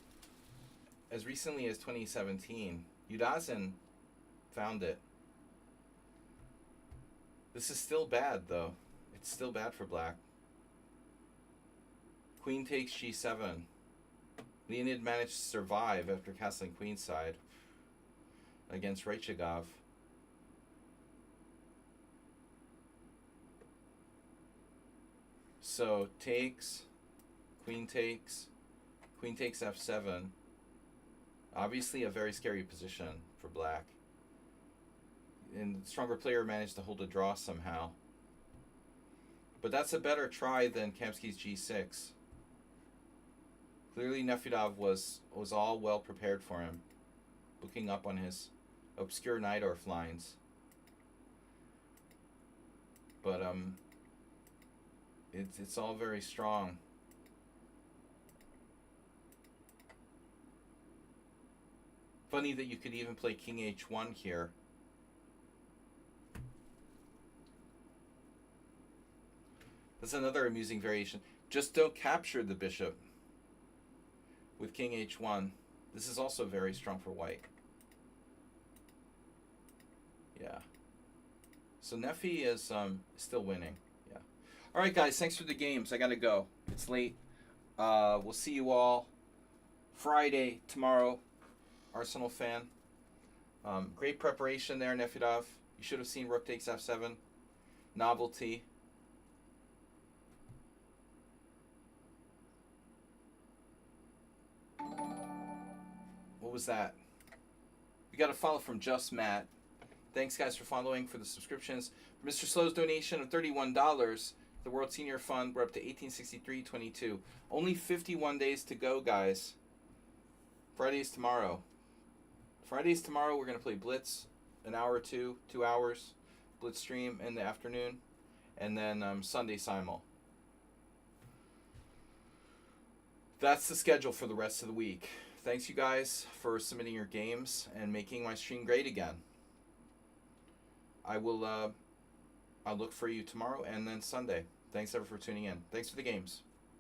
as recently as 2017. Udazin found it. This is still bad, though. It's still bad for black. Queen takes g7. Leonid managed to survive after castling queenside against Raichagov. So takes, queen takes f7. Obviously a very scary position for black. And the stronger player managed to hold a draw somehow. But that's a better try than Kamsky's g6. Clearly Nefedov was all well prepared for him, booking up on his obscure Najdorf lines. But it's all very strong. Funny that you could even play king h1 here. That's another amusing variation. Just don't capture the bishop with king h1. This is also very strong for white. Yeah. So Nefi is still winning. Yeah. All right, guys. Thanks for the games. I gotta go. It's late. We'll see you all Friday tomorrow. Arsenal fan. Great preparation there, Nefedov. You should have seen rook takes f7. Novelty. What was that? We got a follow from Just Matt. Thanks, guys, for following, for the subscriptions. For Mr. Slow's donation of $31, the World Senior Fund, we're up to 1863.22. Only 51 days to go, guys. Friday's tomorrow. We're going to play Blitz, an hour or 2 hours. Blitz stream in the afternoon. And then Sunday Simul. That's the schedule for the rest of the week. Thanks, you guys, for submitting your games and making my stream great again. I'll look for you tomorrow and then Sunday. Thanks, ever, for tuning in. Thanks for the games.